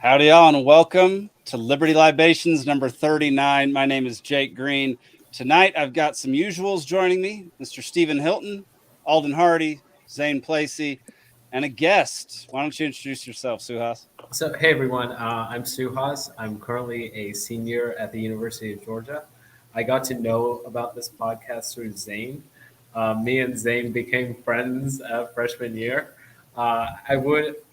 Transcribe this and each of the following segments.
Howdy, y'all, and welcome to Liberty Libations number 39. My name is Jake Green. Tonight, I've got some usuals joining me, Mr. Stephen Hilton, Alden Hardee, Zane Placie, and a guest. Why don't you introduce yourself, Suhas? So, hey everyone, I'm Suhas. I'm currently a senior at the University of Georgia. I got to know about this podcast through Zane. Me and Zane became friends freshman year.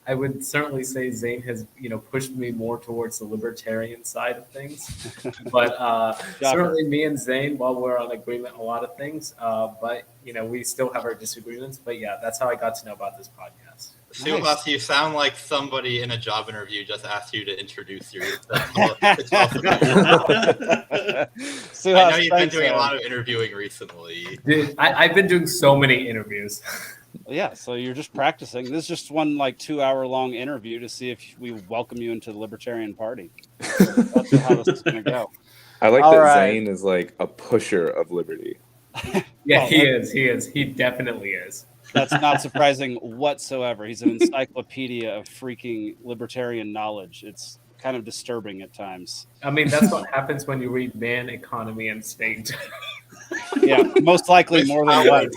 I would certainly say Zane has pushed me more towards the libertarian side of things, but certainly me and Zane, while we're on agreement on a lot of things, but we still have our disagreements. But yeah, that's how I got to know about this podcast. Suhas, nice. You sound like somebody in a job interview just asked you to introduce yourself. I know you've been doing a lot of interviewing recently. Dude, I've been doing so many interviews. Yeah, so you're just practicing. This is just one 2-hour-long interview to see if we welcome you into the Libertarian Party. That's how this is going to go. I like that Zane is like a pusher of liberty. Yeah, he is. He definitely is. That's not surprising whatsoever. He's an encyclopedia of freaking libertarian knowledge. It's kind of disturbing at times. I mean, that's what happens when you read Man, Economy, and State. Yeah, most likely more than once.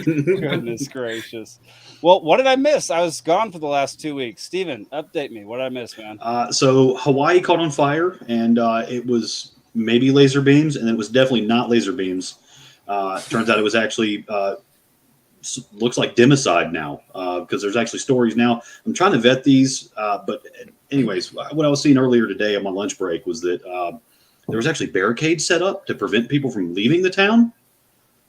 Goodness gracious. Well, what did I miss? I was gone for the last 2 weeks. Steven, update me. What did I miss, man? So Hawaii caught on fire, and it was maybe laser beams, and it was definitely not laser beams. Turns out it was actually looks like democide now, because there's actually stories now. I'm trying to vet these, but anyways, what I was seeing earlier today on my lunch break was that there was actually barricades set up to prevent people from leaving the town.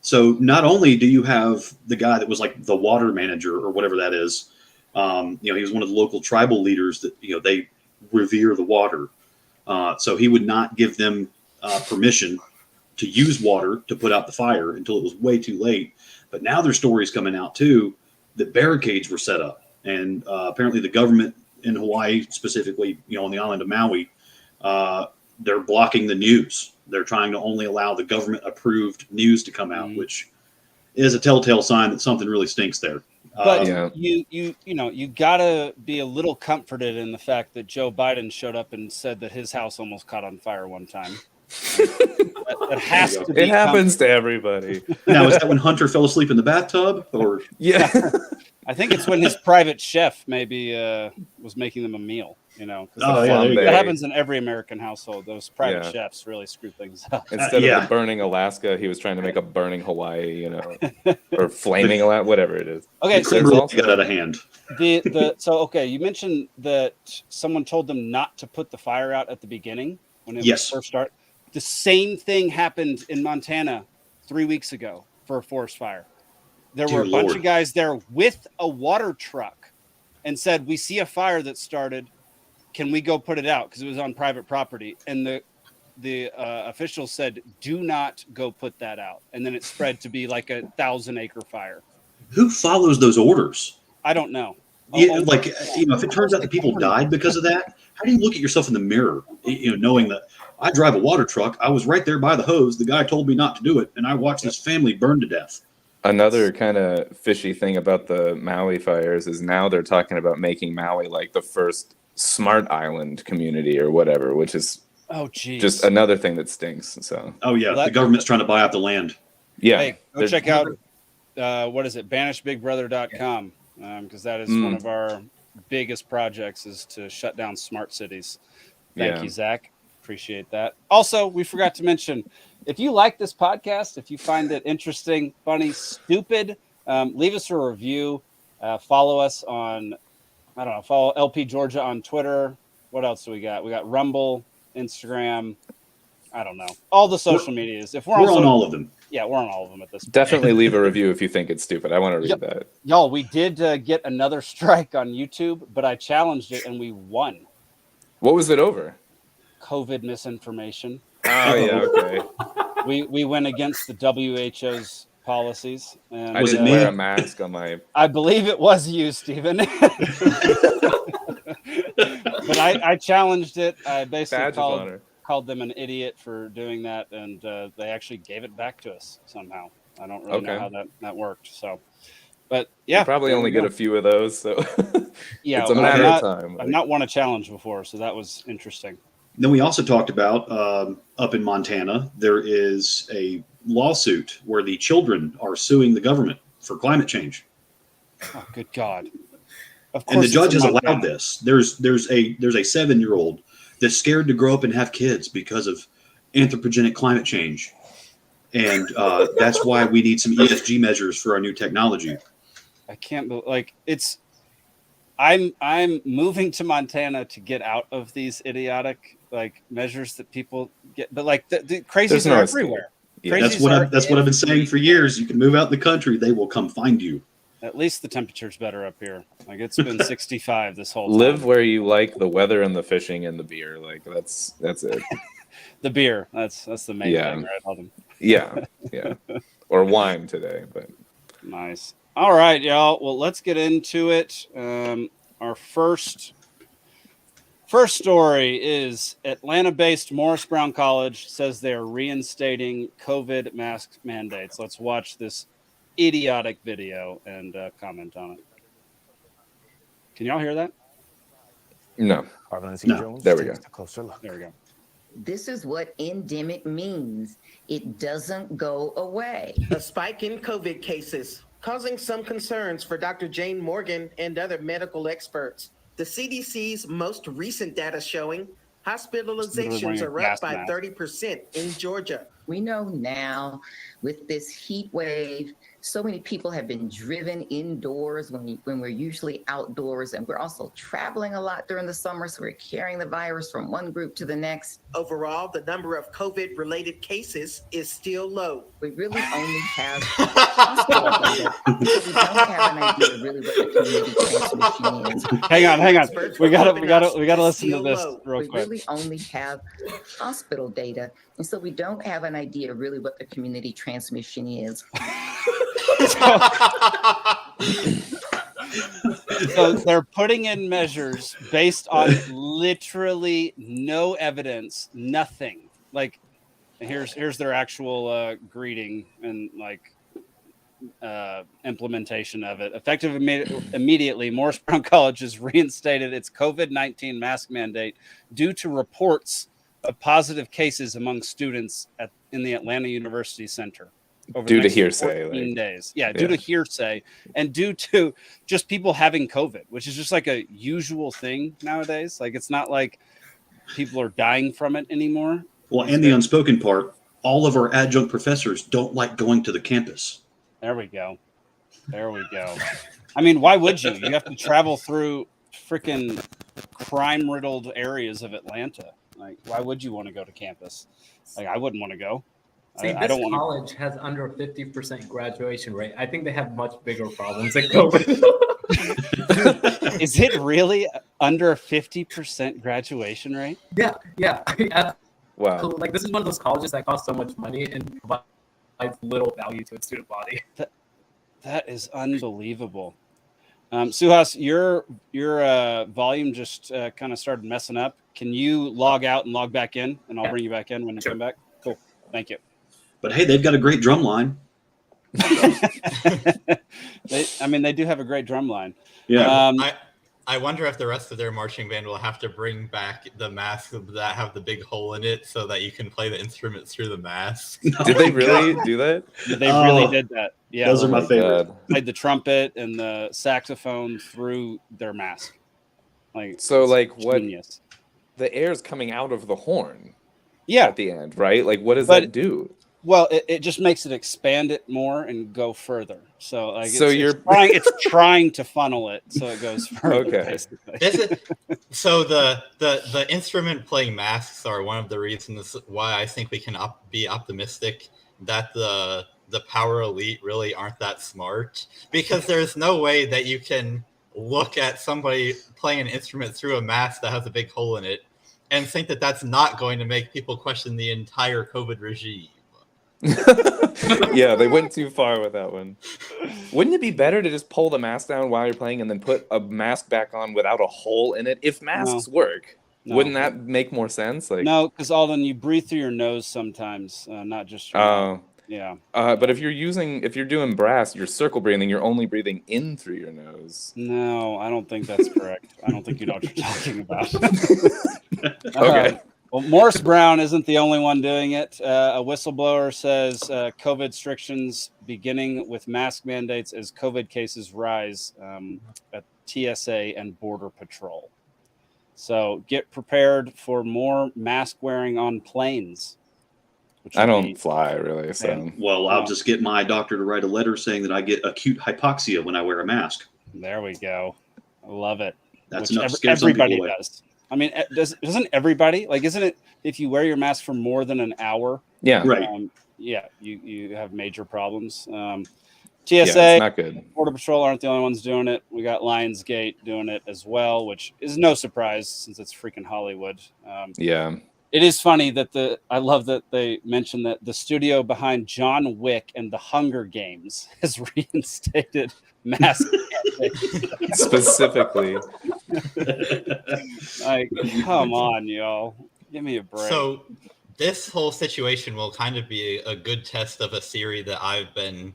So not only do you have the guy that was like the water manager or whatever that is, he was one of the local tribal leaders that they revere the water, so he would not give them permission to use water to put out the fire until it was way too late. But now there's stories coming out too that barricades were set up, and apparently the government in Hawaii, specifically, on the island of Maui, they're blocking the news. They're trying to only allow the government-approved news to come out, which is a telltale sign that something really stinks there. But you gotta be a little comforted in the fact that Joe Biden showed up and said that his house almost caught on fire one time. It has to be. It happens to everybody. Now, is that when Hunter fell asleep in the bathtub, or yeah? I think it's when his private chef maybe was making them a meal. That happens in every American household. Those private chefs really screw things up. Instead of the burning Alaska, he was trying to make a burning Hawaii, or flaming Alaska, whatever it is. Okay, so it got out of hand. You mentioned that someone told them not to put the fire out at the beginning when it was first started. The same thing happened in Montana 3 weeks ago for a forest fire. There were a bunch of guys there with a water truck and said, "We see a fire that started. Can we go put it out?" Because it was on private property. And the officials said, "Do not go put that out." And then it spread to be like a 1,000-acre fire. Who follows those orders? I don't know. Yeah, if it turns out that people died because of that, how do you look at yourself in the mirror, knowing that I drive a water truck, I was right there by the hose, the guy told me not to do it, and I watched this family burn to death? Another kind of fishy thing about the Maui fires is now they're talking about making Maui like the first smart island community or whatever, which is just another thing that stinks. So the government's trying to buy out the land. Yeah, hey, go check out banishedbigbrother.com, because that is one of our biggest projects, is to shut down smart cities. Thank you, Zach. Appreciate that. Also, we forgot to mention, if you like this podcast, if you find it interesting, funny, stupid, leave us a review. Follow us on, follow LP Georgia on Twitter. What else do we got? We got Rumble, Instagram. I don't know. All the social medias. If we're on all of them. Yeah, we're on all of them at this point. Definitely leave a review if you think it's stupid. I want to read that. Y'all, we did get another strike on YouTube, but I challenged it and we won. What was it over? COVID misinformation. Oh, yeah, okay. We went against the WHO's policies. And I didn't wear a mask on my... I believe it was you, Stephen. But I challenged it. I basically called them an idiot for doing that, and they actually gave it back to us somehow. I don't really know how that worked. So But yeah, you probably only get a few of those, so yeah, it's a matter of time. I've not won a challenge before, so that was interesting. Then we also talked about up in Montana, there is a lawsuit where the children are suing the government for climate change. Oh, good God! Of course, and the judge has allowed this. There's a 7-year-old that's scared to grow up and have kids because of anthropogenic climate change, and that's why we need some ESG measures for our new technology. I can't believe, like, it's. I'm moving to Montana to get out of these idiotic like measures that people get, but like the crazies are everywhere. Yeah. That's what I've been saying for years. You can move out in the country, they will come find you. At least the temperature's better up here. Like it's been 65 this whole time. Live where you like the weather and the fishing and the beer. Like that's it. The beer. That's the main thing, right, Alden? Yeah. Or wine today, but nice. All right, y'all. Well, let's get into it. Our first story is Atlanta-based Morris Brown College says they're reinstating COVID mask mandates. Let's watch this idiotic video and comment on it. Can y'all hear that? No. No. There we go. There we go. This is what endemic means. It doesn't go away. A spike in COVID cases, causing some concerns for Dr. Jane Morgan and other medical experts. The CDC's most recent data showing hospitalizations are up by 30% in Georgia. We know now with this heat wave, so many people have been driven indoors when we're usually outdoors, and we're also traveling a lot during the summer, so we're carrying the virus from one group to the next. Overall, the number of COVID-related cases is still low. We really only have hospital data. We don't have an idea really what the community transmission is. Hang on. We gotta listen to this real quick. We really only have hospital data, and so we don't have an idea really what the community transmission is. So they're putting in measures based on literally no evidence, nothing. Like, here's their actual greeting and like implementation of it. Effective immediately, Morris Brown College has reinstated its COVID-19 mask mandate due to reports of positive cases among students in the Atlanta University Center. Due to hearsay. 14 days. Yeah, due to hearsay and due to just people having COVID, which is just like a usual thing nowadays. Like, it's not like people are dying from it anymore. Well, and the unspoken part, all of our adjunct professors don't like going to the campus. There we go. I mean, why would you? You have to travel through freaking crime-riddled areas of Atlanta. Like, why would you want to go to campus? Like, I wouldn't want to go. See, this college has under a 50% graduation rate. I think they have much bigger problems than COVID. Is it really under a 50% graduation rate? Yeah. Wow. So, like, this is one of those colleges that costs so much money and provides little value to its student body. That is unbelievable. Suhas, your volume just kind of started messing up. Can you log out and log back in, and I'll bring you back in when you come back? Cool. Thank you. But hey, they've got a great drum line. They do have a great drum line. Yeah. I wonder if the rest of their marching band will have to bring back the masks that have the big hole in it so that you can play the instrument through the mask. Did they really do that? They really did that. Yeah. Those are my favorite. Played the trumpet and the saxophone through their mask. Genius. The air's coming out of the horn. Yeah. At the end, right? Like, what does that do? Well, it just makes it expand it more and go further. So, like, it's trying to funnel it so it goes further. Okay. So the instrument playing masks are one of the reasons why I think we can be optimistic that the power elite really aren't that smart, because there's no way that you can look at somebody playing an instrument through a mask that has a big hole in it and think that that's not going to make people question the entire COVID regime. Yeah, they went too far with that one. Wouldn't it be better to just pull the mask down while you're playing and then put a mask back on without a hole in it? If masks work, wouldn't that make more sense? Like, no, because Alden, you breathe through your nose sometimes, not just. Yeah. But if you're doing brass, you're circle breathing. You're only breathing in through your nose. No, I don't think that's correct. I don't think you know what you're talking about. Okay. Well, Morris Brown isn't the only one doing it. A whistleblower says COVID restrictions beginning with mask mandates as COVID cases rise at TSA and Border Patrol. So get prepared for more mask wearing on planes. I don't fly really, so. Well, I'll just get my doctor to write a letter saying that I get acute hypoxia when I wear a mask. There we go. I love it. That's enough to scare some people away. Does. I mean, doesn't everybody, like, isn't it if you wear your mask for more than an hour? Yeah. Right. Yeah, you have major problems. TSA, it's not good. Border Patrol aren't the only ones doing it. We got Lionsgate doing it as well, which is no surprise since it's freaking Hollywood. Yeah. It is funny that I love that they mentioned that the studio behind John Wick and the Hunger Games has reinstated mask specifically. Like, come on, y'all. Give me a break. So this whole situation will kind of be a good test of a theory that I've been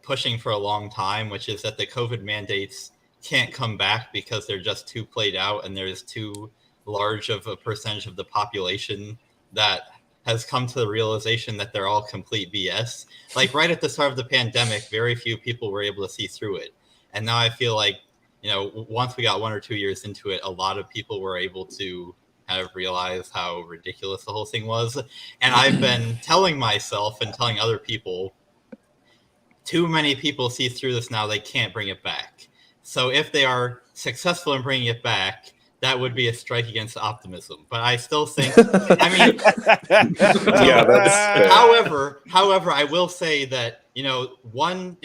pushing for a long time, which is that the COVID mandates can't come back because they're just too played out and there's too large of a percentage of the population that has come to the realization that they're all complete BS. Like right at the start of the pandemic, very few people were able to see through it. And now I feel like, once we got 1 or 2 years into it, a lot of people were able to kind of realize how ridiculous the whole thing was. And I've been telling myself and telling other people, too many people see through this now, they can't bring it back. So if they are successful in bringing it back, that would be a strike against optimism. But I still think, yeah, that's however, I will say that, one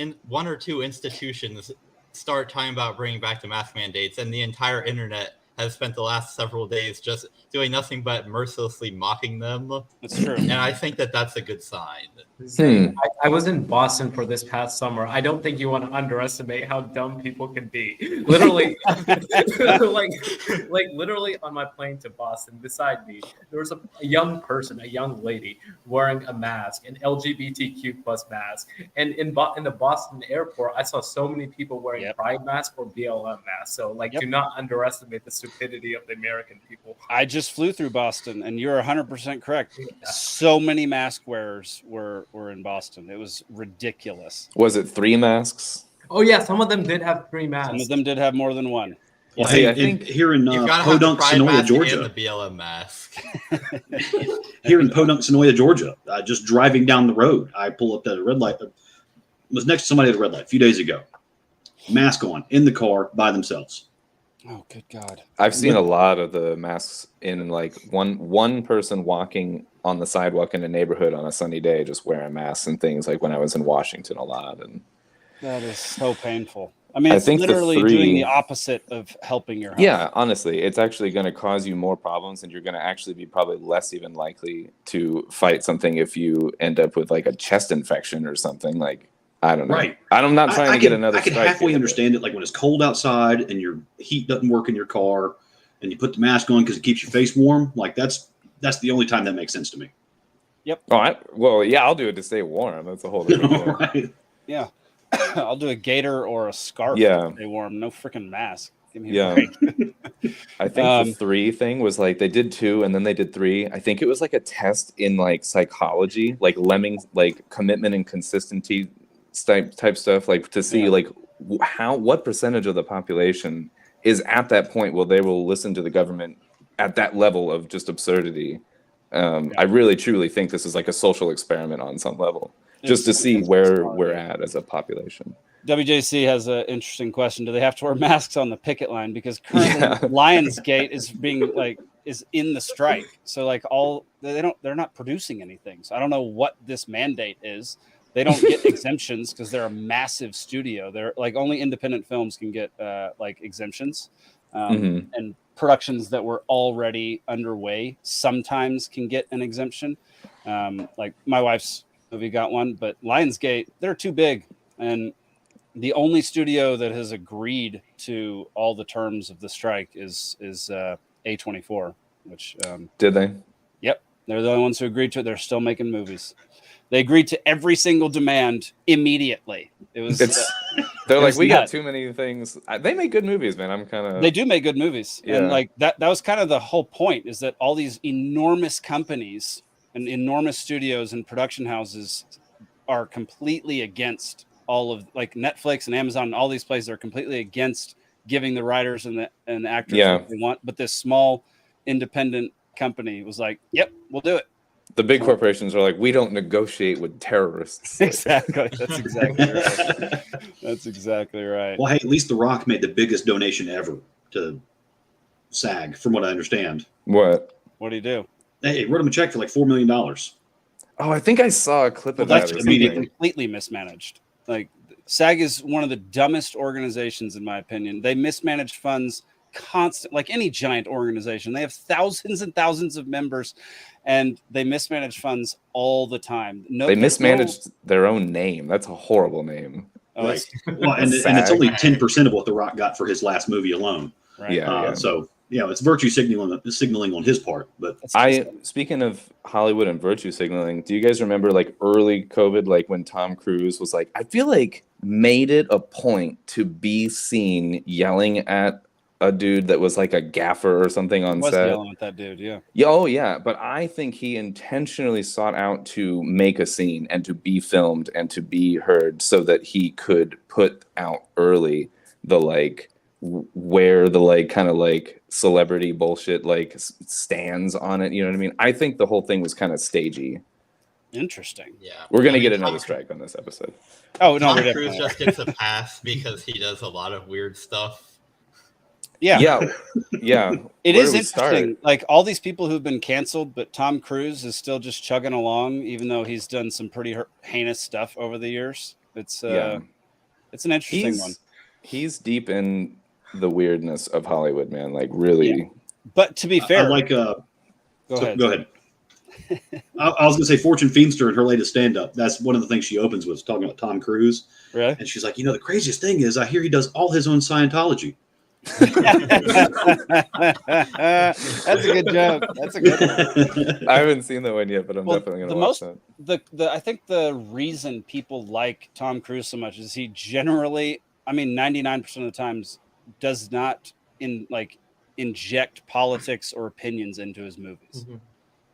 or two institutions start talking about bringing back the mask mandates and the entire internet has spent the last several days just doing nothing but mercilessly mocking them. That's true. And I think that that's a good sign. I was in Boston for this past summer. I don't think you want to underestimate how dumb people can be. Literally, like literally on my plane to Boston, beside me, there was a young person, a young lady, wearing a mask, an LGBTQ plus mask. And in the Boston airport, I saw so many people wearing Pride masks or BLM masks. So, do not underestimate the stupidity of the American people. I just flew through Boston, and you're 100% correct. So many mask wearers were in Boston. It was ridiculous. Was it 3 masks? Oh yeah, some of them did have 3 masks. Some of them did have more than one. Well, hey, I think here in Podunk, Sonoya, Georgia, the BLM mask. Here in Podunk, Sonoya, Georgia, just driving down the road, I pull up at a red light. Was next to somebody at a red light a few days ago. Mask on in the car by themselves. Oh, good God. I've seen a lot of the masks in one person walking on the sidewalk in a neighborhood on a sunny day, just wearing masks and things, like when I was in Washington a lot. And that is so painful. I mean, it's literally doing the opposite of helping your health. Yeah, honestly, it's actually going to cause you more problems, and you're going to actually be probably less even likely to fight something if you end up with like a chest infection or something. Like, I don't know. Right. I'm not trying to get another. I can halfway understand it. Like when it's cold outside and your heat doesn't work in your car, and you put the mask on because it keeps your face warm. Like that's the only time that makes sense to me. Yep. Well, yeah, I'll do it to stay warm. That's a whole different thing. Right. Yeah. I'll do a gaiter or a scarf. Yeah. To stay warm. No freaking mask. Give me a break. I think the 3 thing was like they did 2 and then they did 3. I think it was like a test in like psychology, like lemming, like commitment and consistency type stuff, like to see like what percentage of the population is at that point where they will listen to the government at that level of just absurdity. I really truly think this is like a social experiment on some level, just to see where we're at as a population. WJC has an interesting question. Do they have to wear masks on the picket line? Because currently Lionsgate is in the strike. So like they're not producing anything. So I don't know what this mandate is. They don't get exemptions because they're a massive studio. They're like only independent films can get like exemptions, and productions that were already underway sometimes can get an exemption. Like my wife's movie got one, but Lionsgate, they're too big, and the only studio that has agreed to all the terms of the strike is A24, which did they? Yep, they're the only ones who agreed to it. They're still making movies. They agreed to every single demand immediately. It was. They're like, we got too many things. They make good movies, man. I'm kind of. They do make good movies, Yeah. and like that was kind of the whole point. Is that all these enormous companies and enormous studios and production houses are completely against all of like Netflix and Amazon and all these places are completely against giving the writers and the actors what they want. But this small independent company was like, "Yep, we'll do it." The big corporations are like, we don't negotiate with terrorists. Exactly. That's exactly right. That's exactly right. Well, hey, at least The Rock made the biggest donation ever to SAG, from what I understand. What? What do you do? Hey, wrote him a check for like $4 million. Oh, I think I saw a clip of that. That's completely mismanaged. Like SAG is one of the dumbest organizations, in my opinion. They mismanage funds constant, like any giant organization. They have thousands and thousands of members, and they mismanage funds all the time. They mismanaged their own name. That's a horrible name. Oh, right. Well, and it's only 10% of what The Rock got for his last movie alone. Right. Yeah. So it's virtue signaling on his part. But speaking of Hollywood and virtue signaling, do you guys remember like early COVID, like when Tom Cruise was like, I feel like made it a point to be seen yelling at a dude that was like a gaffer or something on set. Yelling at that dude, yeah. Oh yeah, but I think he intentionally sought out to make a scene and to be filmed and to be heard so that he could put out early the like where the like kind of like celebrity bullshit like stands on it. You know what I mean? I think the whole thing was kind of stagey. Interesting. Yeah, we're gonna get another strike on this episode. Oh no, Tom Cruise just gets a pass because he does a lot of weird stuff. Yeah. It is interesting. Start? Like all these people who've been canceled, but Tom Cruise is still just chugging along, even though he's done some pretty heinous stuff over the years. It's an interesting one. He's deep in the weirdness of Hollywood, man. Like really. Yeah. But to be fair, go ahead. I was gonna say Fortune Feimster in her latest stand-up. That's one of the things she opens with, talking about Tom Cruise. Right. And she's like, the craziest thing is I hear he does all his own Scientology. That's a good joke. That's a good one. I haven't seen that one yet, but I'm definitely gonna watch that. I think the reason people like Tom Cruise so much is he generally, 99% of the times does not inject politics or opinions into his movies. Mm-hmm.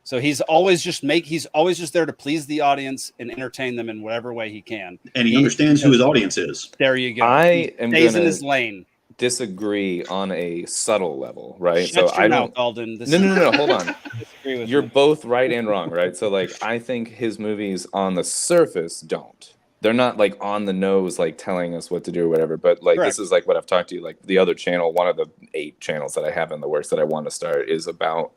So he's always just there to please the audience and entertain them in whatever way he can. And he understands who his audience is. There you go. I am stays in his lane. Disagree on a subtle level, right? Shut your mouth, Alden. No, hold on. You're both right and wrong, right? So like I think his movies on the surface don't. They're not like on the nose, like telling us what to do or whatever. But like Correct. This is like what I've talked to you. Like the other channel, one of the 8 channels that I have in the works that I want to start is about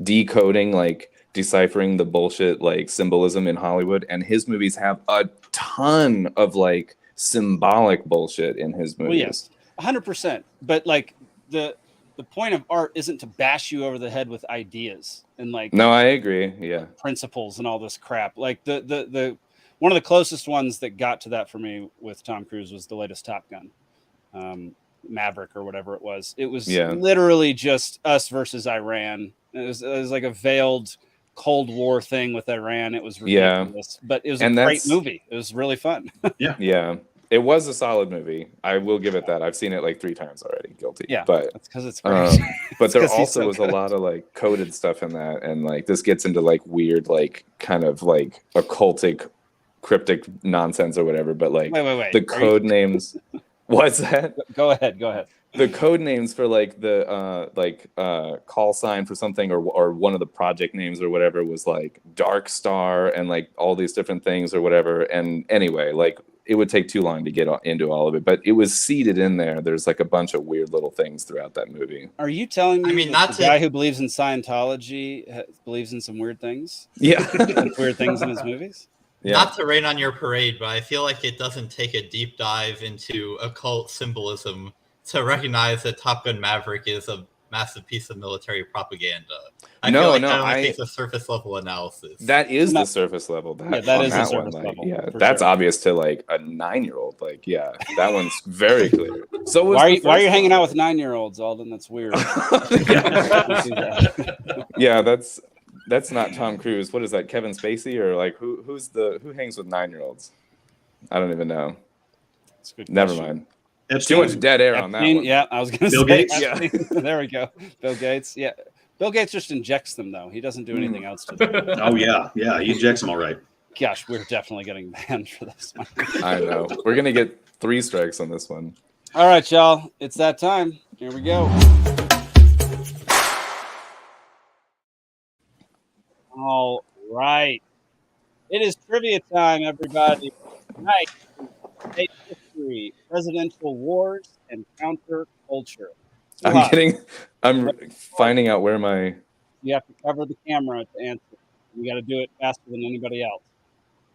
decoding, like deciphering the bullshit like symbolism in Hollywood. And his movies have a ton of like symbolic bullshit in his movies. Well, yes. 100%, but like the point of art isn't to bash you over the head with ideas and like no, I agree, yeah, principles and all this crap. Like the one of the closest ones that got to that for me with Tom Cruise was the latest Top Gun, Maverick or whatever it was. It was literally just us versus Iran. It was like a veiled Cold War thing with Iran. It was ridiculous, but it was a great movie. It was really fun. Yeah. It was a solid movie. I will give it that. I've seen it like 3 times already. Guilty. Yeah, but that's because it's great. But there also was a lot of like coded stuff in that, and like this gets into like weird, like kind of like occultic, cryptic nonsense or whatever. But like wait. The code names. What's that? Go ahead. The code names for like the call sign for something or one of the project names or whatever was like Dark Star and like all these different things or whatever. And anyway, like. It would take too long to get into all of it, but it was seeded in there. There's like a bunch of weird little things throughout that movie. Are you telling me that the guy who believes in Scientology believes in some weird things? Yeah. Weird things in his movies? Yeah. Not to rain on your parade, but I feel like it doesn't take a deep dive into occult symbolism to recognize that Top Gun Maverick is a massive piece of military propaganda. I feel like that only takes a surface level analysis. That is the surface level. That is the surface level. Yeah, that's obvious to like a 9-year-old. Like, yeah, that one's very clear. So why are you hanging out with 9-year-olds, Alden? That's weird. Yeah, that's That's not Tom Cruise. What is that? Kevin Spacey or like who hangs with 9-year-olds? I don't even know. That's a good Never question. mind. Epstein. Too much dead air on that one. Yeah, I was going to Bill say. Gates? Yeah. There we go. Bill Gates. Yeah. Bill Gates just injects them, though. He doesn't do anything else to them. Oh, yeah. Yeah, he injects them all right. Gosh, we're definitely getting banned for this one. I know. We're going to get 3 strikes on this one. All right, y'all. It's that time. Here we go. All right. It is trivia time, everybody. Tonight, state history, presidential wars, and counterculture. I'm finding out where my... You have to cover the camera to answer. You got to do it faster than anybody else.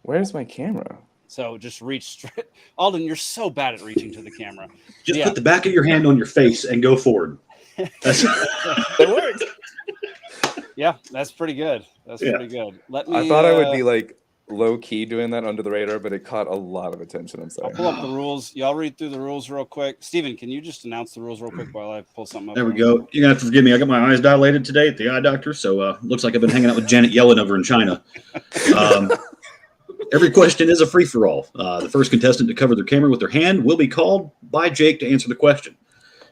Where's my camera? So just reach straight. Alden, you're so bad at reaching to the camera. Just put the back of your hand on your face and go forward. That works. Yeah, that's pretty good. That's pretty good. I thought I would be like low key doing that under the radar, but it caught a lot of attention. I'm sorry. I'll pull up the rules. Y'all read through the rules real quick. Steven, can you just announce the rules real quick while I pull something up? There we go. You're going to have to forgive me. I got my eyes dilated today at the eye doctor, so looks like I've been hanging out with Janet Yellen over in China. Every question is a free-for-all. The first contestant to cover their camera with their hand will be called by Jake to answer the question.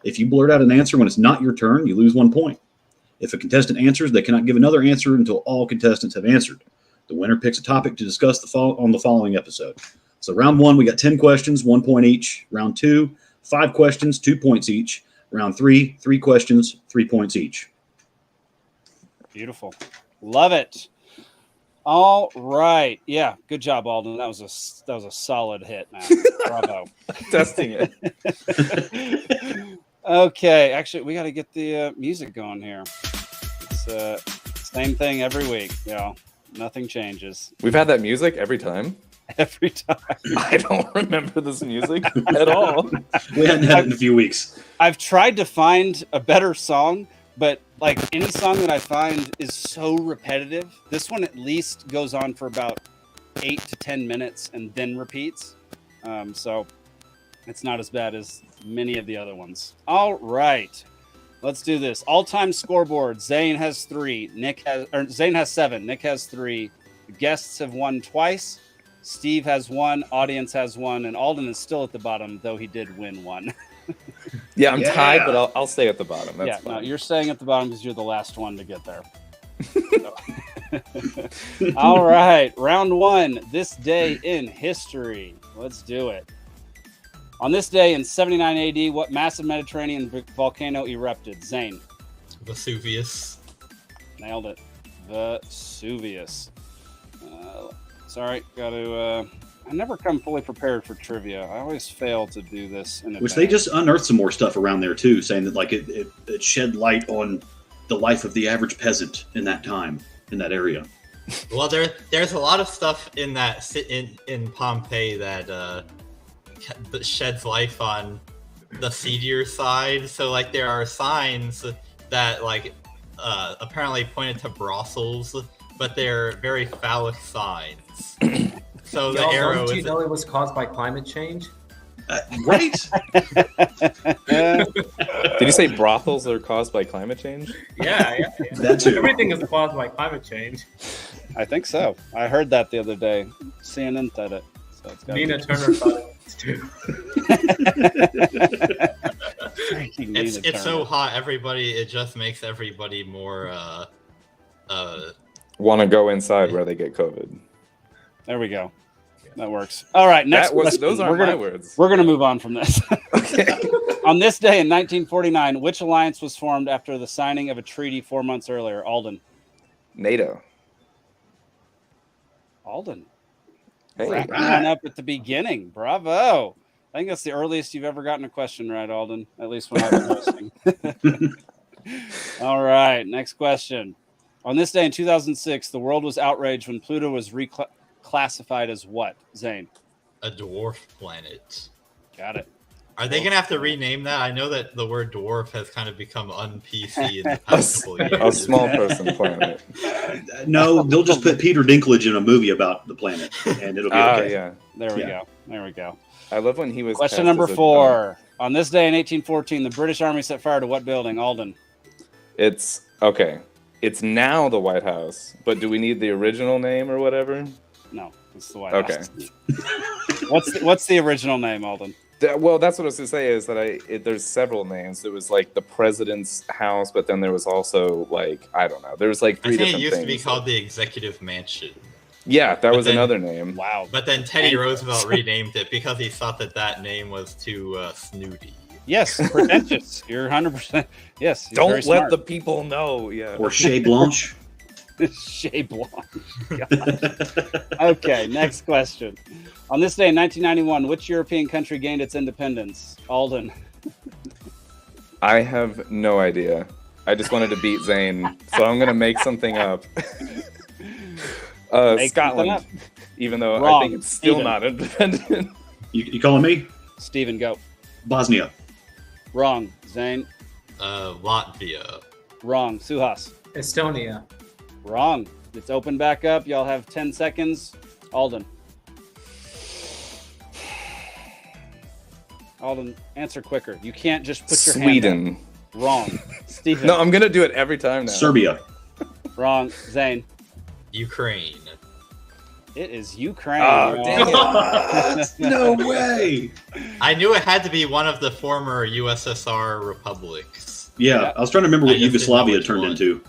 If you blurt out an answer when it's not your turn, you lose 1 point. If a contestant answers, they cannot give another answer until all contestants have answered. The winner picks a topic to discuss on the following episode. So round 1, we got 10 questions, 1 point each. Round 2, 5 questions, 2 points each. Round 3, 3 questions, 3 points each. Beautiful. Love it. All right. Yeah. Good job, Alden. That was a solid hit, man. Bravo. Testing it. Okay. Actually, we got to get the music going here. It's same thing every week. Nothing changes. We've had that music every time. Every time. I don't remember this music at all. We hadn't had it in a few weeks. I've tried to find a better song, but like any song that I find is so repetitive. This one at least goes on for about 8 to 10 minutes and then repeats. So it's not as bad as many of the other ones. All right. Let's do this. All-time scoreboard. Zane has 3. Zane has 7. Nick has 3. The guests have won twice. Steve has 1. Audience has 1. And Alden is still at the bottom, though he did win 1. Yeah, I'm tied, but I'll stay at the bottom. That's fine. No, you're staying at the bottom because you're the last one to get there. All right. Round 1. This day in history. Let's do it. On this day in 79 AD, what massive Mediterranean volcano erupted? Zane. Vesuvius. Nailed it. Vesuvius. Sorry, got to... I never come fully prepared for trivia. I always fail to do this in advance. Which they just unearthed some more stuff around there, too, saying that like it shed light on the life of the average peasant in that time, in that area. Well, there's a lot of stuff in in Pompeii that sheds life on the seedier side. So like there are signs that like apparently pointed to brothels, but they're very phallic signs. So the arrow do you know it was caused by climate change? Right? Did you say brothels are caused by climate change? Yeah. That too. Everything is caused by climate change. I think so. I heard that the other day. CNN said it. So it's Nina Turner thought it too. It's so hot, it just makes everybody more want to go inside where they get COVID. There we go. That works. All right, next question. Those aren't my words. We're going to move on from this. Okay. On this day in 1949, which alliance was formed after the signing of a treaty 4 months earlier? Alden. NATO. Alden. Hey. Right up at the beginning. Bravo. I think that's the earliest you've ever gotten a question right, Alden, at least when I've been hosting. All right, next question. On this day in 2006, the world was outraged when Pluto was reclassified as what? Zane. A dwarf planet. Got it. Are they going to have to rename that? I know that the word dwarf has kind of become un-PC in the past couple of years. A small person planet. No, they'll just put Peter Dinklage in a movie about the planet, and it'll be okay. Yeah. There we go. I love when he was... Question number 4. On this day in 1814, the British Army set fire to what building? Alden. It's... Okay. It's now the White House, but do we need the original name or whatever? No, it's the White House. What's the original name, Alden? Well, that's what I was going to say is that there's several names. There was like the president's house, but then there was also like, I don't know. There was like three different things. I think it used to be called the Executive Mansion. Yeah, that was another name. Wow. But then Teddy Roosevelt renamed it because he thought that name was too snooty. Yes, pretentious. You're 100%. Yes. Don't let the people know. Yeah. Or Chez Blanche. Chez Blanche. Okay, next question. On this day in 1991, which European country gained its independence? Alden. I have no idea. I just wanted to beat Zane, so I'm going to make something up. Scotland, even though Wrong. I think it's still not independent. You calling me? Steven, go. Bosnia. Wrong. Zane. Latvia. Wrong. Suhas. Estonia. Wrong. It's open back up. Y'all have 10 seconds. Alden. Alden, answer quicker. You can't just put your Sweden. hand up. Wrong. Steven. No, I'm going to do it every time now. Serbia. Wrong. Zane. Ukraine. It is Ukraine. Oh, dang it. No way. I knew it had to be one of the former USSR republics. Yeah, I was trying to remember what I just didn't know Yugoslavia which turned one. into.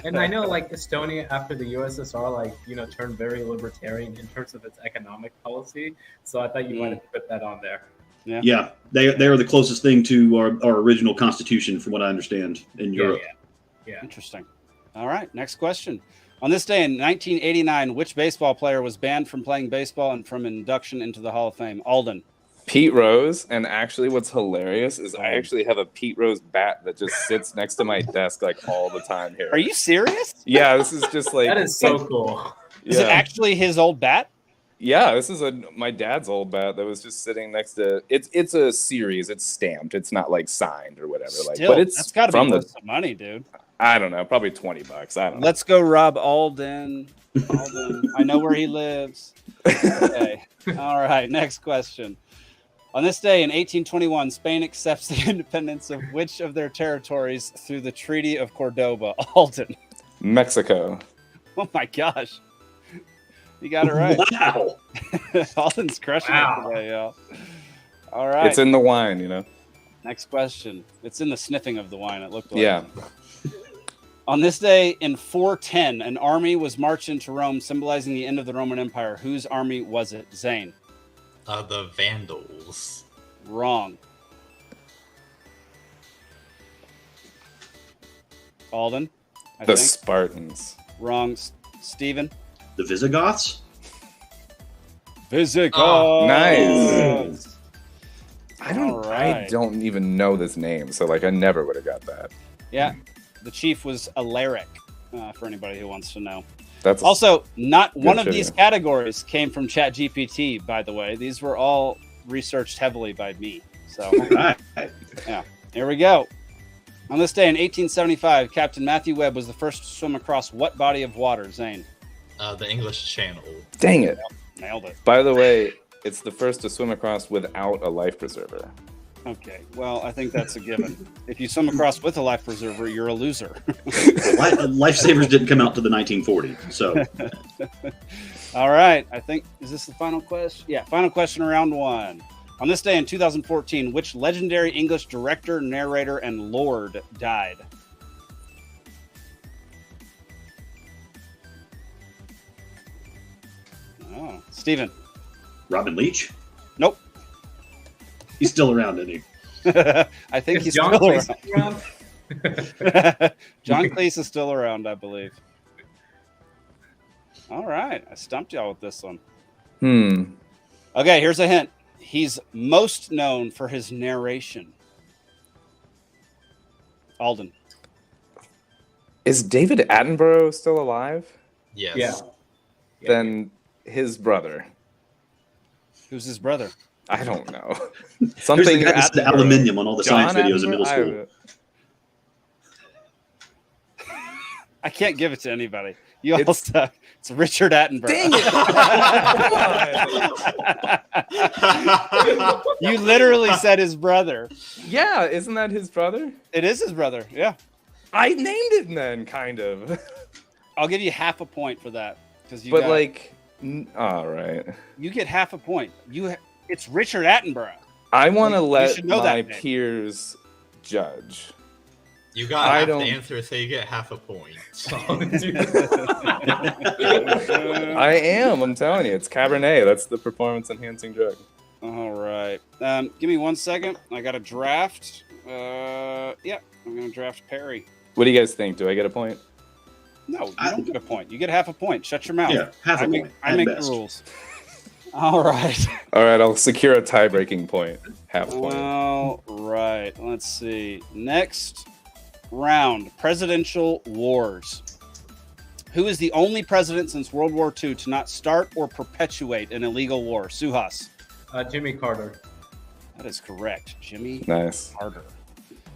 And I know, like, Estonia after the USSR, like, turned very libertarian in terms of its economic policy. So I thought you might have put that on there. Yeah, they are the closest thing to our original constitution, from what I understand, in Europe. Yeah. Interesting. All right, next question. On this day in 1989, which baseball player was banned from playing baseball and from induction into the Hall of Fame? Alden. Pete Rose. And actually what's hilarious is I actually have a Pete Rose bat that just sits next to my desk like all the time here. Are you serious? Yeah, this is just like... That is so cool. Is it actually his old bat? Yeah, this is my dad's old bat that was just sitting next to... It's a series. It's stamped. It's not like signed or whatever. Still, but it's that's got to be from worth some money, dude. I don't know, probably $20. I don't know. Let's go rob Alden. I know where he lives. Okay. All right, next question. On this day in 1821, Spain accepts the independence of which of their territories through the Treaty of Cordoba? Alden. Mexico. Oh my gosh. You got it right. Wow. Alden's crushing it today, y'all. All right. It's in the wine, Next question. It's in the sniffing of the wine, it looked like. Yeah. On this day in 410, an army was marched into Rome, symbolizing the end of the Roman Empire. Whose army was it? Zane. The Vandals. Wrong. Alden. I The think. Spartans. Wrong. Steven. The Visigoths? Visigoths. Oh, nice. I Alright. don't even know this name, so I never would have got that. Yeah. The chief was Alaric, for anybody who wants to know. That's Also, not one of trivia. these categories came from ChatGPT, by the way. These were all researched heavily by me. So, All right. yeah, here we go. On this day in 1875, Captain Matthew Webb was the first to swim across what body of water, Zane? The English Channel. Dang it. Nailed it. By the way, it's the first to swim across without a life preserver. Okay, well, I think that's a given. If you swim across with a life preserver, you're a loser. Lifesavers didn't come out to the 1940s, so All right, I think, is this the final question? Yeah, final question of round one. On this day in 2014, which legendary English director, narrator, and lord died? Oh, Steven. Robin Leach? Nope. He's still around, isn't he? I think Is he's John still Placie around? around. John Cleese is still around, I believe. All right, I stumped y'all with this one. Okay, here's a hint. He's most known for his narration. Alden. Is David Attenborough still alive? Yes. Yeah. Then his brother. Who's his brother? I don't know. There's the Something guy that's the Attenborough. aluminium on all the John science videos in middle Attenborough? I can't give it to anybody. You all suck. It's Richard Attenborough. Dang it! You literally said his brother. Yeah, isn't that his brother? It is his brother. Yeah. I named it then, kind of. I'll give you half a point for that because you. All right. You get half a point. It's Richard Attenborough. I want to let my peers judge. You got half the answer, so you get half a point. I am. I'm telling you, it's Cabernet. That's the performance-enhancing drug. All right. Give me 1 second. I got a draft. Yeah, I'm going to draft Perry. What do you guys think? Do I get a point? No, you don't get a point. You get half a point. Shut your mouth. Yeah, half a point. I make the rules. All right. All right, I'll secure a tie-breaking point. Half point. All right. Let's see. Next round, presidential wars. Who is the only president since World War II to not start or perpetuate an illegal war? Suhas. Jimmy Carter. That is correct. Jimmy Carter.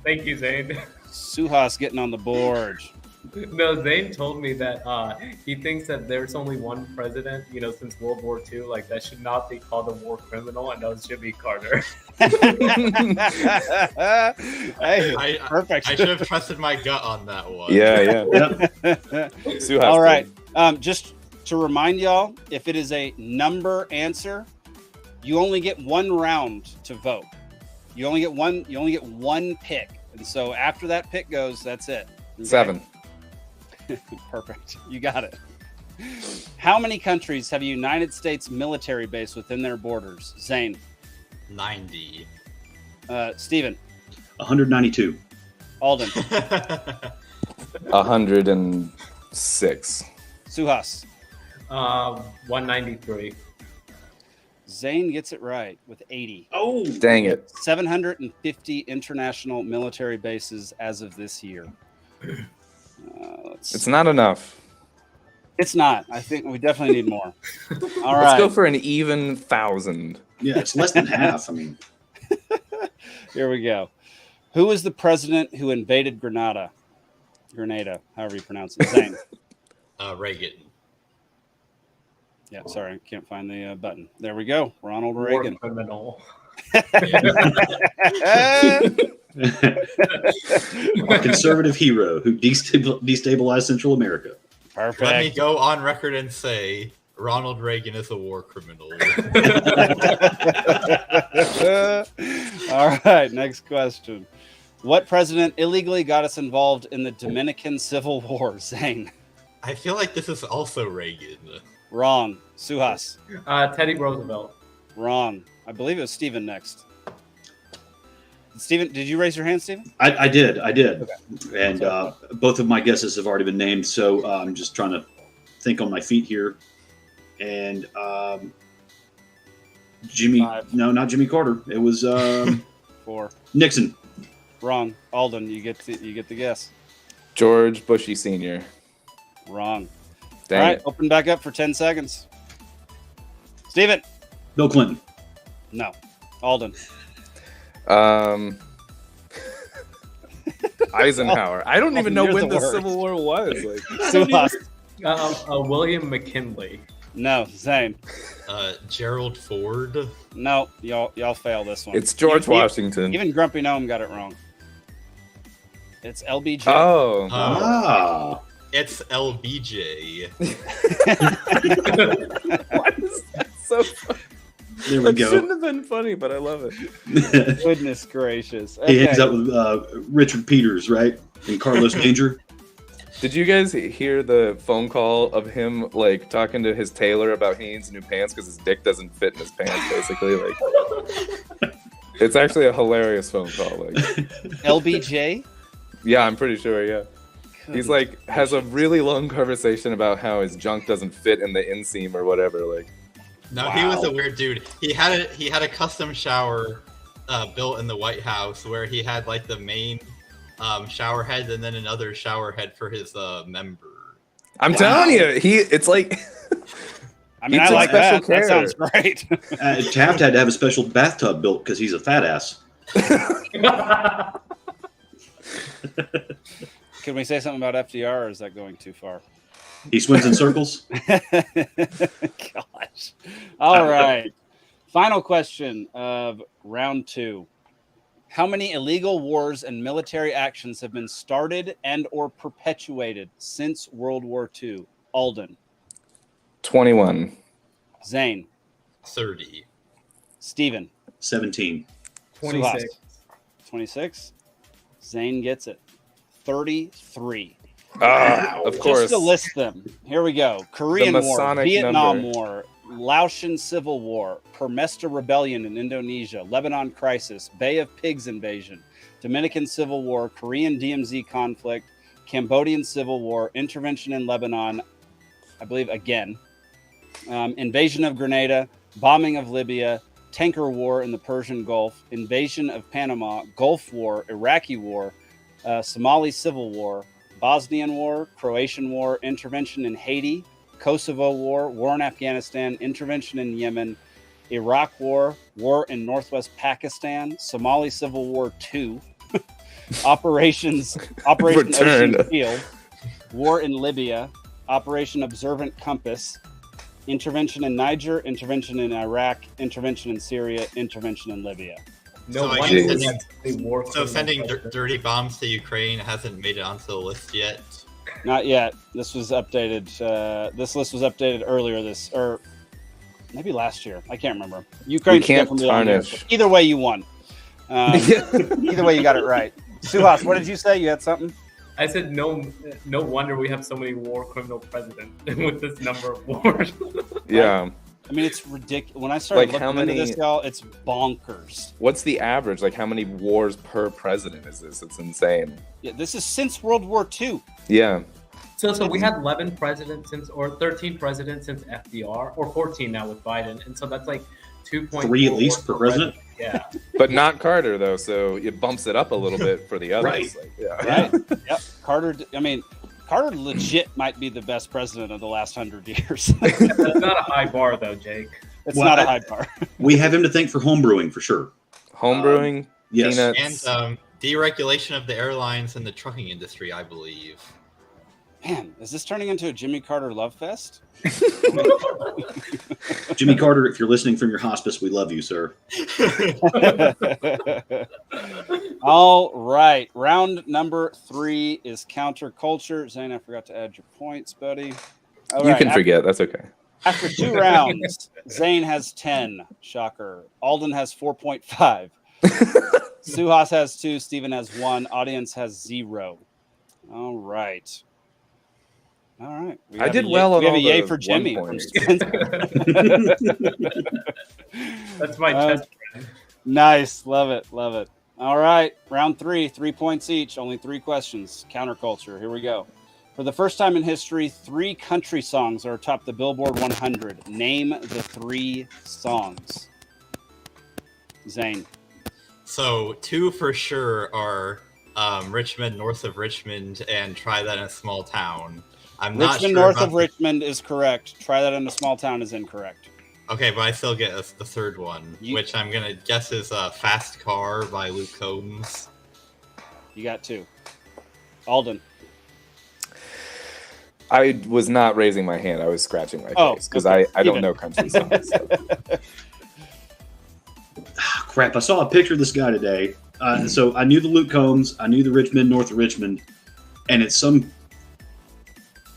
Thank you, Zane. Suhas getting on the board. No, Zane told me that he thinks that there's only one president, since World War II, like that should not be called a war criminal, and that was Jimmy Carter. Hey, perfect. I should have trusted my gut on that one. Yeah. All right. Just to remind y'all, if it is a number answer, you only get one round to vote. You only get one pick, and so after that pick goes, that's it. Okay? 7. Perfect. You got it. How many countries have a United States military base within their borders? Zane. 90. Steven. 192. Alden. 106. Suhas. 193. Zane gets it right with 80. Oh, dang it. 750 international military bases as of this year. It's not enough. It's not. I think we definitely need more. All right. Let's go for an even 1,000. Yeah, it's less than half. I mean, here we go. Who was the president who invaded Grenada, however you pronounce it. Zane. Reagan. Yeah, sorry, can't find the button. There we go. Ronald Reagan. War criminal. Our conservative hero who destabilized Central America. Perfect. Let me go on record and say Ronald Reagan is a war criminal. All right, next question. What president illegally got us involved in the Dominican Civil War? Zane. I feel like this is also Reagan. Wrong. Suhas. Teddy Roosevelt. Wrong. I believe it was Steven next. Steven, did you raise your hand, Steven? I did. Okay. And Okay. Both of my guesses have already been named, so I'm just trying to think on my feet here. And Jimmy, 5. no, not Jimmy Carter. It was 4. Nixon. Wrong. Alden, you get the guess. George Bushy Sr. Wrong. Dang All right, it. open back up for 10 seconds. Steven. Bill Clinton. No. Alden. Eisenhower. I don't even know You're when the the worst. Civil War was. Suhas. William McKinley. No. Zane. Gerald Ford. No. Y'all fail this one. It's George Washington. Even Grumpy Gnome got it wrong. It's LBJ. Oh. It's LBJ. Why is that so funny? There we That go. shouldn't have been funny, but I love it. Goodness gracious. He ends Okay. up with Richard Peters, right? And Carlos Danger. Did you guys hear the phone call of him like talking to his tailor about he needs new pants because his dick doesn't fit in his pants? Basically, like it's actually a hilarious phone call. Like LBJ? yeah, I'm pretty sure. Yeah, he's like has a really long conversation about how his junk doesn't fit in the inseam or whatever. Like No, he was a weird dude. He had a custom shower built in the White House where he had like the main shower head and then another shower head for his member. I'm telling you, it's like. I mean, I It's a like that. special That sounds great. Taft had to have a special bathtub built because he's a fat ass. Can we say something about FDR, or is that going too far? He swims in circles. Gosh. All right. Final question of round 2. How many illegal wars and military actions have been started and or perpetuated since World War II? Alden. 21. Zane. 30. Stephen. 17. 26. 26. Zane gets it. 33. Of course. Just to list them. Here we go. Korean War, Masonic Vietnam number. War, Laotian Civil War, Permesta Rebellion in Indonesia, Lebanon Crisis, Bay of Pigs invasion, Dominican Civil War, Korean DMZ conflict, Cambodian Civil War, intervention in Lebanon, I believe again, invasion of Grenada, bombing of Libya, tanker war in the Persian Gulf, invasion of Panama, Gulf War, Iraqi War, Somali Civil War, Bosnian War, Croatian War, intervention in Haiti, Kosovo War, war in Afghanistan, intervention in Yemen, Iraq War, war in Northwest Pakistan, Somali Civil War II, Operation Ocean Shield, war in Libya, Operation Observant Compass, intervention in Niger, intervention in Iraq, intervention in Syria, intervention in Libya. No So I wonder guess we that's- have a war So criminal sending president. dirty bombs to Ukraine hasn't made it onto the list yet. Not yet. This was updated. This list was updated earlier or maybe last year. I can't remember. Ukraine can't tarnish. Either way, you won. Either way, you got it right. Suhas, what did you say? You had something? I said no wonder we have so many war criminal presidents with this number of wars. Yeah. I mean, it's ridiculous. When I started Like, how looking into many- this, y'all, it's bonkers. What's the average? Like, how many wars per president is this? It's insane. Yeah, this is since World War II. Yeah. So we had 11 presidents since, or 13 presidents since FDR, or 14 now with Biden, and so that's like 2.3 3 at least per president. Yeah. But not Carter, though, so it bumps it up a little bit for the others. Right. Like, yeah. Right? Yep. Carter legit might be the best president of the last 100 years. That's not a high bar though, Jake. It's Well, not a high bar. We have him to thank for homebrewing for sure. Homebrewing, Yes. peanuts. And deregulation of the airlines and the trucking industry, I believe. Man, is this turning into a Jimmy Carter love fest? Jimmy Carter, if you're listening from your hospice, we love you, sir. All right. Round number 3 is counterculture. Zane, I forgot to add your points, buddy. All You right, can forget. That's okay. After 2 rounds, Zane has 10. Shocker. Alden has 4.5. Suhas has 2. Steven has 1. Audience has 0. All right. All right. I did well on we have all a yay the for Jimmy. 1 From points. Spencer. That's my test. Nice. Love it. Love it. All right. Round 3, 3 points each. Only 3 questions. Counterculture. Here we go. For the first time in history, 3 country songs are atop the Billboard 100. Name the 3 songs. Zane. So 2 for sure are Richmond, North of Richmond, and Try That in a Small Town. I'm not Richmond, sure north about of Richmond is correct. Try That in a Small Town is incorrect. Okay, but I still get the third one, which I'm going to guess is Fast Car by Luke Combs. You got 2. Alden. I was not raising my hand. I was scratching my face because okay. I don't Even. know country songs. So. Crap, I saw a picture of this guy today. So I knew the Luke Combs, I knew the Richmond, North of Richmond, and it's some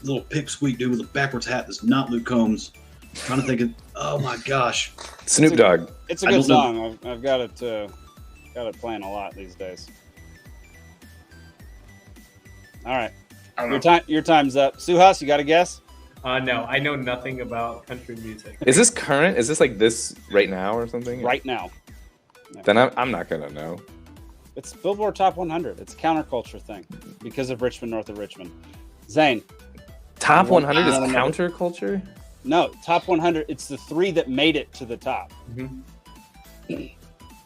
little pipsqueak dude with a backwards hat that's not Luke Combs. I'm trying to think of, oh my gosh. Snoop Dogg. It's a I good don't know. song. I've got it playing a lot these days. All right. Your time's up. Suhas, you got a guess? No, I know nothing about country music. Is this current? Is this like this right now or something? Right now. Then I'm not going to know. It's Billboard Top 100. It's a counterculture thing because of Richmond, north of Richmond. Zane. Top 100 is I don't know. counterculture? No, Top 100. It's the 3 that made it to the top. Mhm. The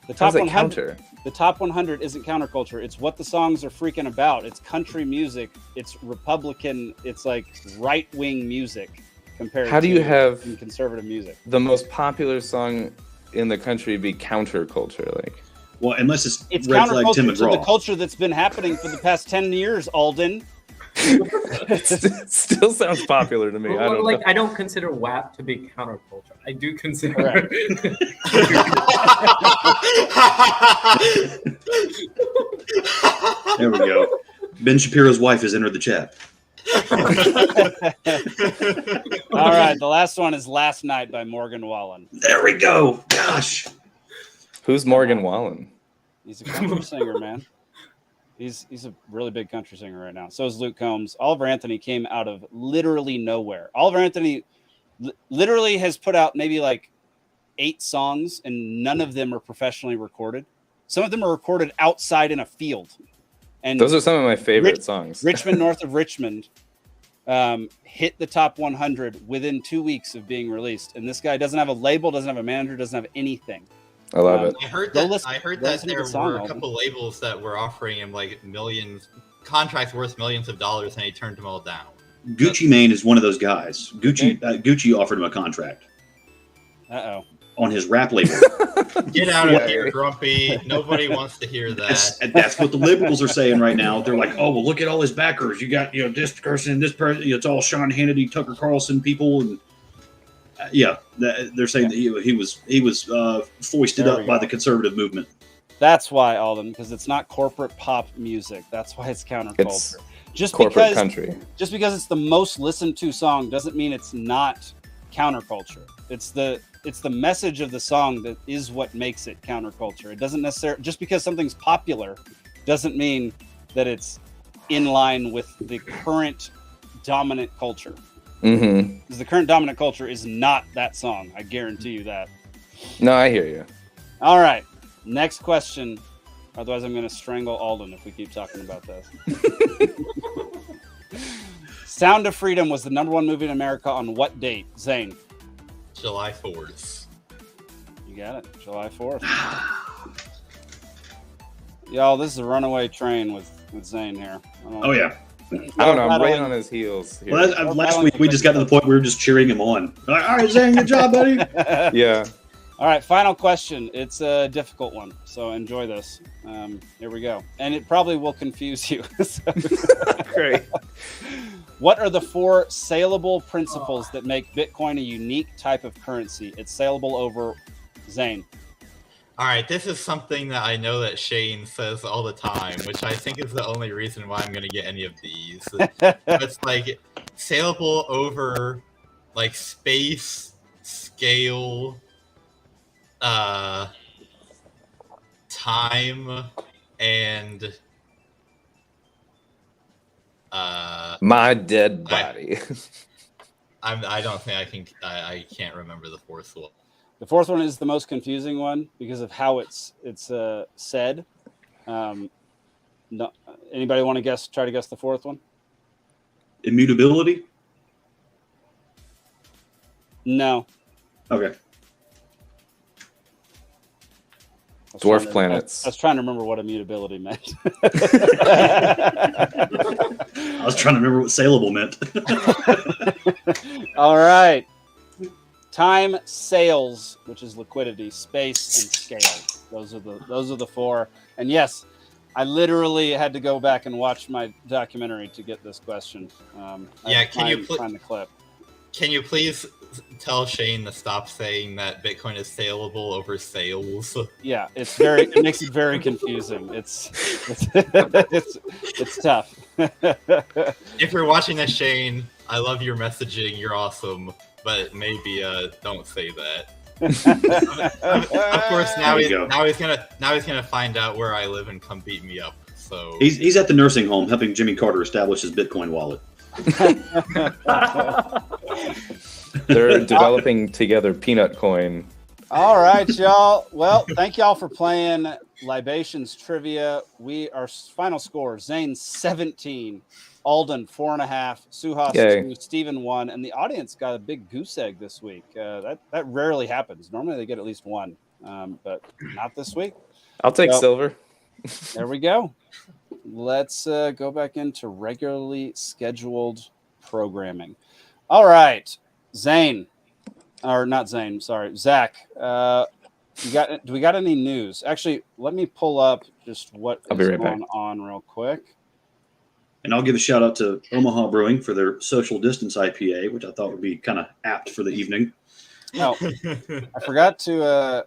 How's top it 100. counter? The top 100 isn't counterculture. It's what the songs are freaking about. It's country music. It's Republican. It's like right-wing music compared How do you have to conservative music. the most popular song in the country be counterculture? Like, Well, unless it's It's Red Flag Tim counterculture to the McGraw. culture that's been happening for the past 10 years, Alden. It still sounds popular to me. I don't know. I don't consider WAP to be counterculture. I do consider There we go. Ben Shapiro's wife has entered the chat. All right, the last one is Last Night by Morgan Wallen. There we go. Gosh. Who's Morgan Wallen? He's a country singer, man. He's a really big country singer right now. So is Luke Combs. Oliver Anthony came out of literally nowhere. Oliver Anthony literally has put out maybe like 8 songs, and none of them are professionally recorded. Some of them are recorded outside in a field. And those are some of my favorite songs. Richmond, north of Richmond, hit the top 100 within 2 weeks of being released. And this guy doesn't have a label, doesn't have a manager, doesn't have anything. I love it. I heard that there were a couple labels that were offering him like contracts worth millions of dollars, and he turned them all down. Gucci Mane is one of those guys. Gucci offered him a contract. Uh-oh. On his rap label. Get out of here, Grumpy. Nobody wants to hear that. That's what the liberals are saying right now. They're like, oh, well, look at all his backers. You got, this person, this person. It's all Sean Hannity, Tucker Carlson people, and they're saying that he was foisted up by the conservative movement. That's why, Alden, because it's not corporate pop music. That's why it's counterculture. It's just corporate country. Just because it's the most listened to song doesn't mean it's not counterculture. It's the message of the song that is what makes it counterculture. It doesn't necessarily, just because something's popular doesn't mean that it's in line with the current dominant culture. Mm-hmm. Because the current dominant culture is not that song. I guarantee you that. No, I hear you. All right. Next question. Otherwise, I'm going to strangle Alden if we keep talking about this. Sound of Freedom was the #1 movie in America on what date? Zane. July 4th. You got it. July 4th. Y'all, this is a runaway train with Zane here. Oh, yeah. I don't know. I'm right on his heels here. Well, last week, we just got to the point where we were just cheering him on. Like, all right, Zane, good job, buddy. Yeah. All right, final question. It's a difficult one, so enjoy this. Here we go. And it probably will confuse you. Great. What are the 4 saleable principles that make Bitcoin a unique type of currency? It's saleable over Zane. All right, this is something that I know that Shane says all the time, which I think is the only reason why I'm going to get any of these. It's like saleable over like space, scale, time, and my dead body. I don't think I can't remember the 4th one. The 4th one is the most confusing one because of how it's said. No, anybody want to try to guess the 4th one? Immutability? No. Okay. Dwarf planets. I was trying to remember what immutability meant. I was trying to remember what saleable meant. All right. Time, sales, which is liquidity, space, and scale. Those are the 4. And yes, I literally had to go back and watch my documentary to get this question. Can you find the clip? Can you please tell Shane to stop saying that Bitcoin is saleable over sales? Yeah, it makes it very confusing. It's tough. If you're watching this, Shane, I love your messaging. You're awesome, but maybe don't say that. Of course, now he's gonna find out where I live and come beat me up. So he's at the nursing home helping Jimmy Carter establish his Bitcoin wallet. They're developing together Peanut Coin. All right, y'all. Well, thank y'all for playing Libations Trivia. Our final score: Zane 17, Alden 4.5, Suhas 2, Steven 1, and the audience got a big goose egg this week. That rarely happens. Normally they get at least 1, but not this week. I'll take silver. There we go. Let's go back into regularly scheduled programming. All right, Zane, or not Zane, sorry, Zach. Do we got any news? Actually, let me pull up just what is going on real quick. And I'll give a shout out to Omaha Brewing for their social distance IPA, which I thought would be kind of apt for the evening. Oh, I forgot to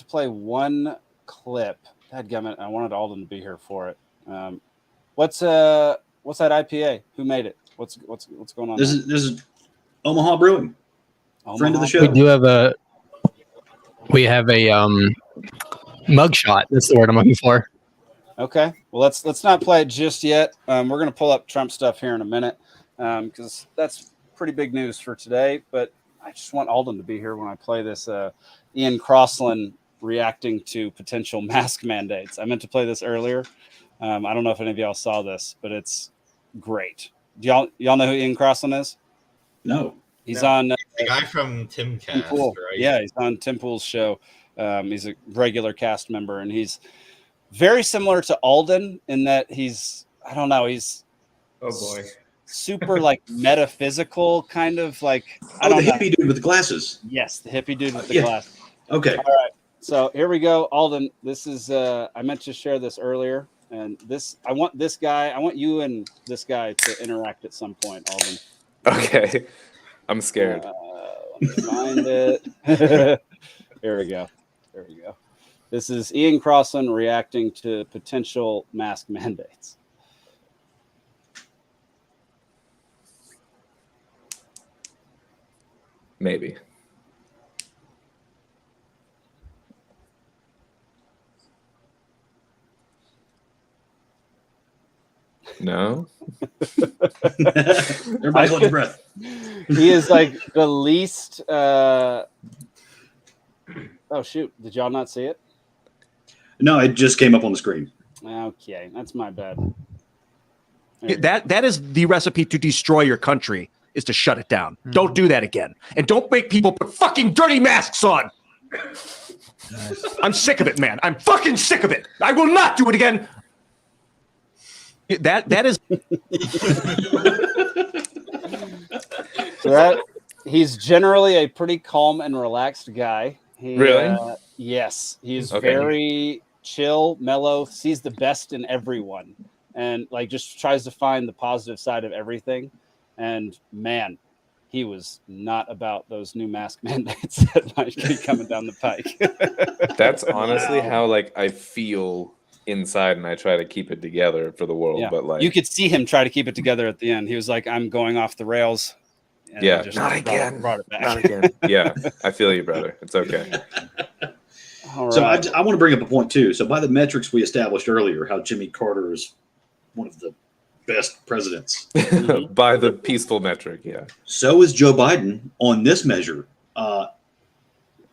play one clip. Dadgummit, I wanted Alden to be here for it. What's that IPA? Who made it? What's going on? This is Omaha Brewing, friend of the show. We have a mugshot. That's the word I'm looking for. Okay, well let's not play it just yet. We're gonna pull up Trump stuff here in a minute because that's pretty big news for today. But I just want Alden to be here when I play this. Ian Crossland reacting to potential mask mandates. I meant to play this earlier. I don't know if any of y'all saw this, but it's great. Do y'all know who Ian Crossland is? No. He's on the guy from Timcast, Pool. right? Yeah, he's on Tim Pool's show. He's a regular cast member, and he's very similar to Alden in that he's oh boy, super like metaphysical kind of like the hippie dude with the glasses. Yes, the hippie dude with the glasses. Okay. All right. So here we go, Alden. This is I meant to share this earlier, and I want you and this guy to interact at some point, Alden. Okay. I'm scared. Let me find it. There we go. This is Ian Crossland reacting to potential mask mandates. Maybe. No. Everybody hold your breath. He is like the least. Oh shoot! Did y'all not see it? No, it just came up on the screen. Okay, that's my bad. That is the recipe to destroy your country, is to shut it down. Mm-hmm. Don't do that again. And don't make people put fucking dirty masks on. Nice. I'm sick of it, man. I'm fucking sick of it. I will not do it again. That is so he's generally a pretty calm and relaxed guy. Really? Yes. He's very chill, mellow, sees the best in everyone, and like just tries to find the positive side of everything. And man, he was not about those new mask mandates that might be coming down the pike. That's honestly how like I feel inside, and I try to keep it together for the world. Yeah. But like you could see him try to keep it together at the end. He was like, "I'm going off the rails." And yeah, just not again. Brought it back. Not again. Yeah, I feel you, brother. It's okay. All right. So I want to bring up a point too. So by the metrics we established earlier, how Jimmy Carter is one of the best presidents by the peaceful metric. Yeah. So is Joe Biden on this measure.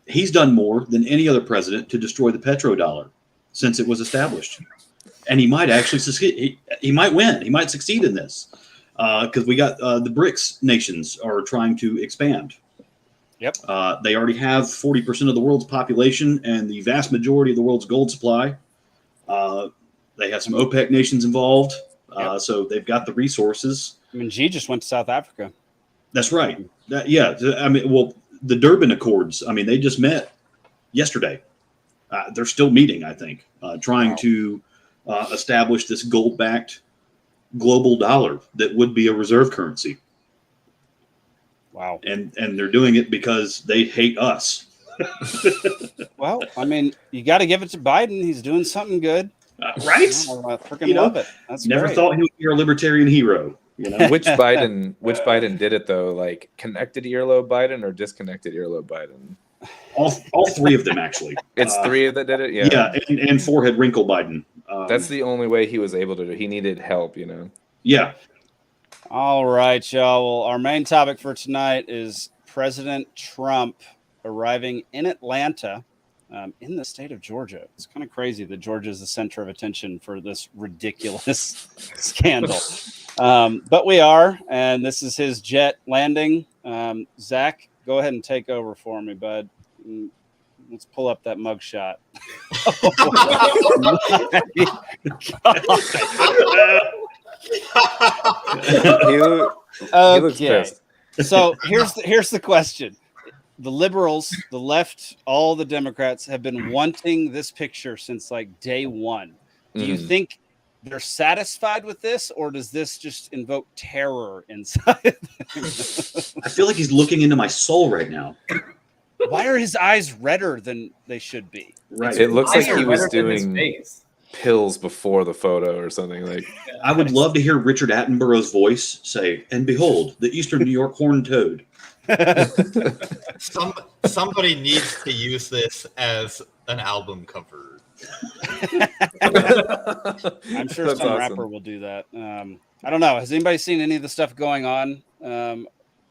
He's done more than any other president to destroy the petrodollar since it was established, and he might actually succeed. He might win. He might succeed in this because we got the BRICS nations are trying to expand. Yep. They already have 40% of the world's population and the vast majority of the world's gold supply. They have some OPEC nations involved, so they've got the resources. I mean, Xi just went to South Africa. That's right. I mean, well, the Durban Accords. I mean, they just met yesterday. They're still meeting, I think, trying to establish this gold-backed global dollar that would be a reserve currency. Wow. And they're doing it because they hate us. Well, I mean, you got to give it to Biden. He's doing something good. Right? I freaking love it. That's never great. thought he would be a libertarian hero. You know? Which Biden did it though? Like connected earlobe Biden or disconnected earlobe Biden? All three of them, actually. It's three that did it? Yeah. Yeah, and forehead wrinkle Biden. That's the only way he was able to do it. He needed help, you know? Yeah. All right, y'all. Well, our main topic for tonight is President Trump arriving in Atlanta, in the state of Georgia. It's kind of crazy that Georgia is the center of attention for this ridiculous scandal. But we are, and this is his jet landing. Zach, go ahead and take over for me, bud. Let's pull up that mugshot. He looks pissed. So here's the question. The liberals, the left, all the Democrats have been wanting this picture since like day one. Do you think they're satisfied with this, or does this just invoke terror inside? I feel like he's looking into my soul right now. Why are his eyes redder than they should be? Right. It looks like he was doing pills before the photo or something. Like, I would love to hear Richard Attenborough's voice say, "And behold, the Eastern New York horned toad." Somebody needs to use this as an album cover. I'm sure That's some awesome. rapper will do that. I don't know. Has anybody seen any of the stuff going on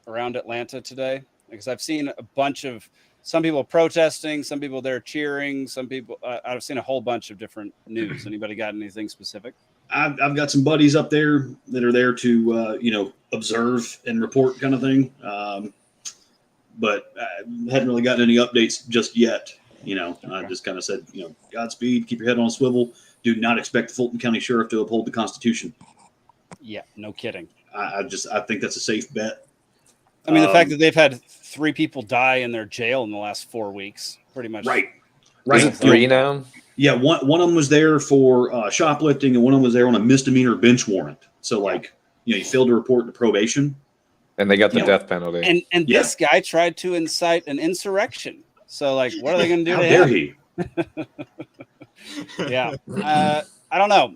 around Atlanta today? Because I've seen a bunch of some people protesting, some people there cheering, some people. I've seen a whole bunch of different news. Anybody got anything specific? I've got some buddies up there that are there to observe and report, kind of thing. But I hadn't really gotten any updates just yet. I just kind of said, Godspeed, keep your head on a swivel. Do not expect the Fulton County Sheriff to uphold the Constitution. Yeah, no kidding. I think that's a safe bet. I mean, the fact that they've had 3 people die in their jail in the last 4 weeks, pretty much. Right. Is it 3 now? Yeah, one of them was there for shoplifting, and one of them was there on a misdemeanor bench warrant. So, you failed to report to probation. And they got the death penalty. And this guy tried to incite an insurrection. So, what are they going to do How to dare him? he? Yeah. I don't know.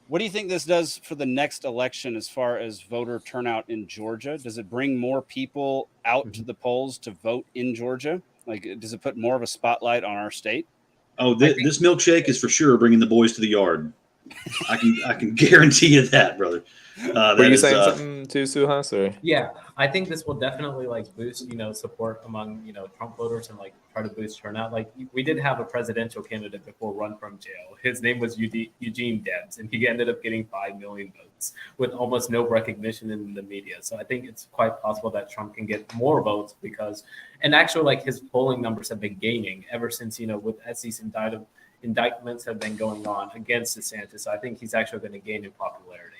What do you think this does for the next election as far as voter turnout in Georgia? Does it bring more people out to the polls to vote in Georgia? Does it put more of a spotlight on our state? Oh, this milkshake is for sure bringing the boys to the yard. I can guarantee you that, brother. Were you saying something too, Suhas? Or? Yeah, I think this will definitely boost, support among, Trump voters and try to boost turnout. We did have a presidential candidate before run from jail. His name was Eugene Debs, and he ended up getting 5 million votes with almost no recognition in the media. So I think it's quite possible that Trump can get more votes and actually his polling numbers have been gaining ever since, with SEC indictments have been going on against DeSantis. So I think he's actually going to gain in popularity.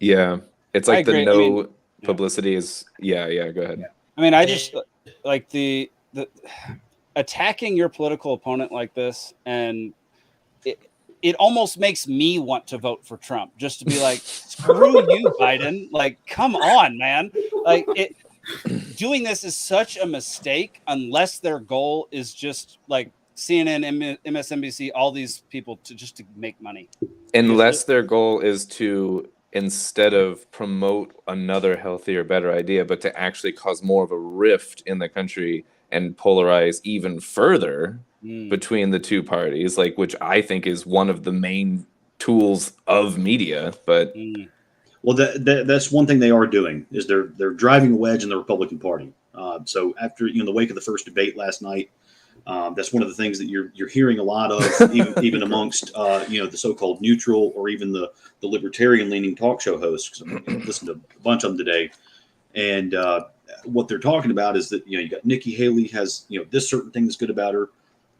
Yeah, it's the publicity is. Yeah, go ahead. Yeah. I mean, I just the attacking your political opponent like this, and it almost makes me want to vote for Trump just to be screw you, Biden. Come on, man. Doing this is such a mistake unless their goal is just CNN, MSNBC, all these people to make money. Unless their goal is to, instead of promote another healthier, better idea, but to actually cause more of a rift in the country and polarize even further between the two parties, which I think is one of the main tools of media. But well, that's one thing they are doing is they're driving a wedge in the Republican Party. So after the wake of the first debate last night, that's one of the things that you're hearing a lot of, even amongst the so-called neutral or even the libertarian-leaning talk show hosts. I listened to a bunch of them today, and what they're talking about is that you got Nikki Haley has this certain thing that's good about her.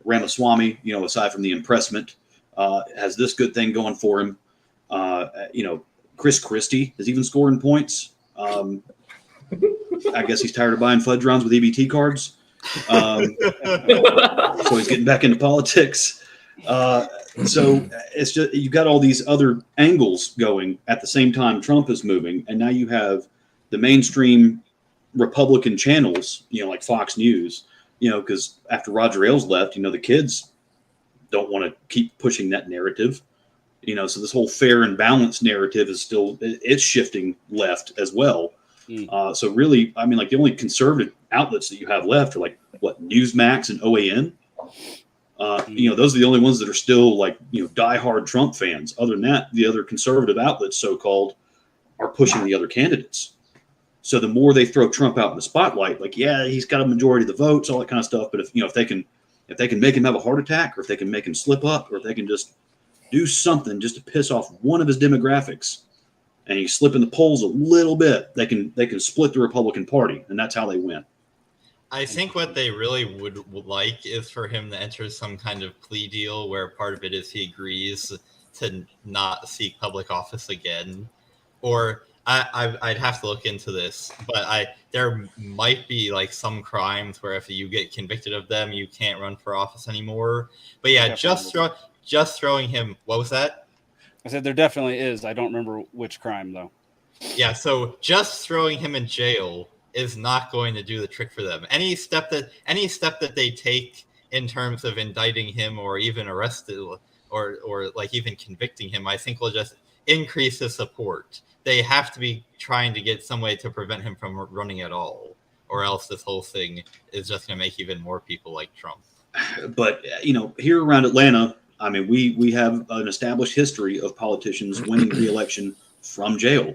Ramaswamy, aside from the impressment, has this good thing going for him. Chris Christie is even scoring points. I guess he's tired of buying fudge rounds with EBT cards. So he's getting back into politics. So it's just you've got all these other angles going at the same time Trump is moving, and now you have the mainstream Republican channels, like Fox News, because after Roger Ailes left, the kids don't want to keep pushing that narrative. So this whole fair and balanced narrative is it's shifting left as well. So really, I mean, the only conservative outlets that you have left are Newsmax and OAN. Those are the only ones that are still diehard Trump fans. Other than that, the other conservative outlets, so-called, are pushing the other candidates. So the more they throw Trump out in the spotlight, he's got a majority of the votes, all that kind of stuff. But if they can make him have a heart attack, or if they can make him slip up, or if they can just do something just to piss off one of his demographics, and you slip in the polls a little bit, they can split the Republican Party, and that's how they win. I think what they really would like is for him to enter some kind of plea deal where part of it is he agrees to not seek public office again. Or I'd have to look into this, but there might be some crimes where if you get convicted of them, you can't run for office anymore. But yeah, just throwing him. What was that? I said there definitely is. I don't remember which crime though. Yeah, so just throwing him in jail is not going to do the trick for them. Any step that they take in terms of indicting him or even arrested or like even convicting him, I think will just increase his support. They have to be trying to get some way to prevent him from running at all, or else this whole thing is just going to make even more people like Trump. But, here around Atlanta, I mean, we have an established history of politicians winning re-election from jail,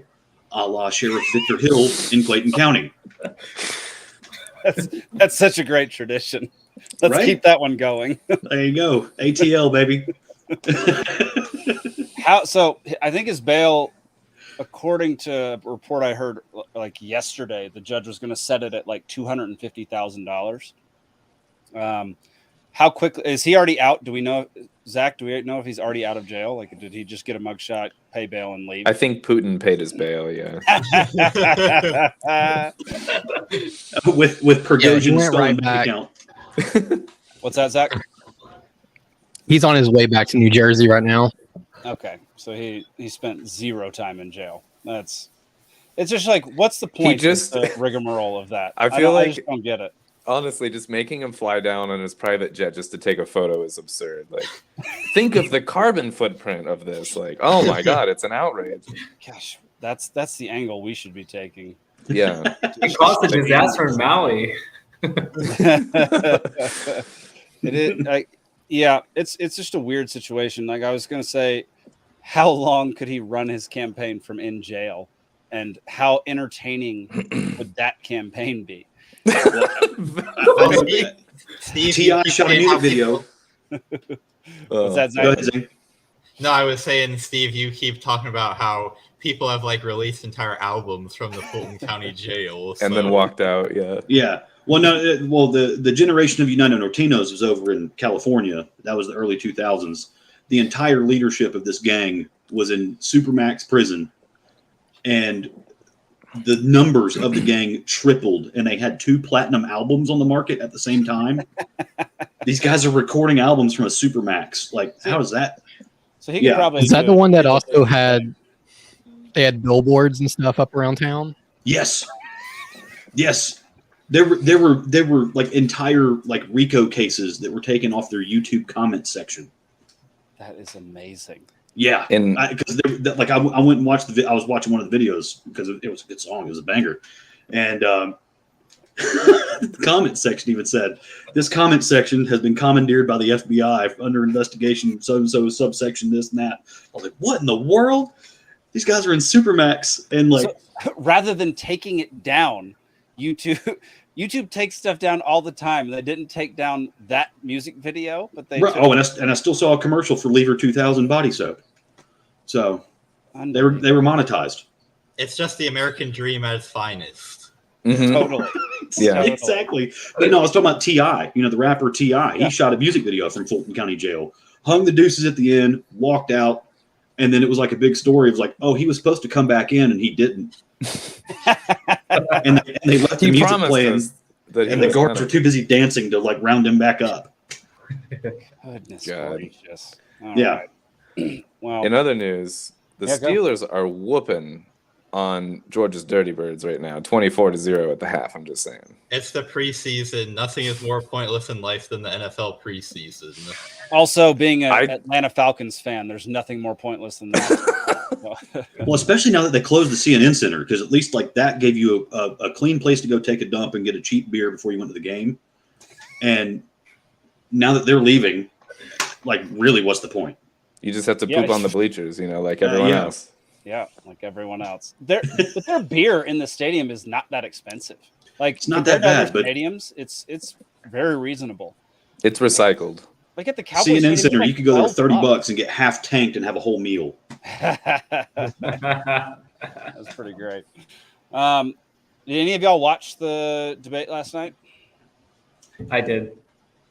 a la Sheriff Victor Hill in Clayton County. That's such a great tradition. Let's keep that one going. There you go. ATL, baby. So I think his bail, according to a report I heard like yesterday, the judge was going to set it at like $250,000. How quickly is he already out? Do we know, Zach? Do we know if he's already out of jail? Like, did he just get a mugshot, pay bail, and leave? I think Putin paid his bail. Yeah. with Prigozhin stolen right account. What's that, Zach? He's on his way back to New Jersey right now. Okay, so he spent 0 time in jail. It's just like, what's the point? The rigmarole of that. I just don't get it. Honestly, just making him fly down on his private jet just to take a photo is absurd. Like, think of the carbon footprint of this. Like, oh my God, it's an outrage. Gosh, that's the angle we should be taking. Yeah. It caused a disaster in Maui. It's just a weird situation. Like, I was going to say, how long could he run his campaign from in jail? And how entertaining would that campaign be? Steve, T.I. shot a music video. What's that, Zach? Go ahead, Zane. No, I was saying, Steve, you keep talking about how people have like released entire albums from the Fulton County jail and then walked out. Yeah. Yeah. Well, no. Well, the generation of United Nortinos was over in California. That was the early 2000s. The entire leadership of this gang was in Supermax prison, and the numbers of the gang tripled, and they had 2 platinum albums on the market at the same time. These guys are recording albums from a Supermax. Like, how is that? So he could probably. Is that the one that also had billboards and stuff up around town? Yes. Yes. There were like entire like RICO cases that were taken off their YouTube comment section. That is amazing. Yeah, and because I went and watched I was watching one of the videos because it was a good song. It was a banger, and the comment section even said, "This comment section has been commandeered by the FBI under investigation. So and so subsection this and that." I was like, "What in the world? These guys are in Supermax." And like, so, rather than taking it down, YouTube takes stuff down all the time. They didn't take down that music video, but they. And I still saw a commercial for Lever 2000 body soap. So they were monetized. It's just the American dream at its finest. Mm-hmm. Totally. Yeah, exactly. But no, I was talking about T.I. The rapper T.I. He shot a music video from Fulton County Jail, hung the deuces at the end, walked out, and then it was like a big story. It was like, oh, he was supposed to come back in, and he didn't. and they left the music playing, and the guards were too busy dancing to like round him back up. Goodness gracious! Yeah. Right. Well, in other news, the Steelers are whooping on Georgia's Dirty Birds right now, 24-0 at the half. I'm just saying. It's the preseason. Nothing is more pointless in life than the NFL preseason. Also, being an Atlanta Falcons fan, there's nothing more pointless than that. Well, especially now that they closed the CNN Center, because at least like that gave you a clean place to go take a dump and get a cheap beer before you went to the game. And now that they're leaving, like, really, what's the point? You just have to poop on the bleachers, like everyone else. Yeah, like everyone else. But their beer in the stadium is not that expensive. Like, it's not that bad, but stadiums, it's very reasonable. It's recycled. Like at the Cowboys CNN Center, like you could go there $30 and get half tanked and have a whole meal. That's pretty great. Did any of y'all watch the debate last night? I did.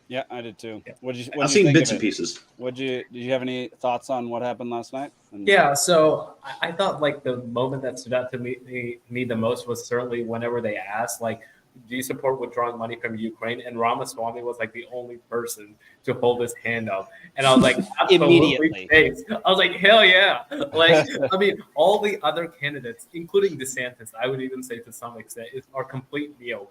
Yeah, I did too. Yeah. I've seen bits and pieces. Did you have any thoughts on what happened last night? Yeah, so I thought like the moment that stood out to me the most was certainly whenever they asked like, do you support withdrawing money from Ukraine? And Ramaswamy was like the only person to hold his hand up. And I was like, Immediately. I was like, hell yeah. Like, I mean, all the other candidates, including DeSantis, I would even say to some extent, are complete neocons.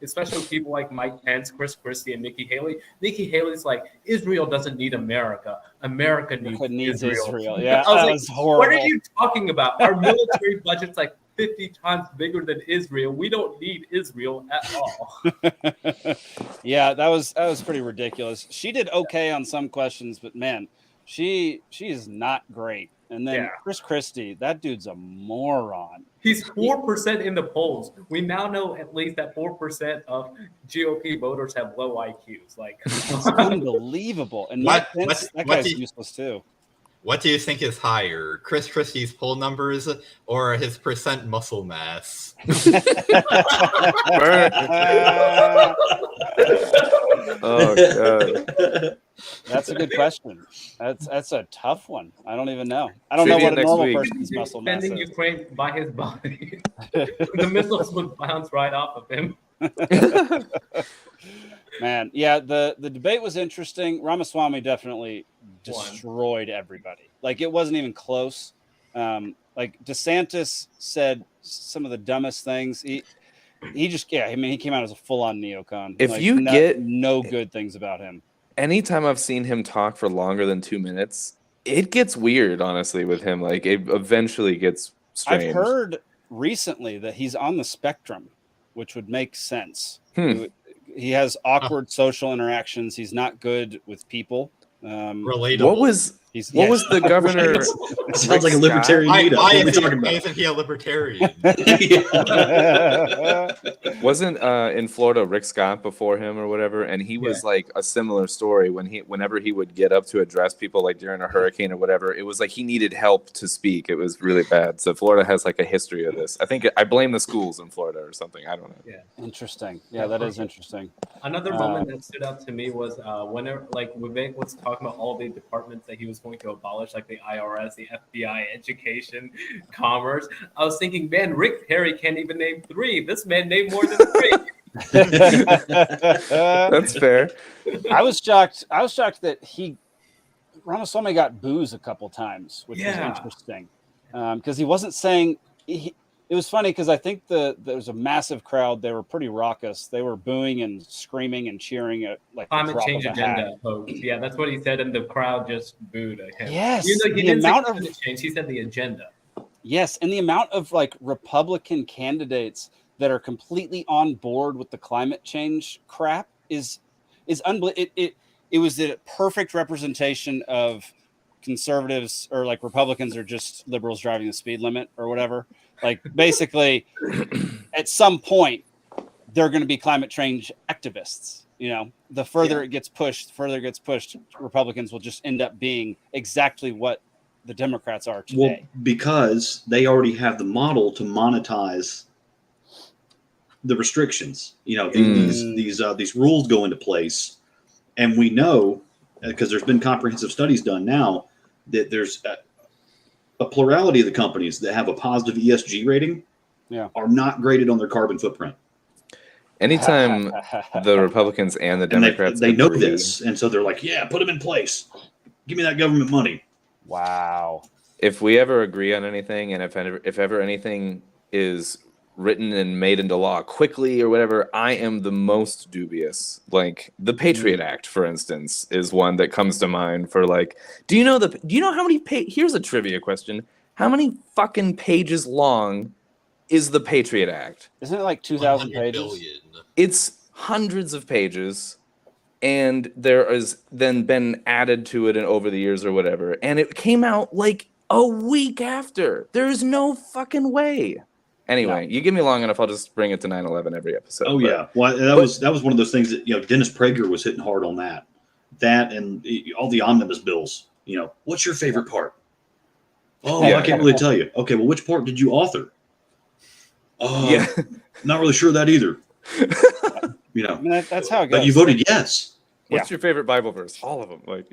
Especially people like Mike Pence, Chris Christie, and Nikki Haley. Nikki Haley's like, Israel doesn't need America. America needs Israel. Yeah, I was like, horrible. what are you talking about? Our military budget's like 50 times bigger than Israel. We don't need Israel at all. Yeah, that was pretty ridiculous. She did okay on some questions, but man, she is not great. And then Chris Christie, that dude's a moron. He's 4% in the polls. We now know at least that 4% of GOP voters have low IQs. Like, it's unbelievable. And that guy's useless too. What do you think is higher, Chris Christie's poll numbers or his percent muscle mass? Oh god, that's a good question. That's a tough one. I don't even know. I don't know what a normal person's muscle mass is. Defending Ukraine by his body, the missiles would bounce right off of him. Man, yeah, the debate was interesting. Ramaswamy definitely destroyed everybody. Like, it wasn't even close. Like, DeSantis said some of the dumbest things. He just, I mean, he came out as a full-on neocon. If you get no good things about him. Anytime I've seen him talk for longer than 2 minutes, it gets weird, honestly, with him. Like, it eventually gets strange. I've heard recently that he's on the spectrum, which would make sense. He has awkward social interactions. He's not good with people. Relatable. What was the governor? Sounds like a libertarian meetup. Why isn't he a libertarian? Wasn't in Florida Rick Scott before him or whatever, and he was like a similar story whenever he would get up to address people like during a hurricane or whatever. It was like he needed help to speak. It was really bad. So Florida has like a history of this. I think I blame the schools in Florida or something. I don't know. Yeah, interesting. Yeah, that is interesting. Another moment that stood out to me was whenever like Vivek was talking about all the departments that he was going to abolish, like the IRS, the FBI, education, commerce. I was thinking, man, Rick Perry can't even name 3. This man named more than 3. That's fair. I was shocked that Ramaswamy got booze a couple times, which was interesting. Because he wasn't saying it was funny because I think there was a massive crowd. They were pretty raucous. They were booing and screaming and cheering at like climate change agenda folks. Yeah, that's what he said, and the crowd just booed at him. Yes, he didn't say climate change. He said the agenda. Yes, and the amount of like Republican candidates that are completely on board with the climate change crap is unbelievable. It was the perfect representation of conservatives, or like Republicans are just liberals driving the speed limit or whatever. Like, basically, at some point, they're going to be climate change activists. You know, the further it gets pushed, Republicans will just end up being exactly what the Democrats are today. Well, because they already have the model to monetize the restrictions. You know, these rules go into place, and we know, because there's been comprehensive studies done now, that there's a plurality of the companies that have a positive ESG rating are not graded on their carbon footprint. Anytime the Republicans and the Democrats they know this, and so they're like, yeah, put them in place. Give me that government money. Wow. If we ever agree on anything, and if ever anything is written and made into law quickly or whatever, I am the most dubious. Like the Patriot Act, for instance, is one that comes to mind for like, do you know how many here's a trivia question. How many fucking pages long is the Patriot Act? Isn't it like 2,000 pages? Billion. It's hundreds of pages, and there has then been added to it over the years or whatever, and it came out like a week after. There's no fucking way. Anyway, you give me long enough, I'll just bring it to 9/11 every episode. Oh, yeah. Well, that was one of those things that, you know, Dennis Prager was hitting hard on that. That and all the omnibus bills. You know, what's your favorite part? Oh, I can't really tell you. Okay, well, which part did you author? Oh, not really sure of that either. You know, I mean, that's how it goes. But you voted yes. What's your favorite Bible verse? All of them. Like,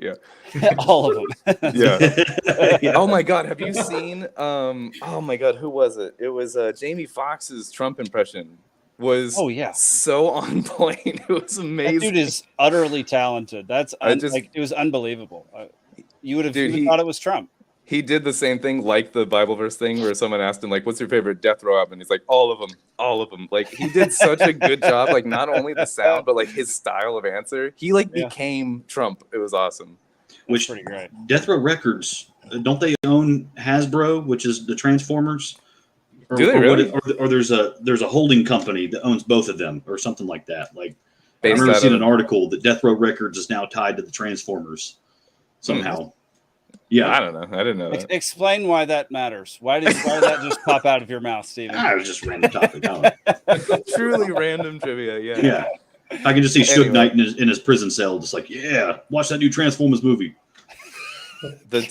all of them. Yeah. Oh my God. Have you seen? Oh my God. Who was it? It was Jamie Foxx's Trump impression. was so on point. It was amazing. That dude is utterly talented. It was unbelievable. You would have thought it was Trump. He did the same thing, like the Bible verse thing, where someone asked him, like, "What's your favorite death row album?" And he's like, "All of them." Like, he did such a good job. Like, not only the sound, but like his style of answer. He became Trump. It was awesome. Which pretty great. Death Row Records, don't they own Hasbro, which is the Transformers? Do they really? Or there's a holding company that owns both of them, or something like that. Like, Based I've remember seeing an article that Death Row Records is now tied to the Transformers somehow. Yeah, I don't know. I didn't know that. Explain why that matters. Why did that just pop out of your mouth, Steven? I was just random topic. Truly random trivia. Yeah. I can just see Suge Knight in his prison cell, just like, yeah, watch that new Transformers movie. The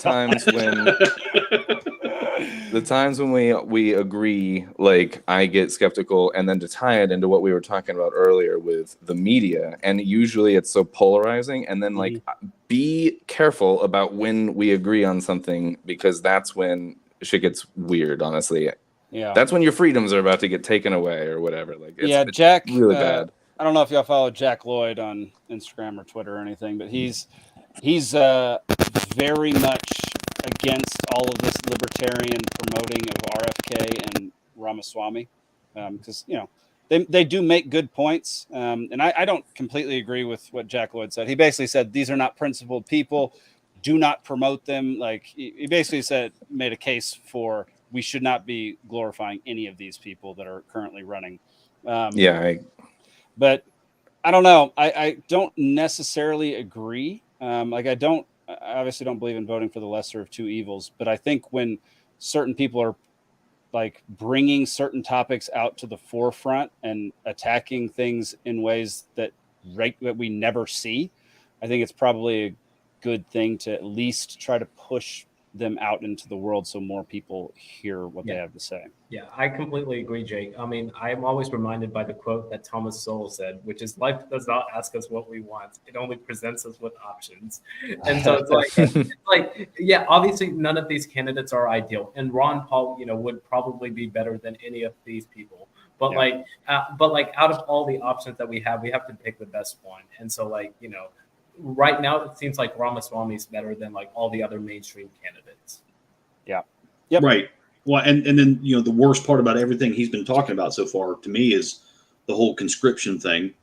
times when we agree, like, I get skeptical, and then to tie it into what we were talking about earlier with the media, and usually it's so polarizing, and then like be careful about when we agree on something, because that's when shit gets weird, honestly. Yeah. That's when your freedoms are about to get taken away or whatever. Like, it's Jack, really bad. I don't know if y'all follow Jack Lloyd on Instagram or Twitter or anything, but he's very much against all of this libertarian promoting of RFK and Ramaswamy, because they do make good points, and I don't completely agree with what Jack Lloyd said. He basically said these are not principled people, do not promote them. Like, he basically made a case for we should not be glorifying any of these people that are currently running. But I don't know. I don't necessarily agree. I obviously don't believe in voting for the lesser of two evils, but I think when certain people are like bringing certain topics out to the forefront and attacking things in ways that we never see, I think it's probably a good thing to at least try to push them out into the world so more people hear what they have to say. Yeah, I completely agree, Jake. I mean, I'm always reminded by the quote that Thomas Sowell said, which is, life does not ask us what we want. It only presents us with options. And so it's like, yeah, obviously none of these candidates are ideal. And Ron Paul, would probably be better than any of these people. But out of all the options that we have to pick the best one. And so right now it seems like Ramaswamy is better than like all the other mainstream candidates. Yeah. Yep. Right. Well, and then the worst part about everything he's been talking about so far to me is the whole conscription thing.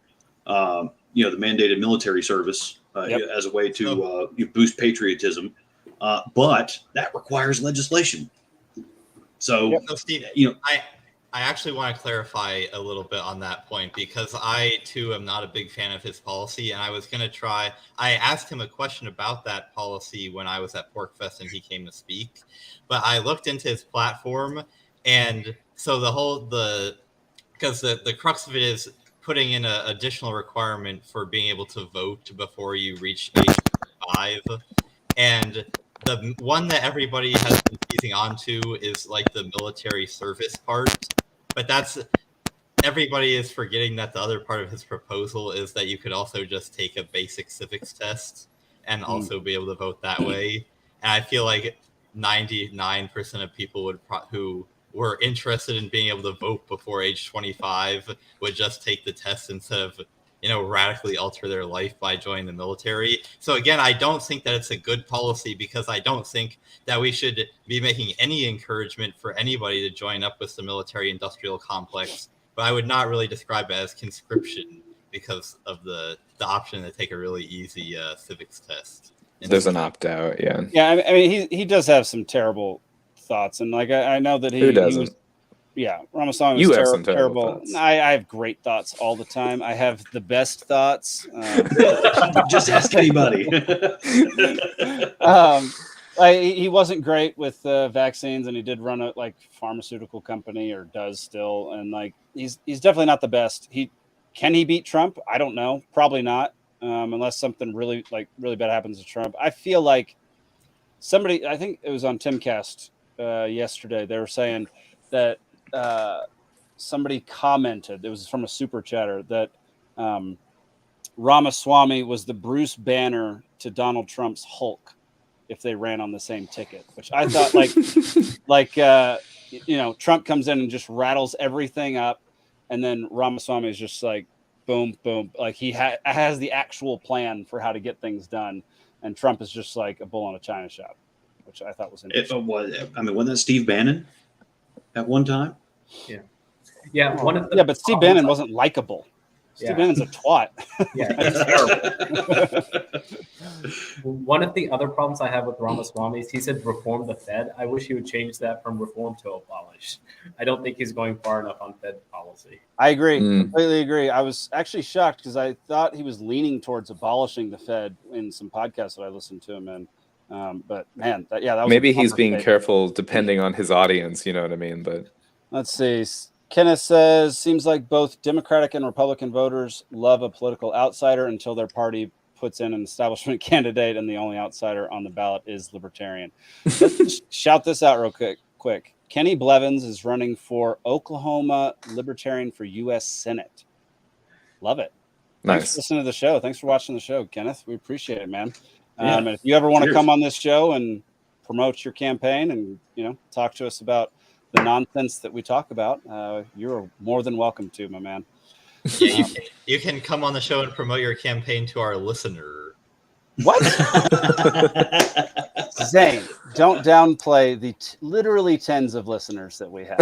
The mandated military service as a way to boost patriotism, but that requires legislation. So, Steve, I actually want to clarify a little bit on that point, because I too am not a big fan of his policy, and I was going to try. I asked him a question about that policy when I was at PorkFest and he came to speak, but I looked into his platform, and so the crux of it is putting in an additional requirement for being able to vote before you reach age 5, and the one that everybody has been teasing onto is like the military service part, but everybody is forgetting that the other part of his proposal is that you could also just take a basic civics test and also be able to vote that way. And I feel like 99% of people who were interested in being able to vote before age 25 would just take the test instead of radically alter their life by joining the military. So again, I don't think that it's a good policy, because I don't think that we should be making any encouragement for anybody to join up with the military industrial complex. But I would not really describe it as conscription because of the option to take a really easy civics test. There's an opt-out, yeah. Yeah, I mean, he does have some terrible thoughts, and like I know that who doesn't? He was, Ramaswamy was have some terrible. I have great thoughts all the time. I have the best thoughts. Just ask anybody. He wasn't great with vaccines, and he did run a pharmaceutical company, or does still, and he's definitely not the best. Can he beat Trump? I don't know. Probably not, unless something really bad happens to Trump. I feel like I think it was on Timcast yesterday. They were saying that somebody commented, it was from a super chatter, that Ramaswamy was the Bruce Banner to Donald Trump's Hulk if they ran on the same ticket, which I thought Trump comes in and just rattles everything up. and then Ramaswamy is just like boom, boom, like he has the actual plan for how to get things done, and Trump is just like a bull in a china shop, which I thought was interesting. Wasn't that Steve Bannon at one time? Yeah. Yeah, but Steve Bannon wasn't likable. Steve Bannon's a twat. Yeah, he's terrible. One of the other problems I have with Ramaswamy is he said reform the Fed. I wish he would change that from reform to abolish. I don't think he's going far enough on Fed policy. I agree. Completely agree. I was actually shocked because I thought he was leaning towards abolishing the Fed in some podcasts that I listened to him in. But man, that was maybe he's being careful depending on his audience. You know what I mean? But let's see. Kenneth says, seems like both Democratic and Republican voters love a political outsider until their party puts in an establishment candidate and the only outsider on the ballot is Libertarian. Let's just shout this out real quick. Kenny Blevins is running for Oklahoma Libertarian for U.S. Senate. Love it. Nice. Thanks for listening to the show. Thanks for watching the show, Kenneth. We appreciate it, man. And if you ever want to come on this show and promote your campaign and, talk to us about the nonsense that we talk about, you're more than welcome to, my man. Yeah, you can come on the show and promote your campaign to our listener. What? Zane, don't downplay the literally tens of listeners that we have.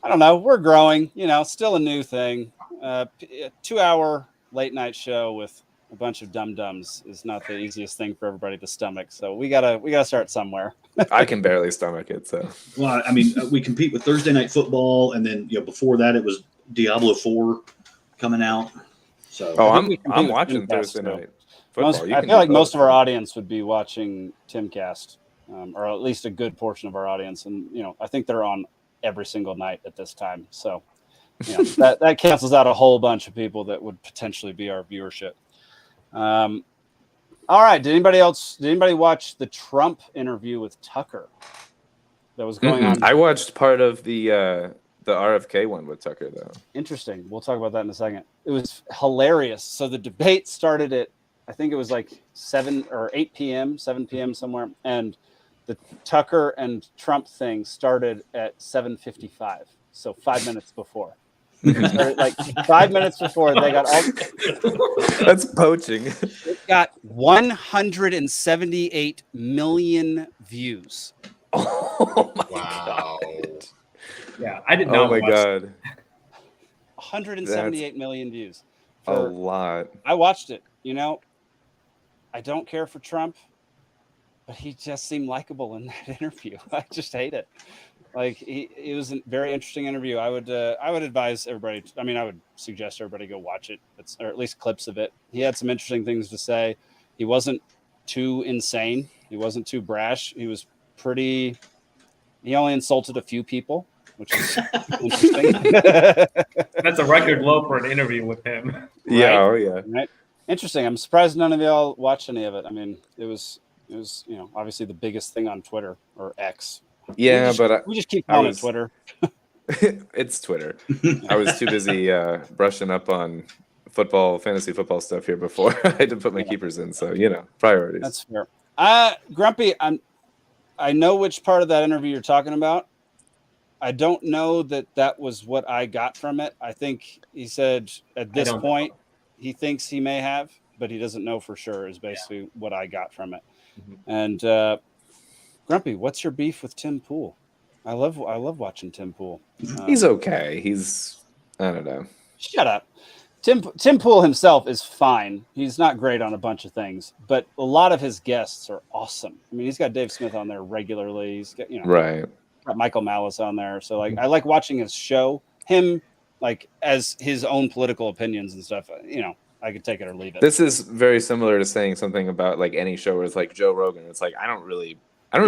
I don't know. We're growing, still a new thing. 2-hour late night show with a bunch of dum-dums is not the easiest thing for everybody to stomach. So we gotta start somewhere. I can barely stomach it. So, well, I mean, we compete with Thursday Night Football, and then before that it was Diablo 4 coming out. So, I'm watching Thursday Night Football. I feel like most of our audience would be watching Timcast, or at least a good portion of our audience, and I think they're on every single night at this time. So, that cancels out a whole bunch of people that would potentially be our viewership. All right. Did anybody watch the Trump interview with Tucker that was going on? I watched part of the RFK one with Tucker, though. Interesting. We'll talk about that in a second. It was hilarious. So the debate started at, I think it was like 7 or 8 p.m., 7 p.m. somewhere. And the Tucker and Trump thing started at 7:55. So 5 minutes before. Like 5 minutes before they got all. That's poaching. It got 178 million views. Oh my wow. God. Yeah, I did not. Oh my God. 178 million views. A lot. I watched it. I don't care for Trump, but he just seemed likable in that interview. I just hate it. Like it was a very interesting interview. I would advise everybody. I would suggest everybody go watch it, or at least clips of it. He had some interesting things to say. He wasn't too insane. He wasn't too brash. He was pretty. He only insulted a few people, which is interesting. That's a record low for an interview with him. Right? Yeah. Oh yeah. Right. Interesting. I'm surprised none of y'all watched any of it. I mean, it was obviously the biggest thing on Twitter or X. Yeah, we just keep calling it Twitter. It's Twitter. I was too busy brushing up on fantasy football stuff here before I had to put my keepers in. So priorities. That's fair. Grumpy, I know which part of that interview you're talking about. I don't know that was what I got from it. I think he said at this point he thinks he may have, but he doesn't know for sure. Is basically what I got from it. Mm-hmm. And Grumpy, what's your beef with Tim Pool? I love watching Tim Pool. He's okay. I don't know. Shut up. Tim Pool himself is fine. He's not great on a bunch of things, but a lot of his guests are awesome. I mean, he's got Dave Smith on there regularly. He's got right. Got Michael Malice on there. So I like watching his show. Him as his own political opinions and stuff. I could take it or leave it. This is very similar to saying something about any show where it's like Joe Rogan. It's like I don't really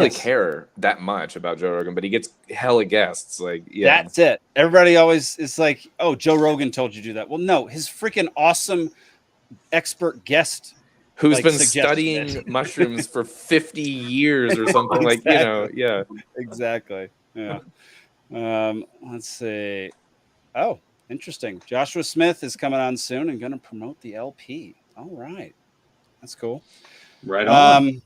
care that much about Joe Rogan, but he gets hella guests. That's it. Everybody always is like, "Oh, Joe Rogan told you to do that." Well, no, his freaking awesome expert guest who's been studying mushrooms for 50 years or something. Yeah. Exactly. Yeah. Let's see. Oh, interesting. Joshua Smith is coming on soon and going to promote the LP. All right, that's cool. Right on.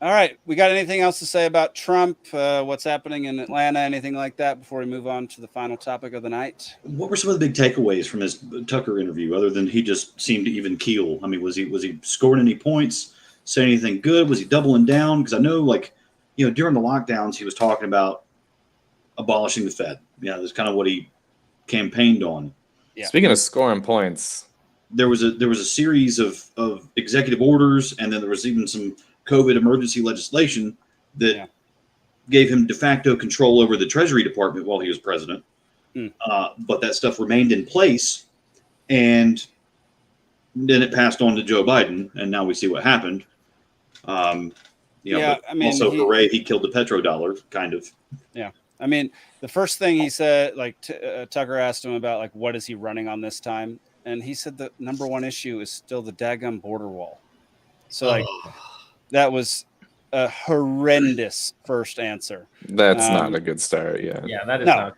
All right. We got anything else to say about Trump? What's happening in Atlanta? Anything like that before we move on to the final topic of the night? What were some of the big takeaways from his Tucker interview, other than he just seemed to even keel? I mean, was he scoring any points? Saying anything good? Was he doubling down? Because I know, like, during the lockdowns, he was talking about abolishing the Fed. Yeah, that's kind of what he campaigned on. Yeah. Speaking of scoring points, there was a series of executive orders, and then there was even some COVID emergency legislation that gave him de facto control over the Treasury Department while he was president. But that stuff remained in place, and then it passed on to Joe Biden, and now we see what happened. I mean, also, hooray, he killed the petrodollar, kind of. Yeah. I mean, the first thing he said, like Tucker asked him about, like, what is he running on this time? And he said the number one issue is still the daggum border wall. So, like, that was a horrendous first answer. That's not a good start. Yeah. Yeah, that is not.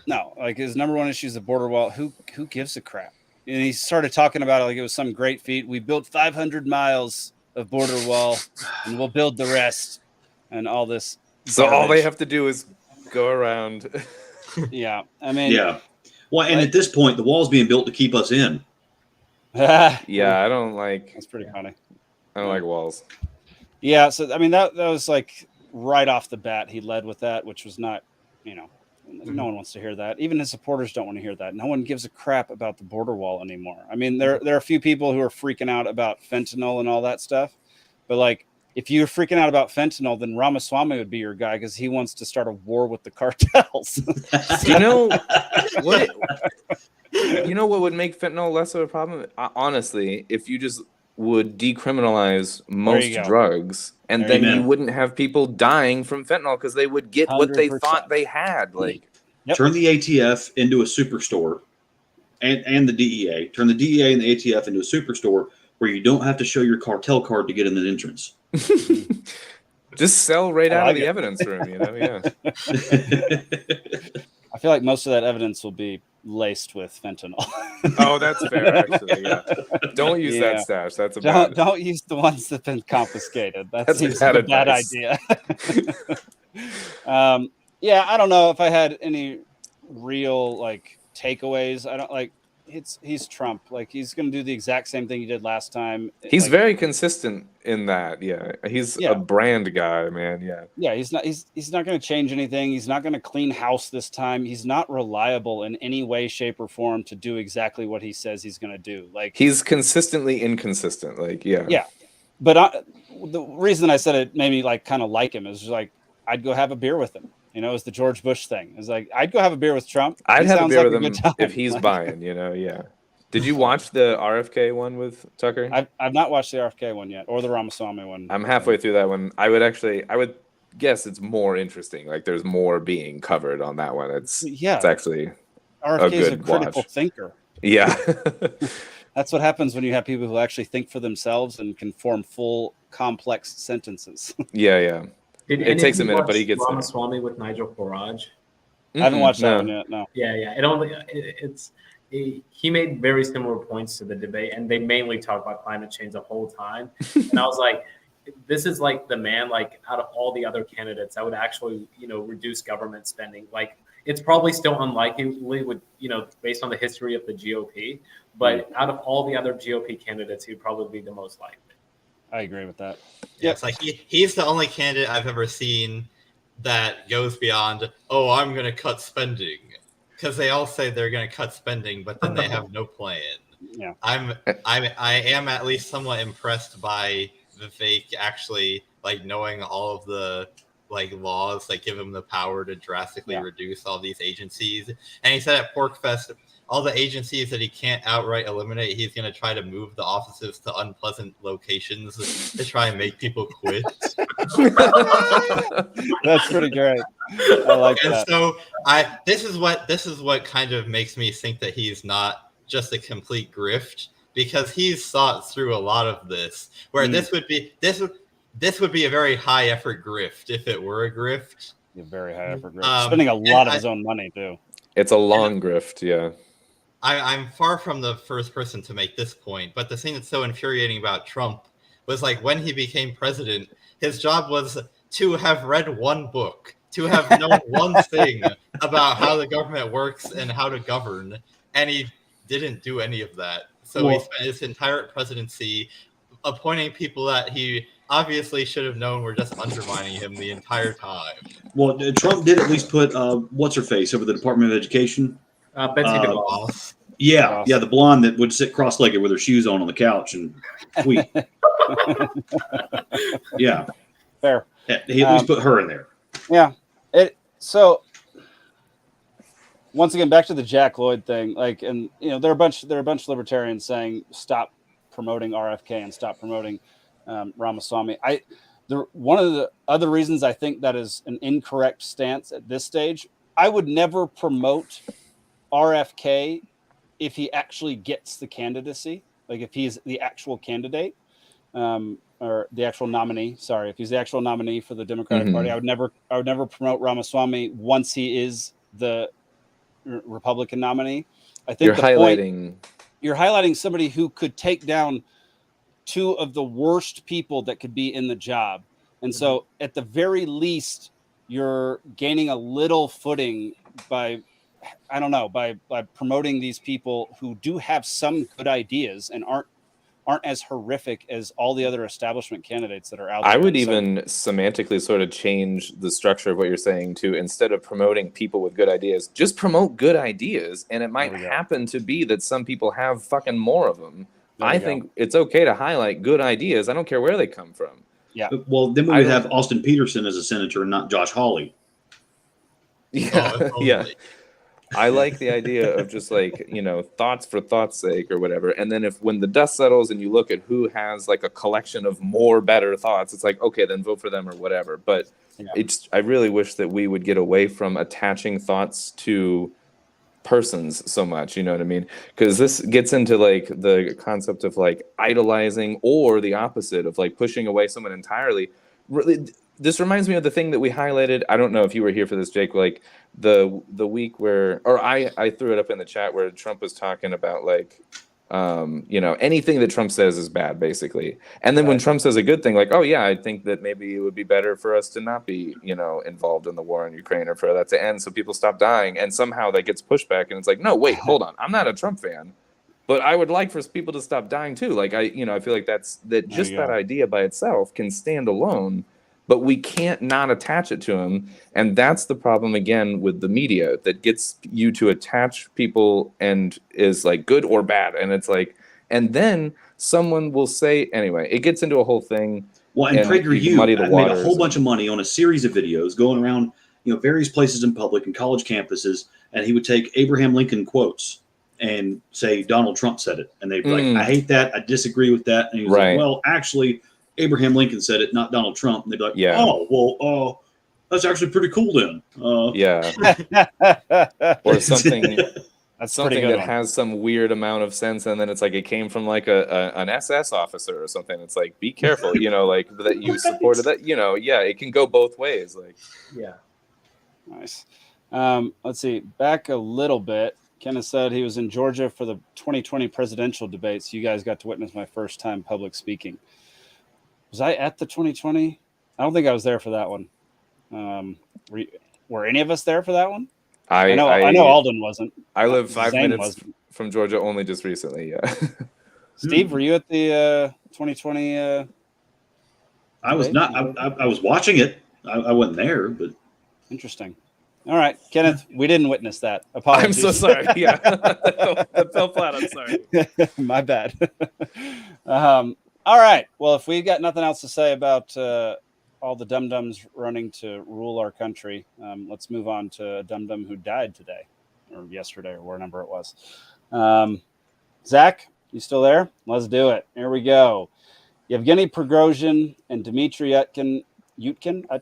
No, like, his number one issue is the border wall. Who gives a crap? And he started talking about it like it was some great feat. We built 500 miles of border wall, and we'll build the rest, and all this. So garbage. All they have to do is go around. Yeah, I mean. Yeah. Well, and at this point, the wall's being built to keep us in. Yeah, I don't like. That's pretty funny. I don't like walls. Yeah, so I mean that was like right off the bat he led with that, which was not, no one wants to hear that. Even his supporters don't want to hear that. No one gives a crap about the border wall anymore. I mean, there are a few people who are freaking out about fentanyl and all that stuff, but like, if you're freaking out about fentanyl, then Ramaswamy would be your guy because he wants to start a war with the cartels. You know what? You know what would make fentanyl less of a problem? Honestly, if you just would decriminalize most drugs, and then you wouldn't have people dying from fentanyl because they would get 100%. What they thought they had. Like, turn the ATF into a superstore, and the DEA. Turn the DEA and the ATF into a superstore where you don't have to show your cartel card to get in an entrance. Just sell right out of the evidence room, Yeah. I feel like most of that evidence will be laced with fentanyl. Oh, that's fair, actually. Yeah. Don't use that stash. That's don't use the ones that've been confiscated. That seems like a bad idea. I don't know if I had any real like takeaways. I don't like. He's Trump. Like, he's going to do the exact same thing he did last time. He's very consistent in that. Yeah, he's a brand guy, man. Yeah. He's not going to change anything. He's not going to clean house this time. He's not reliable in any way, shape, or form to do exactly what he says he's going to do. Like, he's consistently inconsistent. Like, yeah. But the reason I said it made me like kind of like him is like I'd go have a beer with him. It's the George Bush thing. It's like, I'd go have a beer with Trump. I'd have a beer with him if he's buying, yeah. Did you watch the RFK one with Tucker? I've not watched the RFK one yet, or the Ramaswamy one. I'm halfway through that one. I would guess it's more interesting. Like, there's more being covered on that one. It's actually RFK is a critical watch. Thinker. Yeah. That's what happens when you have people who actually think for themselves and can form full, complex sentences. Yeah. It takes a minute, but he gets Ramaswamy with Nigel Farage. I haven't watched that one yet. No. Yeah. He made very similar points to the debate, and they mainly talk about climate change the whole time. And I was like, this is like the man, like, out of all the other candidates that would actually, reduce government spending. Like, it's probably still unlikely with, based on the history of the GOP, but out of all the other GOP candidates, he'd probably be the most likely. I agree with that. Yeah, it's like he's the only candidate I've ever seen that goes beyond, I'm going to cut spending, because they all say they're going to cut spending, but then they have no plan. Yeah, I am at least somewhat impressed by Vivek actually like knowing all of the like laws that give him the power to drastically reduce all these agencies. And he said at PorkFest, all the agencies that he can't outright eliminate, he's going to try to move the offices to unpleasant locations to try and make people quit. That's pretty great. I like that. So this is what kind of makes me think that he's not just a complete grift, because he's thought through a lot of this. Where this would be a very high effort grift if it were a grift. A very high effort grift. Spending a lot of his own money too. It's a long grift, yeah. I'm far from the first person to make this point, but the thing that's so infuriating about Trump was like when he became president, His job was to have read one book, to have known one thing about how the government works and how to govern, and he didn't do any of that. So he spent his entire presidency appointing people that he obviously should have known were just undermining him the entire time. Well, Trump did at least put what's-her-face over the Department of Education. Betsy DeVos. Yeah, the blonde that would sit cross-legged with her shoes on the couch and tweet. Yeah. Fair. He at least put her in there. Yeah. So once again, back to the Jack Lloyd thing. Like, and there are a bunch of libertarians saying stop promoting RFK and stop promoting Ramaswamy. One of the other reasons I think that is an incorrect stance at this stage. I would never promote RFK if he actually gets the candidacy, like if he's the actual candidate. Or the actual nominee. Sorry, if he's the actual nominee for the Democratic Party, I would never promote Ramaswamy once he is the Republican nominee. I think you're highlighting somebody who could take down two of the worst people that could be in the job, and so at the very least, you're gaining a little footing by promoting these people who do have some good ideas and aren't as horrific as all the other establishment candidates that are out there. I would even semantically sort of change the structure of what you're saying to, instead of promoting people with good ideas, just promote good ideas. And it might happen to be that some people have fucking more of them. I think it's okay to highlight good ideas. I don't care where they come from. Yeah. Well, then we would have Austin Peterson as a senator and not Josh Hawley. Yeah. Yeah. I like the idea of just like, thoughts for thought's sake or whatever. And then when the dust settles and you look at who has like a collection of more better thoughts, it's like, okay, then vote for them or whatever. But I really wish that we would get away from attaching thoughts to persons so much, you know what I mean? Because this gets into like the concept of like idolizing, or the opposite of like pushing away someone entirely. Really, this reminds me of the thing that we highlighted. I don't know if you were here for this, Jake, like the week where, or I threw it up in the chat where Trump was talking about like, anything that Trump says is bad, basically. And then when Trump says a good thing, like, oh yeah, I think that maybe it would be better for us to not be, involved in the war in Ukraine, or for that to end so people stop dying. And somehow that gets pushed back, and it's like, no, wait, hold on. I'm not a Trump fan, but I would like for people to stop dying too. Like I feel like that idea by itself can stand alone. But we can't not attach it to him. And that's the problem, again, with the media, that gets you to attach people and is like good or bad. And it's like, and then someone will say, anyway, it gets into a whole thing. Well, and PragerU made a whole bunch of money on a series of videos going around, various places in public and college campuses. And he would take Abraham Lincoln quotes and say, Donald Trump said it. And they'd be like, I hate that. I disagree with that. And he was like, well, actually, Abraham Lincoln said it, not Donald Trump. And they'd be like, that's actually pretty cool then. Or something that has some weird amount of sense, and then it's like it came from like an SS officer or something. It's like, be careful, like that you supported that, it can go both ways. Like, nice. Let's see, back a little bit. Kenneth said he was in Georgia for the 2020 presidential debates. You guys got to witness my first time public speaking. Was I at the 2020? I don't think I was there for that one. Were any of us there for that one? I know Alden wasn't. I live 5 minutes from Georgia only just recently. Yeah. Steve, were you at the 2020? I was not. I was watching it. I wasn't there, but interesting. All right, Kenneth, we didn't witness that. Apologies. I'm so sorry. Yeah, that fell flat. I'm sorry. My bad. All right. Well, if we've got nothing else to say about all the dum-dums running to rule our country, let's move on to a dum-dum who died today or yesterday or whenever it was. Zach, you still there? Let's do it. Here we go. Yevgeny Prigozhin and Dmitry Utkin, I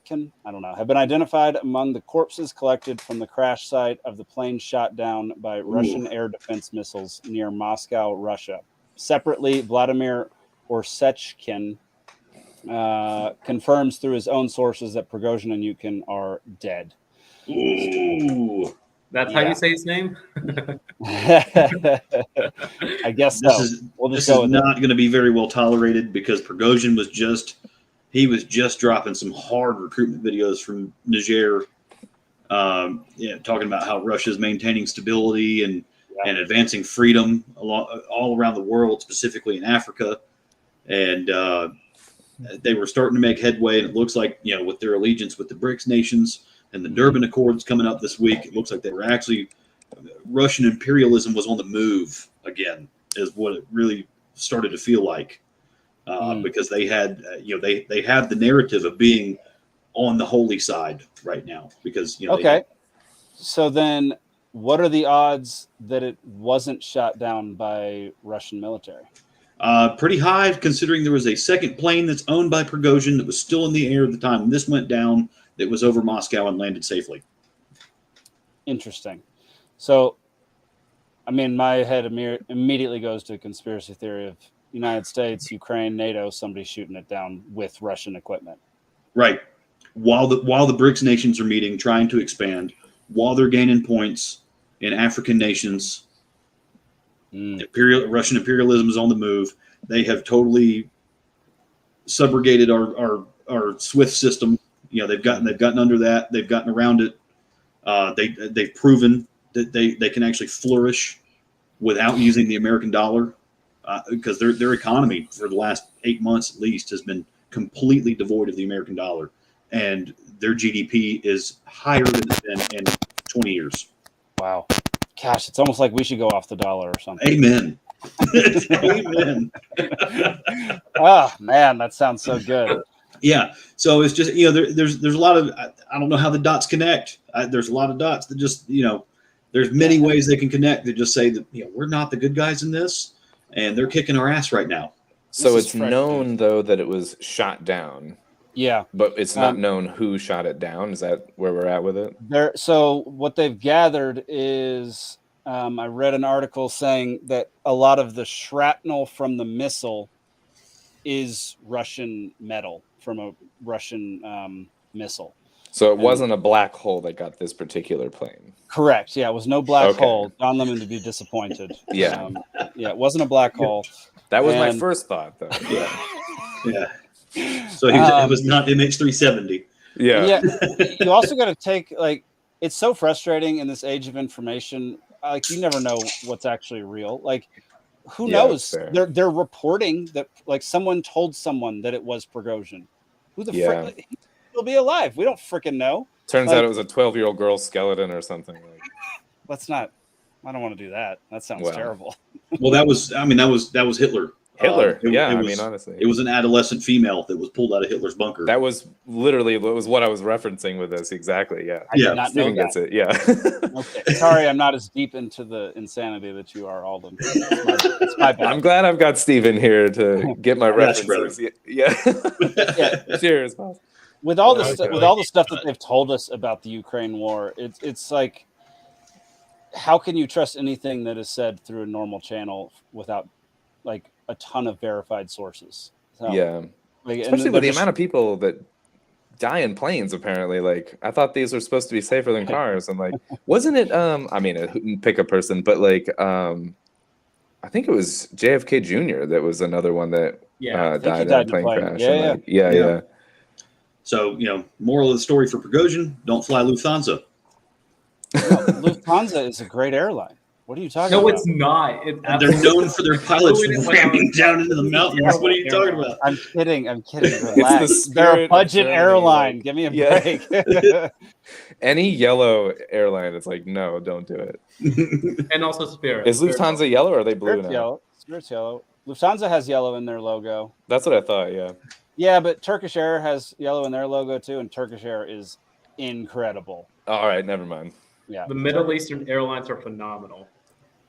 don't know, have been identified among the corpses collected from the crash site of the plane shot down by Russian air defense missiles near Moscow, Russia. Separately, Vladimir Orsechkin confirms through his own sources that Prigozhin and Yutkin are dead. Ooh. That's how you say his name? I guess so. This is not going to be very well tolerated, because Prigozhin was just he was just dropping some hard recruitment videos from Niger, talking about how Russia is maintaining stability and advancing freedom all around the world, specifically in Africa. And they were starting to make headway, and it looks like, with their allegiance with the BRICS nations and the Durban Accords coming up this week, it looks like they were actually, Russian imperialism was on the move again, is what it really started to feel like. Because they had, they have the narrative of being on the holy side right now. Because so then, what are the odds that it wasn't shot down by Russian military? Pretty high, considering there was a second plane that's owned by Prigozhin that was still in the air at the time this went down. That was over Moscow and landed safely. Interesting. So, I mean, my head immediately goes to conspiracy theory of United States, Ukraine, NATO, somebody shooting it down with Russian equipment. Right. While the BRICS nations are meeting, trying to expand, while they're gaining points in African nations, Russian imperialism is on the move. They have totally subrogated our SWIFT system. They've gotten under that. They've gotten around it. They've proven that they can actually flourish without using the American dollar. Because their economy for the last 8 months at least has been completely devoid of the American dollar, and their GDP is higher than it's been in 20 years. Wow. Gosh, it's almost like we should go off the dollar or something. Amen. Amen. Oh, man, that sounds so good. Yeah. So it's just, there's a lot of, I don't know how the dots connect. There's a lot of dots that just, there's many ways they can connect that just say that, we're not the good guys in this. And they're kicking our ass right now. So it's known, though, that it was shot down. Yeah. But it's not known who shot it down. Is that where we're at with it? So what they've gathered is, I read an article saying that a lot of the shrapnel from the missile is Russian metal from a Russian missile. So it wasn't a black hole that got this particular plane. Correct. Yeah, it was no black hole. John Lemon would be disappointed. Yeah. It wasn't a black hole. That was my first thought, though. Yeah. So it was not MH370. Yeah. You also got to take, it's so frustrating in this age of information. You never know what's actually real. Who knows? They're reporting that someone told someone that it was Prigozhin. Who the frick? He'll be alive. We don't freaking know. Turns out it was a 12-year-old girl's skeleton or something. Let's not. I don't want to do that. That sounds terrible. Well, that was Hitler. Hitler. Honestly, it was an adolescent female that was pulled out of Hitler's bunker. That was literally what I was referencing with this. Exactly. Yeah. I did not know gets that. It. Yeah. Okay. Sorry, I'm not as deep into the insanity that you are, Alden. It's my bad. I'm glad I've got Steven here to get my references. Yeah. Cheers. With all the stuff that they've told us about the Ukraine war, it's like, how can you trust anything that is said through a normal channel without a ton of verified sources? So, especially with the amount of people that die in planes. Apparently, I thought these were supposed to be safer than cars. And wasn't it? Pick a person, but I think it was JFK Jr. that was another one that died in a plane crash. Yeah. So, moral of the story for Prigozhin, don't fly Lufthansa. Lufthansa is a great airline. What are you talking about? No, it's not. They're known for their pilots ramming down into the mountains. What are you talking about? I'm kidding. Relax. They're a budget airline. Give me a break. Any yellow airline, it's no, don't do it. And also Spirit. Is Lufthansa yellow or are they blue now? Spirit's yellow. Lufthansa has yellow in their logo. That's what I thought, yeah. Yeah, but Turkish Air has yellow in their logo too, and Turkish Air is incredible. All right, never mind. Yeah, the Middle Eastern airlines are phenomenal.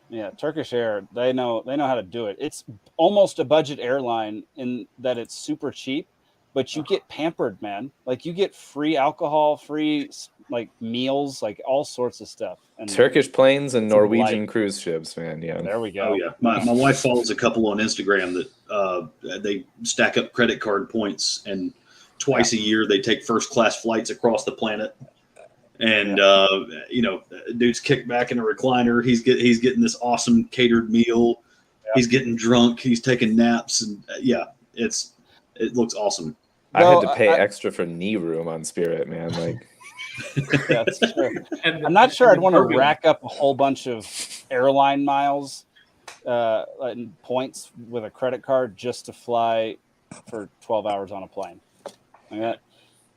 Yeah, Turkish Air, they know how to do it. It's almost a budget airline in that it's super cheap, but you get pampered, man. You get free alcohol, free meals, all sorts of stuff. And Turkish planes and Norwegian cruise ships, man. Yeah, there we go. Oh yeah, my wife follows a couple on Instagram that they stack up credit card points, and twice a year they take first class flights across the planet. And dude's kicked back in a recliner. He's getting this awesome catered meal. Yeah. He's getting drunk. He's taking naps, and it looks awesome. I had to pay extra for knee room on Spirit, man. Like, yeah, that's true. I'm not sure I'd want to rack up a whole bunch of airline miles and points with a credit card just to fly for 12 hours on a plane. Like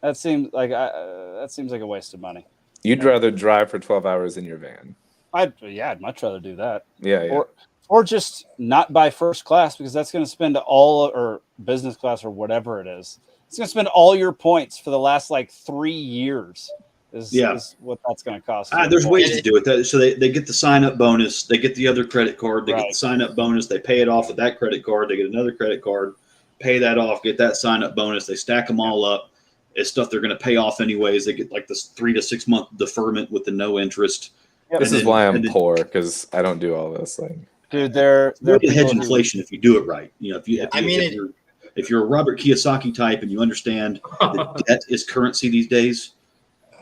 that seems like a waste of money. You'd rather drive for 12 hours in your van. I'd much rather do that. Yeah. Or just not buy first class, because that's going to spend or business class or whatever it is. It's going to spend all your points for the last like 3 years. Is what that's going to cost. There's ways to do it. So they get the sign up bonus. They get the other credit card. They get the sign up bonus. They pay it off with that credit card. They get another credit card, pay that off, get that sign up bonus. They stack them all up. It's stuff they're going to pay off anyways. They get like this 3 to 6 month deferment with the no interest. This is why I'm poor, because I don't do all this. Like, dude, they're hedge inflation if you do it right. You know, if you're a Robert Kiyosaki type and you understand that debt is currency these days,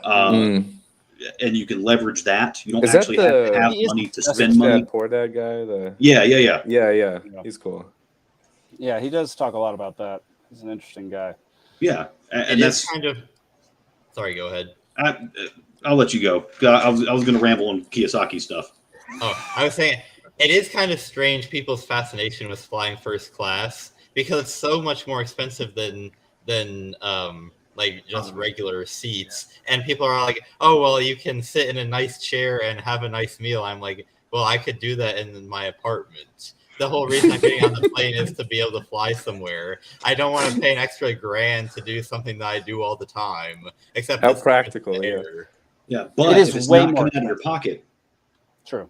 and you can leverage that, you don't actually have to have money to spend money. Poor dad guy. Yeah. He's cool. Yeah, he does talk a lot about that. He's an interesting guy. Yeah, and that's kind of. Sorry, go ahead. I'll let you go. I was going to ramble on Kiyosaki stuff. Oh, I was saying it is kind of strange people's fascination with flying first class, because it's so much more expensive than like just regular seats. And people are like, oh, well, you can sit in a nice chair and have a nice meal. I'm like, well, I could do that in my apartment. The whole reason I'm getting on the plane is to be able to fly somewhere. I don't want to pay an extra $1,000 to do something that I do all the time. Except how practical, yeah. But it is way more out of your pocket. True.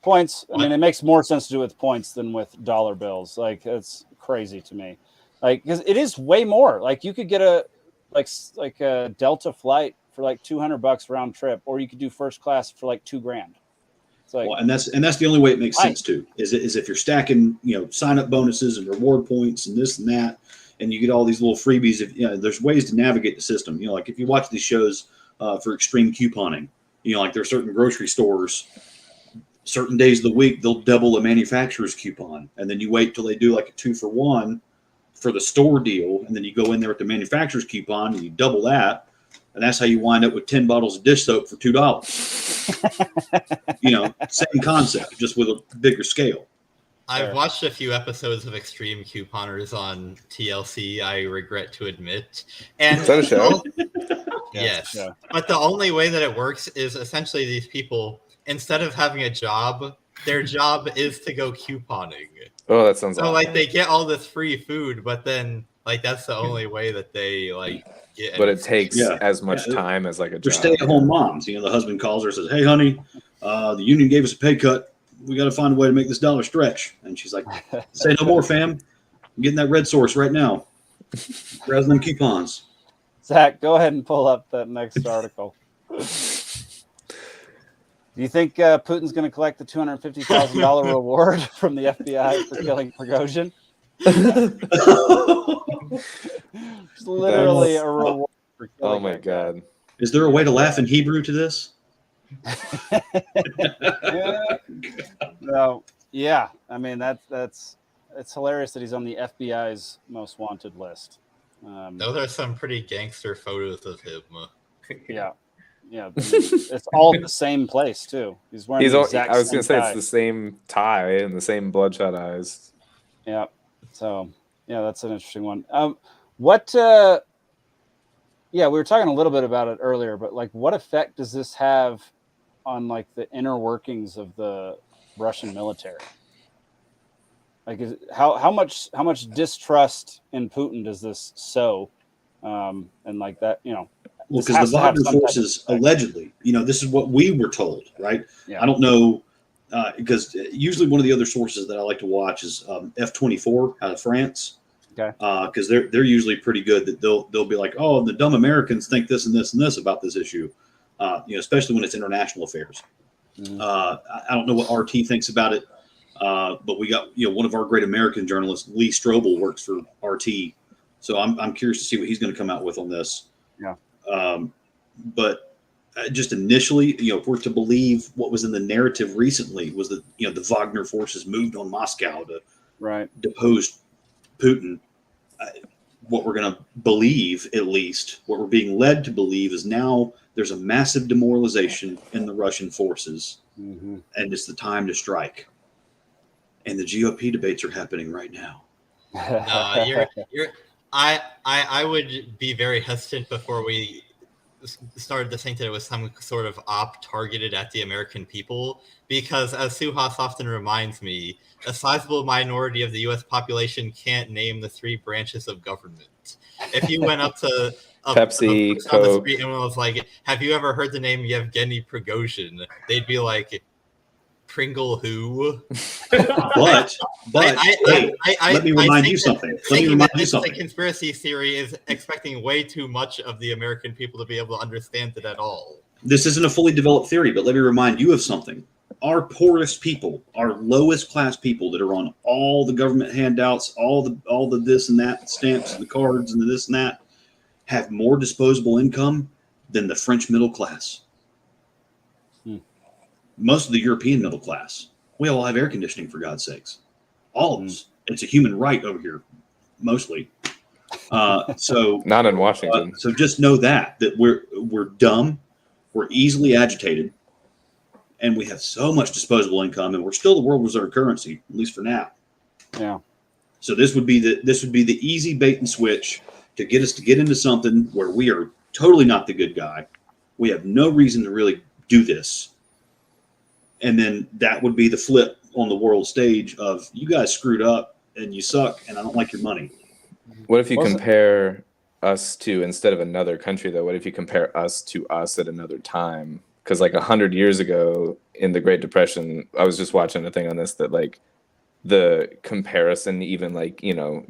Points. I mean, it makes more sense to do with points than with dollar bills. Like, it's crazy to me. Like, because it is way more. Like, you could get a Delta flight for like $200 round trip, or you could do first class for like $2,000. Like, and that's the only way it makes sense too. Is if you're stacking, sign up bonuses and reward points and this and that, and you get all these little freebies. There's ways to navigate the system. Like if you watch these shows for extreme couponing, like there are certain grocery stores, certain days of the week they'll double a manufacturer's coupon, and then you wait till they do like a 2-for-1 for the store deal, and then you go in there with the manufacturer's coupon and you double that. And that's how you wind up with 10 bottles of dish soap for $2. Same concept, just with a bigger scale. I've watched a few episodes of Extreme Couponers on TLC, I regret to admit. And is that a show? Yes. Yeah. But the only way that it works is essentially these people, instead of having a job, their job is to go couponing. Oh, that sounds so awesome. Like they get all this free food, but then like that's the only way that they like get. But it takes as much time as like a job. They're stay-at-home moms. The husband calls her and says, "Hey, honey, the union gave us a pay cut. We got to find a way to make this dollar stretch." And she's like, "Say no more, fam. I'm getting that red source right now. Grabbing them coupons." Zach, go ahead and pull up that next article. Do you think Putin's going to collect the $250,000 reward from the FBI for killing Prigozhin? It's literally a reward for killing. Oh my god! Is there a way to laugh in Hebrew to this? No. Yeah. I mean, it's hilarious that he's on the FBI's most wanted list. Those are some pretty gangster photos of him. Yeah. It's all the same place too. He's wearing the exact I was going to say tie. it's the same tie and the same bloodshot eyes. Yeah. So, that's an interesting one. We were talking a little bit about it earlier, but like, what effect does this have on like the inner workings of the Russian military? Like, how much distrust in Putin does this sow? And like that, Well, because the Wagner forces allegedly, this is what we were told, right? Yeah. I don't know, because usually one of the other sources that I like to watch is F-24 out of France. Okay. Because they're usually pretty good. That they'll be like, oh, the dumb Americans think this and this and this about this issue. Especially when it's international affairs. Mm-hmm. I don't know what RT thinks about it, but we got one of our great American journalists, Lee Strobel, works for RT. So I'm curious to see what he's going to come out with on this. Yeah. But just initially, if we're to believe what was in the narrative recently, was that the Wagner forces moved on Moscow to depose Putin. what we're going to believe, at least what we're being led to believe, is now there's a massive demoralization in the Russian forces, and it's the time to strike. And the GOP debates are happening right now. No, I would be very hesitant before we started to think that it was some sort of op targeted at the American people, because as Suhas often reminds me, a sizable minority of the U.S. population can't name the 3 branches of government. If you went up to Pepsi, on the Coke, street and was like, "Have you ever heard the name Yevgeny Prigozhin?" They'd be like, "Pringle who?" But let me remind you something. The conspiracy theory is expecting way too much of the American people to be able to understand it at all. This isn't a fully developed theory, but let me remind you of something. Our poorest people, our lowest class people that are on all the government handouts, all the this and that stamps and the cards and the this and that, have more disposable income than the French middle class. Most of the European middle class. We all have air conditioning, for God's sakes. All of us. It's a human right over here, mostly. So not in Washington. So just know that we're dumb, we're easily agitated, and we have so much disposable income, and we're still the world reserve currency, at least for now. Yeah. So this would be the easy bait and switch to get us to get into something where we are totally not the good guy. We have no reason to really do this. And then that would be the flip on the world stage of, you guys screwed up and you suck and I don't like your money. What if you compare us to, instead of another country though, what if you compare us to us at another time? Because like 100 years ago in the Great Depression, I was just watching a thing on this that like the comparison, even like, you know,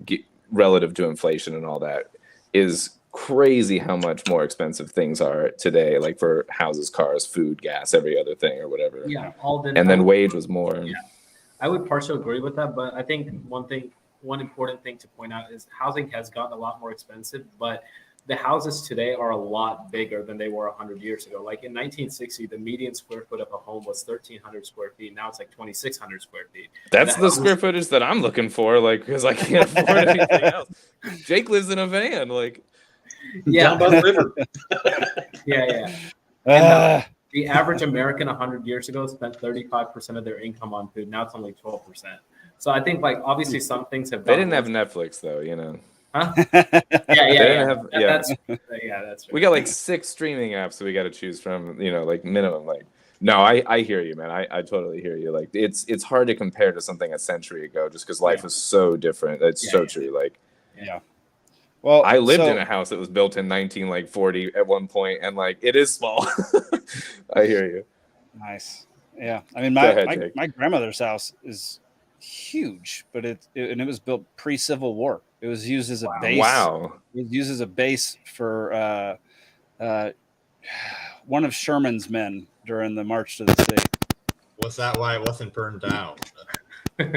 relative to inflation and all that, is crazy how much more expensive things are today, like for houses, cars, food, gas, every other thing or whatever. Yeah, Alden, and then wage was more. Yeah, I would partially agree with that, but I think one important thing to point out is housing has gotten a lot more expensive, but the houses today are a lot bigger than they were 100 years ago. Like in 1960, the median square foot of a home was 1,300 square feet. Now it's like 2,600 square feet. That's the square footage that I'm looking for, like, because I can't afford anything else. Jake lives in a van, like. Yeah. Down by the river. Yeah. The average American 100 years ago spent 35% of their income on food. Now it's only 12%. So I think, like, obviously some things have. They didn't have Netflix, though, you know. Huh? That's right. We got like 6 streaming apps that we got to choose from, you know, like minimum. Like, no, I hear you, man. I totally hear you. Like, it's hard to compare to something a century ago, just because life is so different. That's so true. Like, well, I lived in a house that was built in 1940 at one point, and like it is small. I hear you. Nice. Yeah, I mean, my grandmother's house is huge, but it was built pre-Civil War. It was used as a base. Wow. It was used as a base for one of Sherman's men during the March to the Sea. Was that why it wasn't burned down?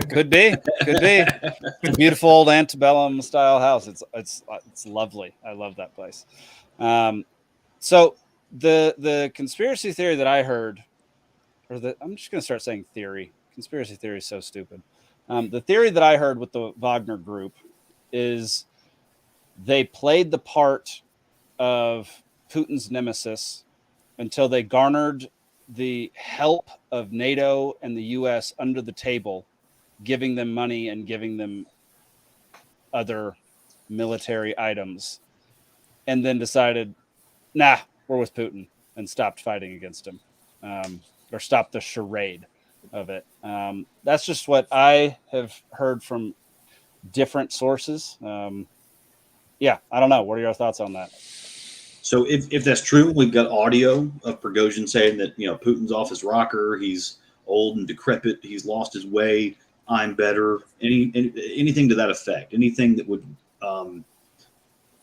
Could be. Beautiful old antebellum style house. It's lovely. I love that place. So the conspiracy theory that I heard, I'm just going to start saying theory. Conspiracy theory is so stupid. The theory that I heard with the Wagner group is they played the part of Putin's nemesis until they garnered the help of NATO and the U.S. under the table, giving them money and giving them other military items, and then decided, nah, we're with Putin, and stopped fighting against him, or stopped the charade of it. That's just what I have heard from different sources. Yeah, I don't know. What are your thoughts on that? So if that's true, we've got audio of Prigozhin saying that, you know, Putin's off his rocker, he's old and decrepit, he's lost his way, I'm better, anything to that effect, anything that would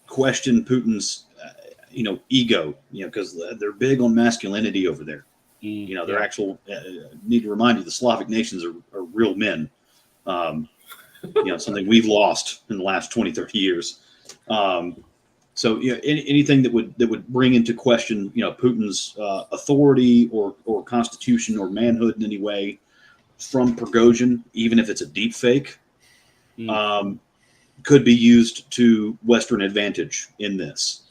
question Putin's, ego, because they're big on masculinity over there. They're actual, need to remind you, the Slavic nations are real men. Something we've lost in the last 20, 30 years. So anything that would bring into question, Putin's authority or constitution or manhood in any way from Prigozhin, even if it's a deep fake, could be used to Western advantage in this,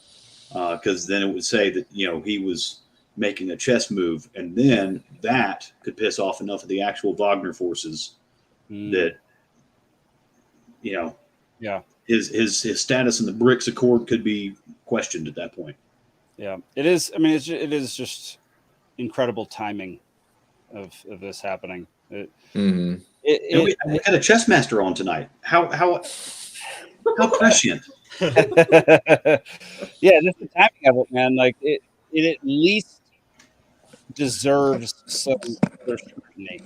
because then it would say that he was making a chess move, and then that could piss off enough of the actual Wagner forces that his status in the BRICS Accord could be questioned at that point. Yeah, it is. I mean, it is just incredible timing of this happening. We had a chess master on tonight. How prescient. Yeah, just the timing of it, man. Like it at least deserves some scrutiny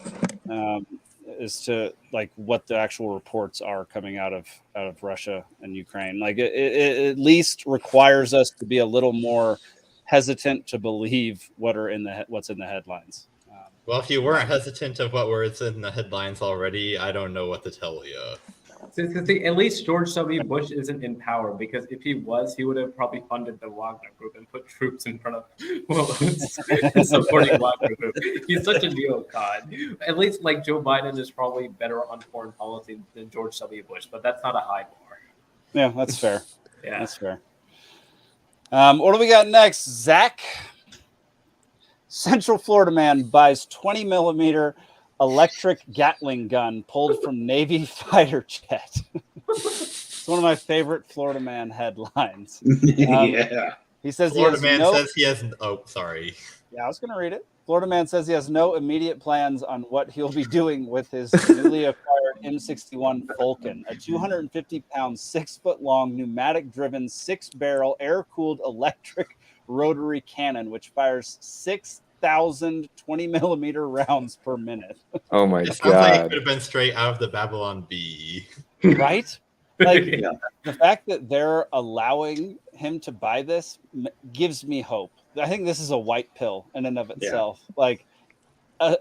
as to like what the actual reports are coming out of Russia and Ukraine. Like it at least requires us to be a little more hesitant to believe what's in the headlines. Well, if you weren't hesitant of what was in the headlines already, I don't know what to tell you. At least George W. Bush isn't in power, because if he was, he would have probably funded the Wagner Group and put troops in front of supporting Wagner Group. He's such a neocon. At least like Joe Biden is probably better on foreign policy than George W. Bush, but that's not a high bar. Yeah, that's fair. Yeah, that's fair. What do we got next, Zach? Central Florida man buys 20 millimeter electric Gatling gun pulled from Navy fighter jet. It's one of my favorite Florida man headlines. Yeah. He says Florida man says he has. Oh, sorry. Yeah, I was going to read it. Florida man says he has no immediate plans on what he'll be doing with his newly acquired M61 Vulcan, a 250-pound, 6-foot-long, pneumatic-driven, 6-barrel, air-cooled electric rotary cannon, which fires 6,000 20-millimeter rounds per minute. Oh my God! God! Like it could have been straight out of the Babylon Bee, right? Like the fact that they're allowing him to buy this gives me hope. I think this is a white pill in and of itself. Yeah. Like,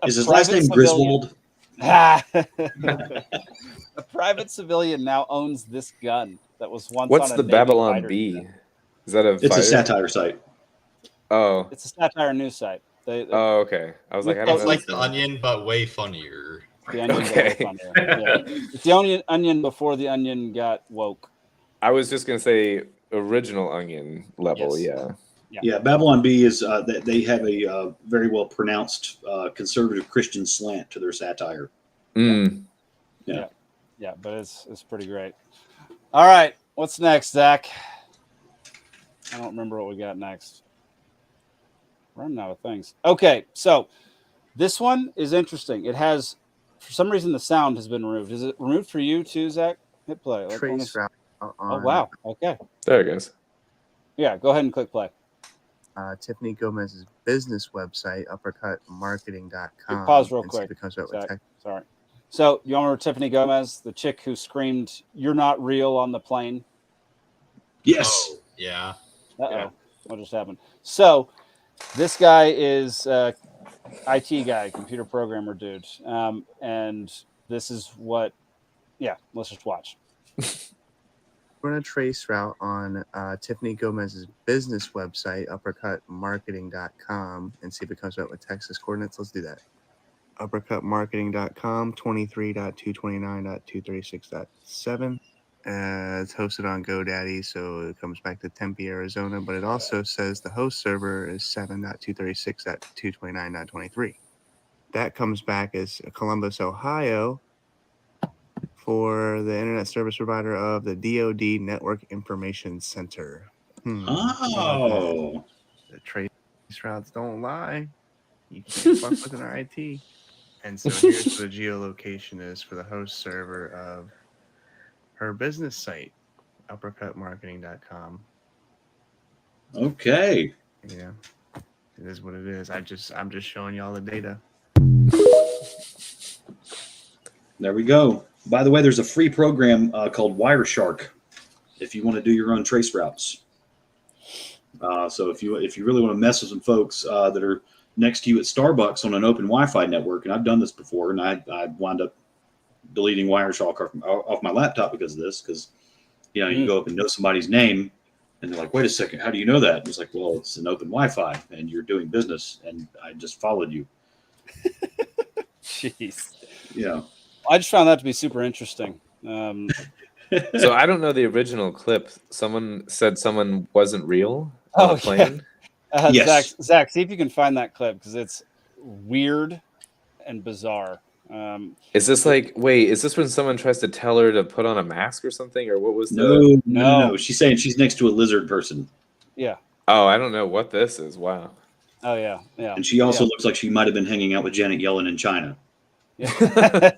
is his last name Griswold? A private civilian now owns this gun that was once. What's on the Babylon Bee? Is that a? It's a satire site. Oh, it's a satire news site. Oh, okay. I was like, I don't it's know. like The Onion, but way funnier. The Onion, okay. But way funnier. Yeah. It's the Onion before the Onion got woke. I was just gonna say original Onion level. Yes. Yeah. Babylon Bee is that they have a very well pronounced conservative Christian slant to their satire. Mm. Yeah, but it's pretty great. All right, what's next, Zach? I don't remember what we got next. Running out of things. Okay, so this one is interesting. It has, for some reason, the sound has been removed. Is it removed for you too, Zach? Hit play. Like Trace route. Oh wow. Okay. There it goes. Yeah, go ahead and click play. Tiffany Gomez's business website, uppercutmarketing.com. Pause real quick. Sorry. So you remember Tiffany Gomez, the chick who screamed, "You're not real" on the plane? Yes. Oh, yeah. Uh-oh. What just happened? So this guy is IT guy, computer programmer dude. And this is what, let's just watch. We're going to trace route on Tiffany Gomez's business website, uppercutmarketing.com, and see if it comes out with Texas coordinates. Let's do that. Uppercutmarketing.com, 23.229.236.7. It's hosted on GoDaddy, so it comes back to Tempe, Arizona, but it also says the host server is 7.236.229.23. That comes back as Columbus, Ohio, for the internet service provider of the DoD Network Information Center. Oh. The trace routes don't lie. You can't fuck with an IT. And so here's what the geolocation is for the host server of her business site, uppercutmarketing.com. Okay. Yeah, it is what it is. I'm just showing y'all the data. There we go. By the way, there's a free program called Wireshark if you want to do your own trace routes. So if you really want to mess with some folks that are next to you at Starbucks on an open Wi-Fi network, and I've done this before, and I wound up deleting Wireshark off my laptop because of this, because you go up and know somebody's name, and they're like, "Wait a second, how do you know that?" And it's like, "Well, it's an open Wi-Fi, and you're doing business, and I just followed you." Jeez. Yeah. I just found that to be super interesting. So I don't know the original clip. Someone said someone wasn't real on a plane. Yeah. Yes. Zach, see if you can find that clip because it's weird and bizarre. Is this like, wait, is this when someone tries to tell her to put on a mask or something? Or what was No. She's saying she's next to a lizard person. Yeah. Oh, I don't know what this is. Wow. Oh, yeah. And she also looks like she might have been hanging out with Janet Yellen in China. Yeah.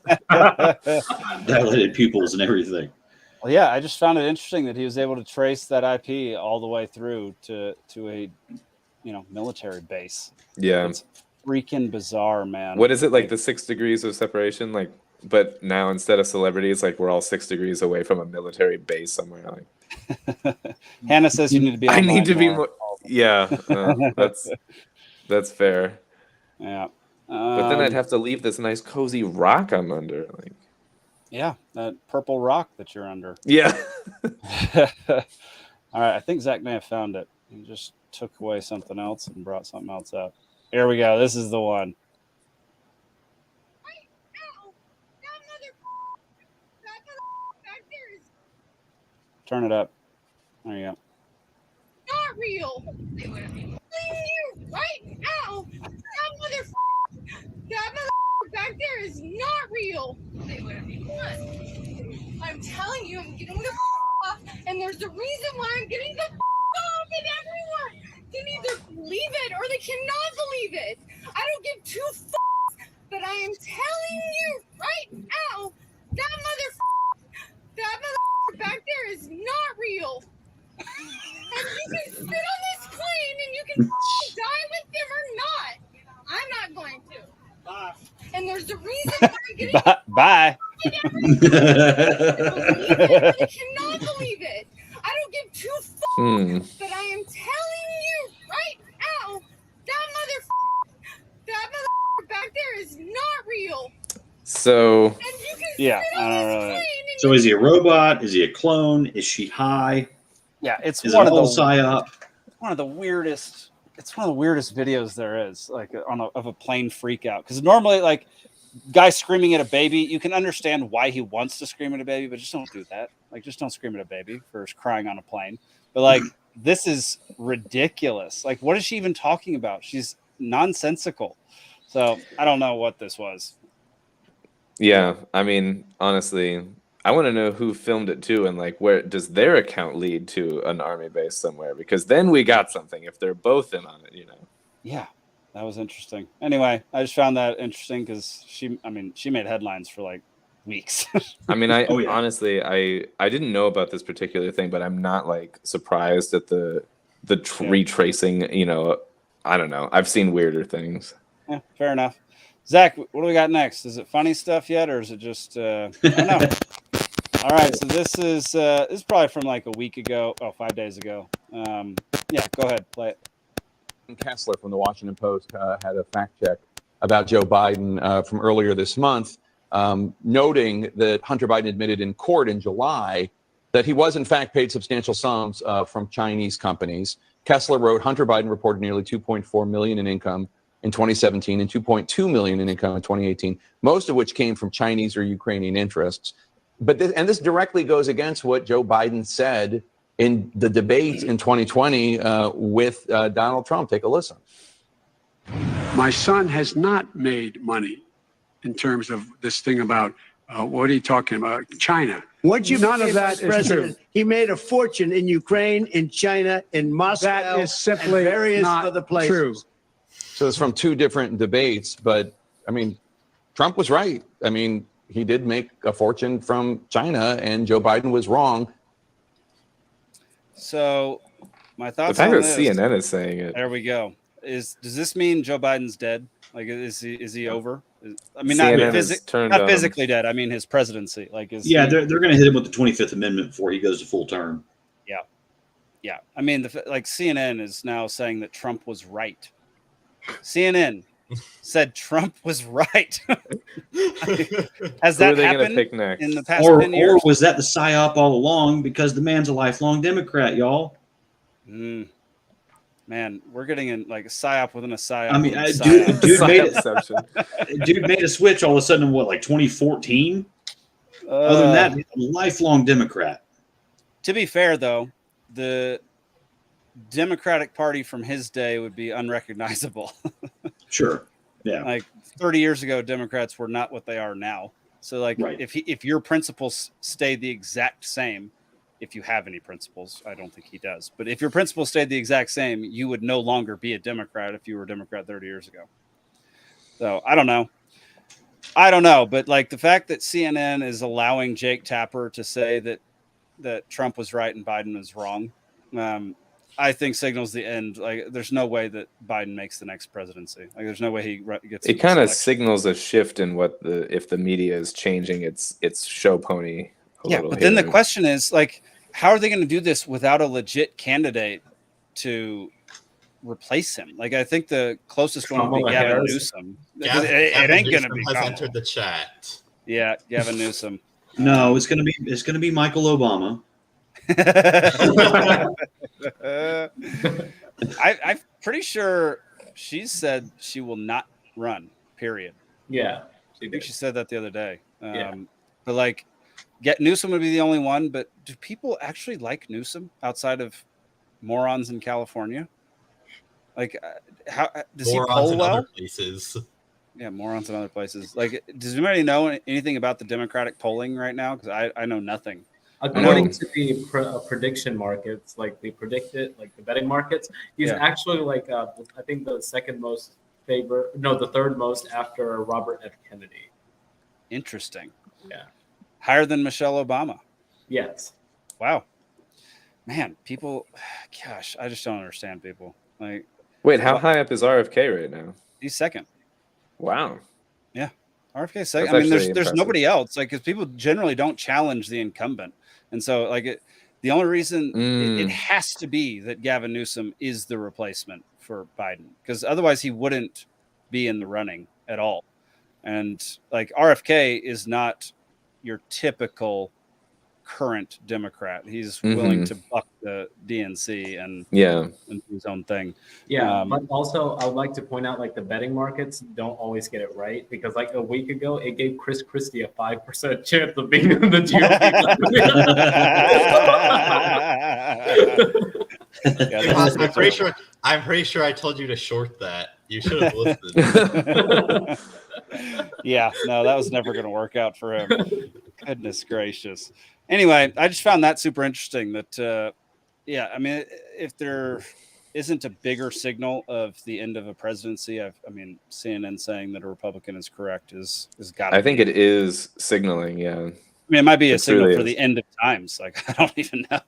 Dilated pupils and everything. Well, yeah, I just found it interesting that he was able to trace that IP all the way through to a, military base. Yeah. It's freaking bizarre, man. What is it, like the 6 degrees of separation? Like, but now instead of celebrities, like we're all 6 degrees away from a military base somewhere. Like, Hannah says you need to be. I need to be more. Yeah, that's fair. Yeah. But then I'd have to leave this nice cozy rock I'm under. Like, yeah, that purple rock that you're under. Yeah. All right, I think Zach may have found it. He just took away something else and brought something else up. Here we go. This is the one. Turn it up. There you go. Not real. You right now. That mother back there is not real. I'm telling you, I'm getting the off, and there's a reason why I'm getting the off, and everyone can either believe it or they cannot believe it. I don't give two fucks, but I am telling you right now, that mother back there is not real. And you can sit on this plane and you can die with them or not. I'm not going to. Bye. And there's a reason why I'm getting bye. They cannot believe it. I don't give two fucks, but I am telling you right now, that mother back there is not real. So yeah, I don't really. So is he a robot? Is he a clone? Is she high? Yeah, it's is one it of all the psyop? One of the weirdest. It's one of the weirdest videos there is, like of a plane freak out. Because normally, like, guy screaming at a baby, you can understand why he wants to scream at a baby, but just don't do that. Like, just don't scream at a baby for crying on a plane. But like, this is ridiculous. Like, what is she even talking about? She's nonsensical. So I don't know what this was. Yeah, I mean, honestly, I want to know who filmed it too, and like, where does their account lead to an army base somewhere? Because then we got something if they're both in on it, you know. Yeah, that was interesting. Anyway, I just found that interesting because she made headlines for like weeks. I mean, honestly, I didn't know about this particular thing, but I'm not like surprised at the retracing. You know, I don't know. I've seen weirder things. Yeah, fair enough. Zach, what do we got next? Is it funny stuff yet, or is it just? I don't know. All right, so this is probably from like a week ago. 5 days ago. Yeah, go ahead, play it. Kessler from the Washington Post had a fact check about Joe Biden from earlier this month, noting that Hunter Biden admitted in court in July that he was in fact paid substantial sums from Chinese companies. Kessler wrote, Hunter Biden reported nearly $2.4 million in income in 2017 and $2.2 million in income in 2018, most of which came from Chinese or Ukrainian interests. But this directly goes against what Joe Biden said in the debate in 2020 with Donald Trump. Take a listen. My son has not made money in terms of this thing about what are you talking about? China. Once you None of became that vice is president, true. he made a fortune in Ukraine, in China, in Moscow, That is simply and various not other places. true. So it's from two different debates, but I mean, Trump was right. I mean, he did make a fortune from China, and Joe Biden was wrong. So my thoughts. The fact on that this, CNN is saying it. There we go. Does this mean Joe Biden's dead? Like, is he over? I mean, CNN not physically dead. I mean, his presidency. Like, they're going to hit him with the 25th Amendment before he goes to full term. Yeah. I mean, CNN is now saying that Trump was right. CNN said Trump was right. Has that happened in the past 10 years? Or was that the psyop all along because the man's a lifelong Democrat, y'all? Man, we're getting in like a psyop within a psyop. I mean, dude made a switch all of a sudden in what, like 2014? Other than that, he's a lifelong Democrat. To be fair, though, the Democratic Party from his day would be unrecognizable. Sure. Yeah. Like 30 years ago, Democrats were not what they are now. So, like, Right. if your principles stay the exact same, if you have any principles, I don't think he does. But if your principles stayed the exact same, you would no longer be a Democrat if you were a Democrat 30 years ago. So I don't know. But like the fact that CNN is allowing Jake Tapper to say that Trump was right and Biden was wrong, I think signals the end. Like, there's no way that Biden makes the next presidency. Like, there's no way he gets. It kind of signals a shift in if the media is changing its show pony. But then the question is, like, how are they going to do this without a legit candidate to replace him? Like, I think the closest one would be Gavin Newsom. It ain't going to be. Has entered the chat. Yeah, Gavin Newsom. No, it's gonna be Michael Obama. I'm pretty sure she said she will not run. Period. Yeah, I think she said that the other day. Yeah. But like, Newsom would be the only one. But do people actually like Newsom outside of morons in California? Like, how does he poll well? Other places. Yeah, morons in other places. Like, does anybody know anything about the Democratic polling right now? Because I know nothing. According to the prediction markets, like they predict it, like the betting markets, he's actually like I think the third most after Robert F. Kennedy. Interesting. Yeah. Higher than Michelle Obama. Yes. Wow. Man, people, gosh, I just don't understand people. Like, wait, how high up is RFK right now? He's second. Wow. Yeah. RFK second. That's I mean, there's impressive. nobody else, like, because people generally don't challenge the incumbent. And so, like, the only reason it has to be that Gavin Newsom is the replacement for Biden, because otherwise he wouldn't be in the running at all. And like, RFK is not your typical current Democrat. He's willing to buck the DNC and do his own thing. Yeah, but also I would like to point out, like, the betting markets don't always get it right, because like a week ago it gave Chris Christie a 5% chance of being in the GOP. I'm pretty sure I told you to short that. You should have listened. Yeah, no, that was never going to work out for him. Goodness gracious. Anyway, I just found that super interesting that, I mean, if there isn't a bigger signal of the end of a presidency, I mean, CNN saying that a Republican is correct is got to be. I think it is signaling, yeah. I mean, it might be a signal really for the end of times. Like, I don't even know.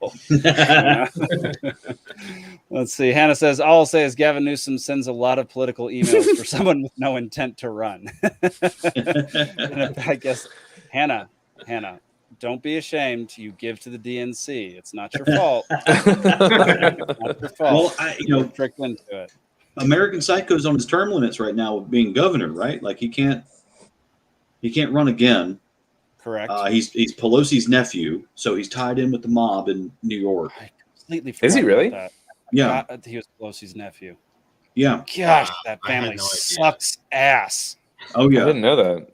Let's see. Hannah says, all I'll say is Gavin Newsom sends a lot of political emails for someone with no intent to run. And I guess, Hannah, don't be ashamed. You give to the DNC. It's not your fault. Not your fault. Well, tricked into it. American Psycho's on his term limits right now with being governor, right? Like, he can't run again. Correct. He's Pelosi's nephew, so he's tied in with the mob in New York. I completely Is he forgot really? about that. Yeah. He was Pelosi's nephew. Yeah. Gosh, that family sucks ass. Oh, yeah. I didn't know that.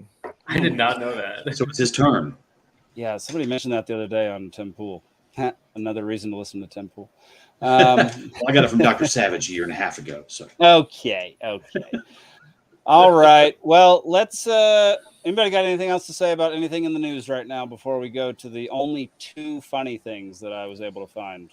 I did not know that. So it's his turn. Yeah, somebody mentioned that the other day on Tim Pool. Another reason to listen to Tim Pool. Well, I got it from Dr. Savage a year and a half ago. So Okay. All right. Well, let's. Anybody got anything else to say about anything in the news right now before we go to the only two funny things that I was able to find?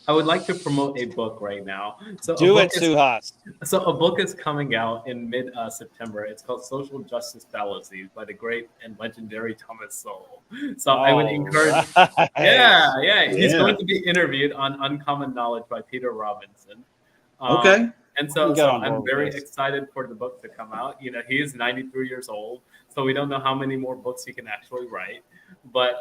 I would like to promote a book right now. So Do it, Suhas. So a book is coming out in mid-September. It's called Social Justice Fallacies by the great and legendary Thomas Sowell. So I would encourage. He's going to be interviewed on Uncommon Knowledge by Peter Robinson. Okay. And so I'm very excited for the book to come out. You know, he is 93 years old, so we don't know how many more books he can actually write. But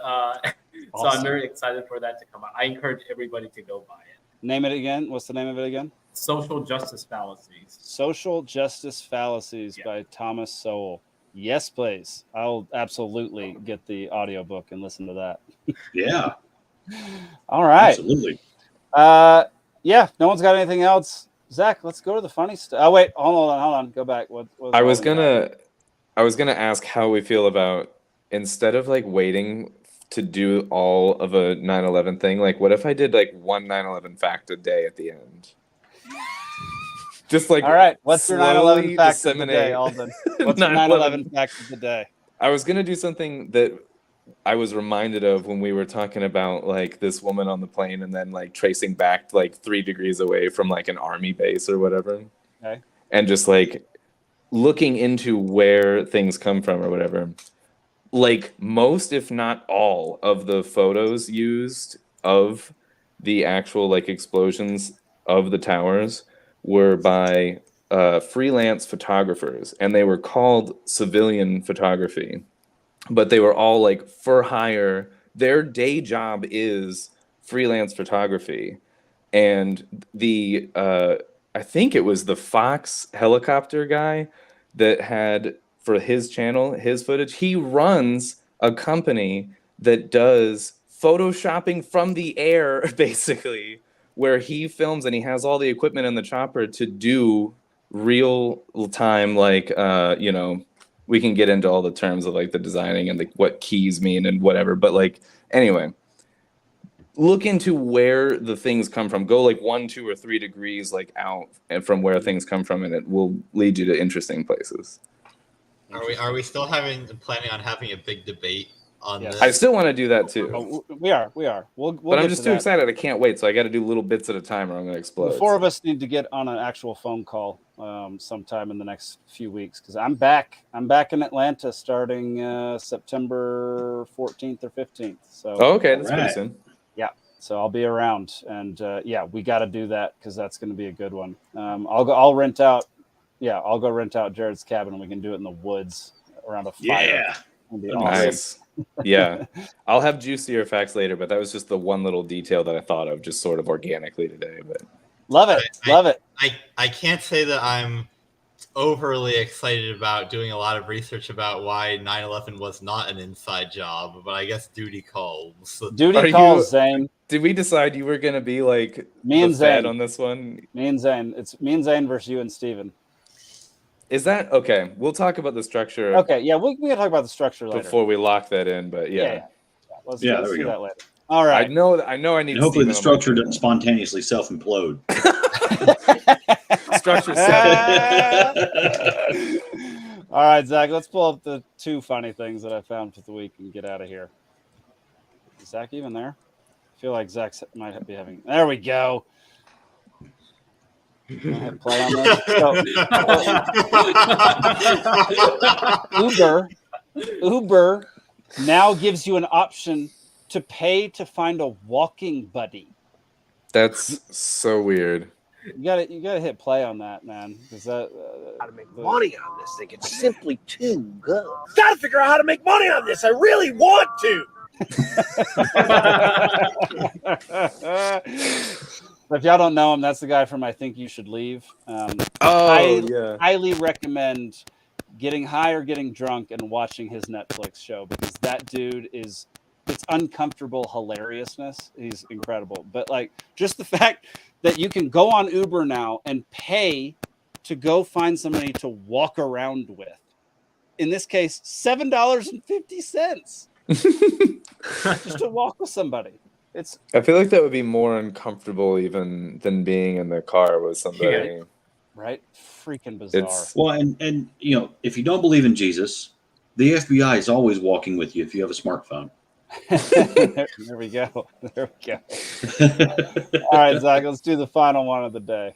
so I'm very excited for that to come out. I encourage everybody to go buy it. Name it again. What's the name of it again? Social Justice Fallacies. Social Justice Fallacies by Thomas Sowell. Yes, please. I'll absolutely get the audiobook and listen to that. Yeah. All right. Absolutely. Yeah, no one's got anything else. Zach, let's go to the funny stuff. Oh, wait, hold on. Go back. I was gonna ask how we feel about instead of like waiting to do all of a 9/11 thing, like what if I did like one 9/11 fact a day at the end? Just like, all right, what's your 9/11 fact disseminate of the day, Alden? What's your 9/11 fact of the day? I was gonna do something that I was reminded of when we were talking about like this woman on the plane and then like tracing back like 3 degrees away from like an army base or whatever. Okay. And just like looking into where things come from or whatever. Like most, if not all, of the photos used of the actual like explosions of the towers were by freelance photographers, and they were called civilian photography, but they were all like for hire. Their day job is freelance photography, and the I think it was the Fox helicopter guy that had for his channel, his footage. He runs a company that does photoshopping from the air, basically, where he films and he has all the equipment in the chopper to do real time, like, you know, we can get into all the terms of like the designing and like what keys mean and whatever. But like, anyway, look into where the things come from. Go like 1, 2, or 3 degrees like out and from where things come from, and it will lead you to interesting places. Are we still planning on having a big debate on this? I still want to do that too. Oh, we are. We'll but I'm get just to too that. excited. I can't wait. So I got to do little bits at a time, or I'm going to explode. The 4 of us need to get on an actual phone call sometime in the next few weeks, because I'm back in Atlanta starting September 14th or 15th. So okay, that's pretty soon. Yeah, so I'll be around, and yeah, we got to do that because that's going to be a good one. I'll rent out. Yeah, I'll go rent out Jared's cabin, and we can do it in the woods around a fire. Yeah, it'll be nice. Yeah, I'll have juicier facts later, but that was just the one little detail that I thought of just sort of organically today. But love it. I can't say that I'm overly excited about doing a lot of research about why 9/11 was not an inside job, but I guess duty calls. Duty calls, Zane. Did we decide you were going to be like me and Zane on this one? Me and Zane. It's me and Zane versus you and Steven. Is that okay? We'll talk about the structure. Okay, yeah, we can talk about the structure later before we lock that in. But yeah. Let's there do we go. that later. All right. I know. I need. And hopefully, the structure doesn't spontaneously self-implode. Structure. All right, Zach. Let's pull up the 2 funny things that I found for the week and get out of here. Is Zach even there? I feel like Zach might be having. There we go. Can I hit play on this? Uber now gives you an option to pay to find a walking buddy. That's so weird. You gotta hit play on that, man. Because that how to make money on this thing. It's simply too good. Gotta figure out how to make money on this. I really want to. If y'all don't know him, that's the guy from I Think You Should Leave. Highly recommend getting high or getting drunk and watching his Netflix show, because that dude it's uncomfortable hilariousness. He's incredible. But like just the fact that you can go on Uber now and pay to go find somebody to walk around with. In this case, $7.50 just to walk with somebody. I feel like that would be more uncomfortable even than being in the car with somebody. Yeah. Right? Freaking bizarre. Well, and you know, if you don't believe in Jesus, the FBI is always walking with you if you have a smartphone. There we go. There we go. All right, Zach, let's do the final one of the day.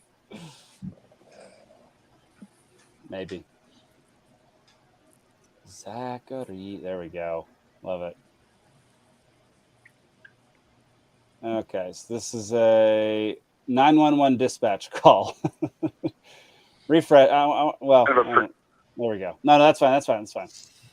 Maybe. Zachary. There we go. Love it. Okay, so this is a 911 dispatch call. Refresh. There we go. No, that's fine. That's fine.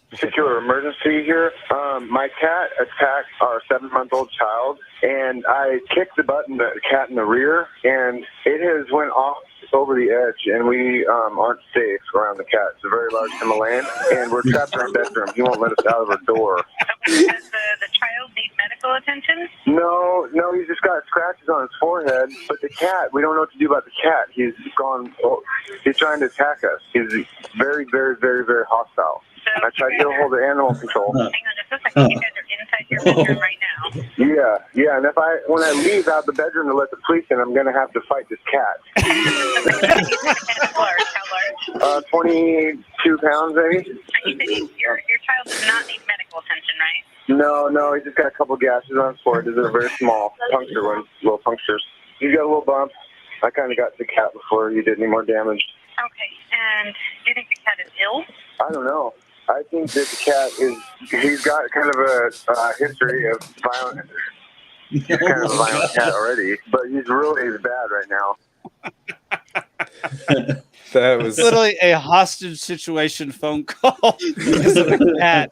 Particular emergency here. My cat attacked our 7-month-old child, and I kicked the button, the cat in the rear, and it has went off over the edge, and we aren't safe around the cat. It's a very large Himalayan, and we're trapped in our bedroom. He won't let us out of our door. Does the child need medical attention? No, he's just got scratches on his forehead. But the cat, we don't know what to do about the cat. He's trying to attack us. He's very, very, very, very hostile. So I tried to get a hold of animal control. Hang on just a second. You guys are inside your bedroom right now. Yeah, and when I leave out the bedroom to let the police in, I'm gonna have to fight this cat. How large? 22 pounds, maybe. You said your child does not need medical attention, right? No, he just got a couple gashes on his forehead. They're very small, puncture ones, little punctures. He's got a little bump. I kind of got the cat before he did any more damage. Okay, and do you think the cat is ill? I don't know. I think that the cat he's got kind of a history of violence. He's kind of a violent cat already, but he's bad right now. That was literally a hostage situation phone call because of a cat.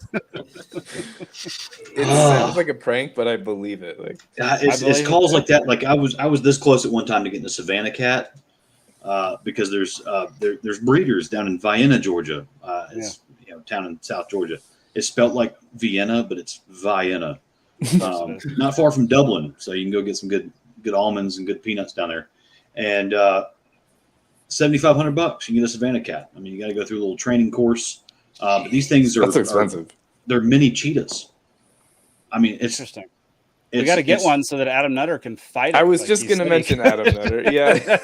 It sounds like a prank, but I believe it. Like it's calls like that. Like I was this close at one time to getting a Savannah cat because there's breeders down in Vienna, Georgia. It's town in South Georgia. It's spelled like Vienna, but it's Vienna. Not far from Dublin, so you can go get some good almonds and good peanuts down there. And $7,500 you can get a Savannah cat. I mean, you got to go through a little training course, but these things are expensive. They're mini cheetahs. I mean, it's interesting. We got to get one so that Adam Nutter can fight. I was just going to mention Adam Nutter. Yeah.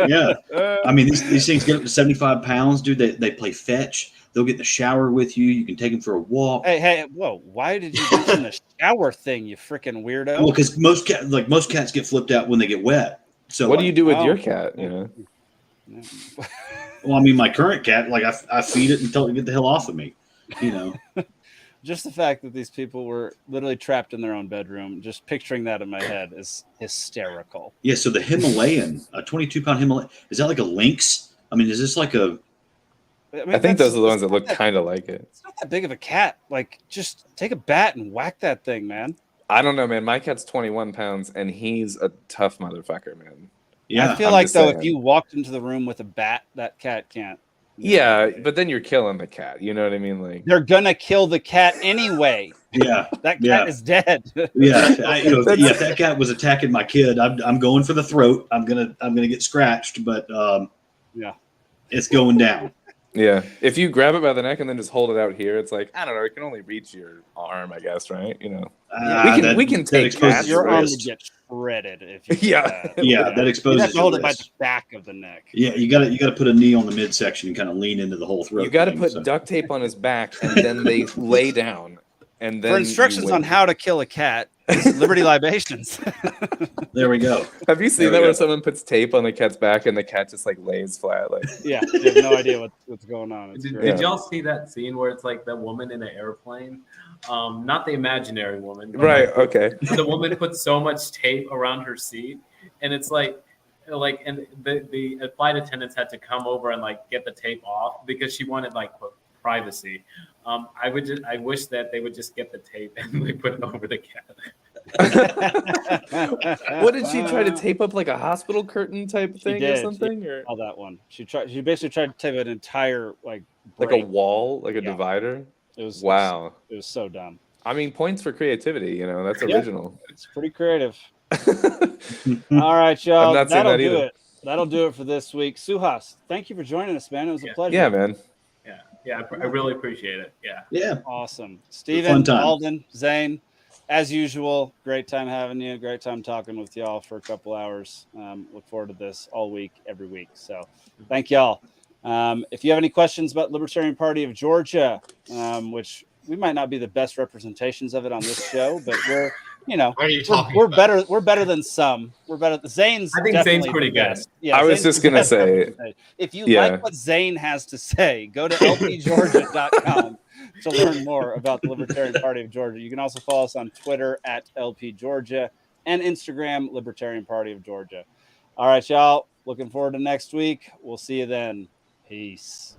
yeah. I mean, these things get up to 75 pounds, dude. They play fetch. They'll get in the shower with you. You can take them for a walk. Hey, whoa! Why did you mention the shower thing, you freaking weirdo? Well, because most cats get flipped out when they get wet. So what do you do with your cat? You know. Well, I mean, my current cat, like I feed it and tell it to get the hell off of me. You know. Just the fact that these people were literally trapped in their own bedroom, just picturing that in my head is hysterical. Yeah. So the Himalayan, a 22-pound Himalayan, is that like a lynx? I mean, is this like a? I think those are the ones that look kind of like it. It's not that big of a cat. Like, just take a bat and whack that thing, man. I don't know, man. My cat's 21 pounds, and he's a tough motherfucker, man. Yeah, I feel like though, if you walked into the room with a bat, that cat can't. Yeah, but then you're killing the cat. You know what I mean? Like they're gonna kill the cat anyway. Yeah, that cat is dead. If that cat was attacking my kid, I'm going for the throat. I'm gonna get scratched, but it's going down. Yeah, if you grab it by the neck and then just hold it out here, it's like I don't know. It can only reach your arm, I guess, right? You know, we can take cats. Your arm would get shredded if you. That exposes. You have to hold it by wrist. the back of the neck. Yeah, you got to put a knee on the midsection and kind of lean into the whole throat. You got to put duct tape on his back, and then they lay down. And then for instructions on how to kill a cat, Liberty Libations. There we go. Have you seen that where someone puts tape on the cat's back and the cat just like lays flat? Like yeah, you have no idea what's going on. Did y'all see that scene where it's like the woman in an airplane? Not the imaginary woman. Right. Okay. The woman puts so much tape around her seat, and it's and the flight attendants had to come over and like get the tape off because she wanted like privacy. I wish that they would just get the tape and like put it over the cat. What did she try to tape up, like a hospital curtain type thing or something? Or all that one. She basically tried to tape an entire like a wall, like a divider. It was wow. It was so dumb. I mean, points for creativity. You know, that's original. It's pretty creative. All right, y'all. That'll do it. That'll do it for this week. Suhas, thank you for joining us, man. It was a pleasure. Yeah, man. Yeah, I really appreciate it. Yeah. Awesome. Steven, Alden, Zane, as usual, great time having you. Great time talking with y'all for a couple hours. Look forward to this all week, every week. So thank y'all. If you have any questions about Libertarian Party of Georgia, which we might not be the best representations of it on this show, but we're better. We're better than some. We're better. Zane's. I think Zane's pretty good. Yeah, I was just gonna say, if you like what Zane has to say, go to lpgeorgia.com to learn more about the Libertarian Party of Georgia. You can also follow us on Twitter at lpgeorgia and Instagram Libertarian Party of Georgia. All right, y'all. Looking forward to next week. We'll see you then. Peace.